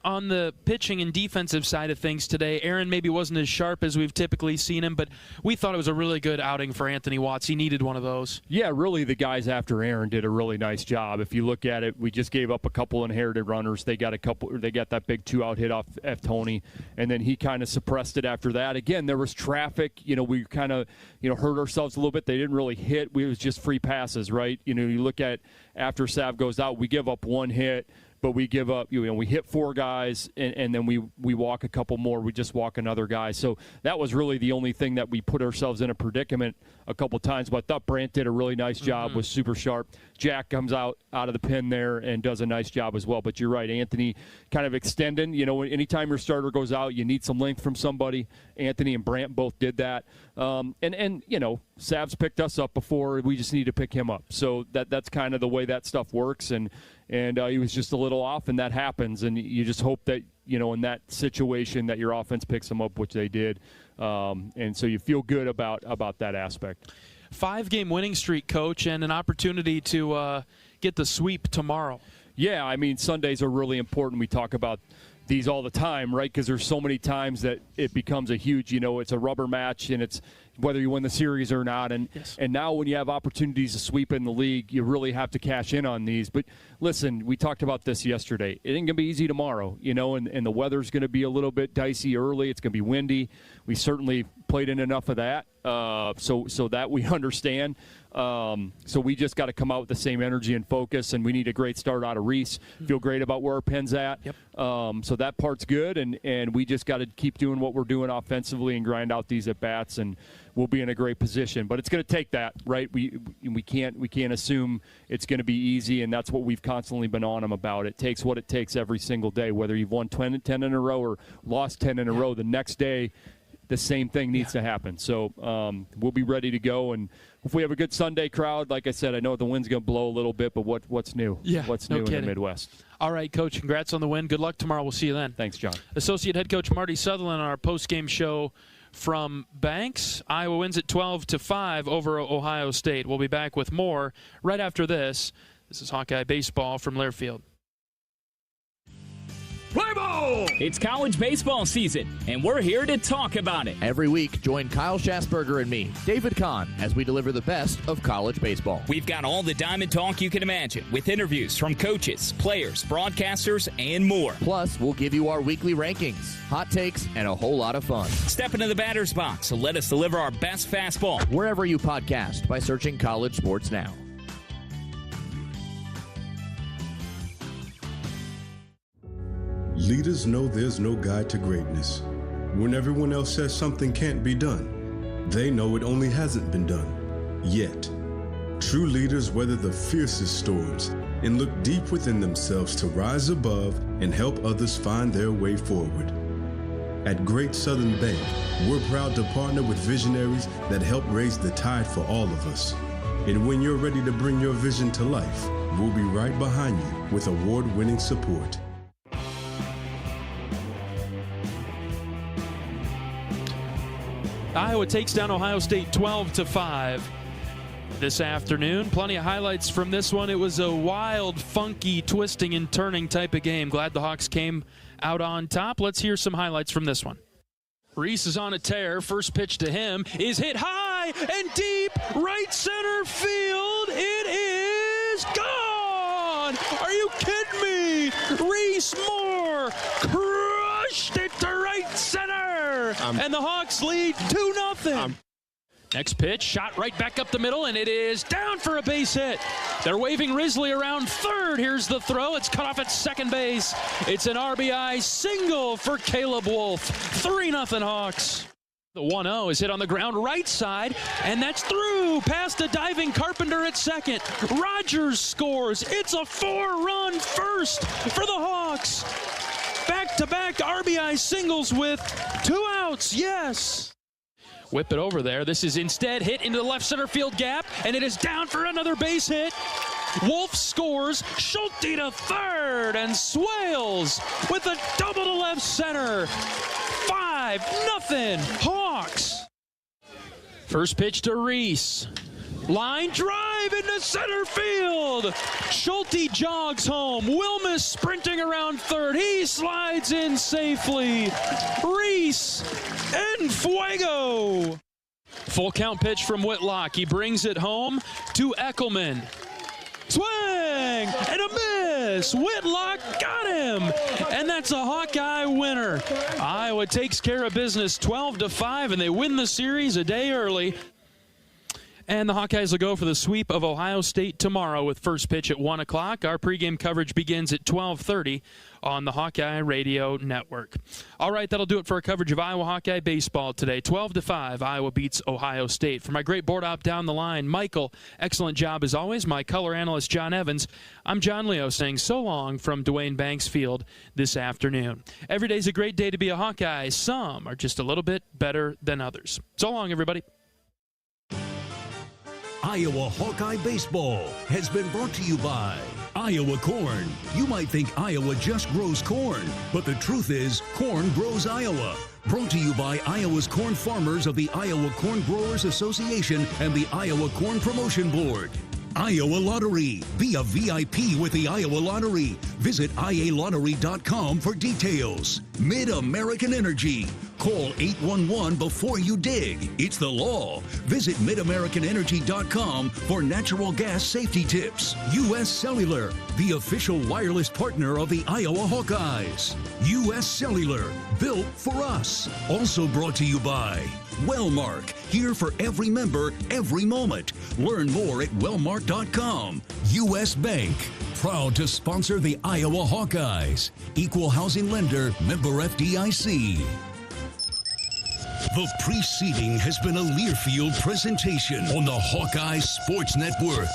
On the pitching and defensive side of things today, Aaron maybe wasn't as sharp as we've typically seen him, but we thought it was a really good outing for Anthony Watts. He needed one of those. Yeah, really, the guys after Aaron did a really nice job. If you look at it, we just gave up a couple inherited runners. They got that big 2-out hit off F. Tony, and then he kind of suppressed it after that. Again, there was traffic. We kind of hurt ourselves a little bit. They didn't really hit. It was just free passes, right? You look at after Sav goes out, we give up 1 hit. But we give up, we hit 4 guys, and then we walk a couple more. We just walk another guy. So that was really the only thing that we put ourselves in a predicament a couple times. But I thought Brandt did a really nice job, was super sharp. Jack comes out of the pen there and does a nice job as well. But you're right, Anthony kind of extending. Anytime your starter goes out, you need some length from somebody. Anthony and Brandt both did that. And Sav's picked us up before. We just need to pick him up. So that's kind of the way that stuff works. And he was just a little off, and that happens. And you just hope that, in that situation that your offense picks him up, which they did. And so you feel good about that aspect. 5-game winning streak, Coach, and an opportunity to get the sweep tomorrow. Yeah, I mean, Sundays are really important. We talk about these all the time, right? Because there's so many times that it becomes a huge, it's a rubber match, and it's whether you win the series or not. And now when you have opportunities to sweep in the league, you really have to cash in on these. But listen, we talked about this yesterday. It ain't going to be easy tomorrow, and the weather's going to be a little bit dicey early. It's going to be windy. We certainly played in enough of that, so that we understand. So we just got to come out with the same energy and focus, and we need a great start out of Reese. Feel great about where our pen's at. So that part's good, and we just got to keep doing what we're doing offensively and grind out these at-bats, and we'll be in a great position. But it's going to take that, right? We can't assume it's going to be easy, and that's what we've constantly been on them about. It takes what it takes every single day, whether you've won 10 in a row or lost 10 in a row. The next day, the same thing needs to happen. So we'll be ready to go, and if we have a good Sunday crowd, like I said, I know the wind's going to blow a little bit, but what's new? What's new in the Midwest? All right, Coach, congrats on the win. Good luck tomorrow. We'll see you then. Thanks, John. Associate Head Coach Marty Sutherland on our post-game show from Banks. Iowa wins at 12-5 over Ohio State. We'll be back with more right after this. This is Hawkeye Baseball from Learfield. Play ball! It's college baseball season, and we're here to talk about it. Every week, join Kyle Schassberger and me, David Kahn, as we deliver the best of college baseball. We've got all the diamond talk you can imagine, with interviews from coaches, players, broadcasters, and more. Plus, we'll give you our weekly rankings, hot takes, and a whole lot of fun. Step into the batter's box and let us deliver our best fastball. Wherever you podcast by searching College Sports Now. Leaders know there's no guide to greatness. When everyone else says something can't be done, they know it only hasn't been done yet. True leaders weather the fiercest storms and look deep within themselves to rise above and help others find their way forward. At Great Southern Bank, we're proud to partner with visionaries that help raise the tide for all of us. And when you're ready to bring your vision to life, we'll be right behind you with award-winning support. Iowa takes down Ohio State 12-5 this afternoon. Plenty of highlights from this one. It was a wild, funky, twisting and turning type of game. Glad the Hawks came out on top. Let's hear some highlights from this one. Reese is on a tear. First pitch to him is hit high and deep right center field. It is gone! Are you kidding me? Reese Moore crushed it to right center. And the Hawks lead 2-0. Next pitch, shot right back up the middle, and it is down for a base hit. They're waving Risley around third. Here's the throw. It's cut off at second base. It's an RBI single for Caleb Wolf. 3-0 Hawks. The 1-0 is hit on the ground right side, and that's through past a diving Carpenter at second. Rogers scores. It's a 4-run first for the Hawks. Back-to-back RBI singles with 2 outs. Yes. Whip it over there. This is instead hit into the left center field gap, and it is down for another base hit. Wolf scores. Schulte to third, and Swales with a double to left center. 5-0 Hawks. First pitch to Reese. Line drive into center field. Schulte jogs home. Wilmus sprinting around third. He slides in safely. Reese en fuego. Full count pitch from Whitlock. He brings it home to Eckelman. Swing and a miss. Whitlock got him. And that's a Hawkeye winner. Iowa takes care of business 12-5, and they win the series a day early. And the Hawkeyes will go for the sweep of Ohio State tomorrow with first pitch at 1 o'clock. Our pregame coverage begins at 12:30 on the Hawkeye Radio Network. All right, that'll do it for our coverage of Iowa Hawkeye baseball today. 12-5, Iowa beats Ohio State. For my great board op down the line, Michael, excellent job as always. My color analyst, John Evans. I'm John Leo saying so long from Duane Banks Field this afternoon. Every day's a great day to be a Hawkeye. Some are just a little bit better than others. So long, everybody. Iowa Hawkeye Baseball has been brought to you by Iowa Corn. You might think Iowa just grows corn, but the truth is corn grows Iowa. Brought to you by Iowa's corn farmers of the Iowa Corn Growers Association and the Iowa Corn Promotion Board. Iowa Lottery. Be a VIP with the Iowa Lottery. Visit ialottery.com for details. Mid-American Energy. Call 811 before you dig. It's the law. Visit midamericanenergy.com for natural gas safety tips. U.S. Cellular, the official wireless partner of the Iowa Hawkeyes. U.S. Cellular, built for us. Also brought to you by Wellmark, here for every member, every moment. Learn more at wellmark.com. U.S. Bank, proud to sponsor the Iowa Hawkeyes. Equal housing lender, member FDIC. The preceding has been a Learfield presentation on the Hawkeye Sports Network.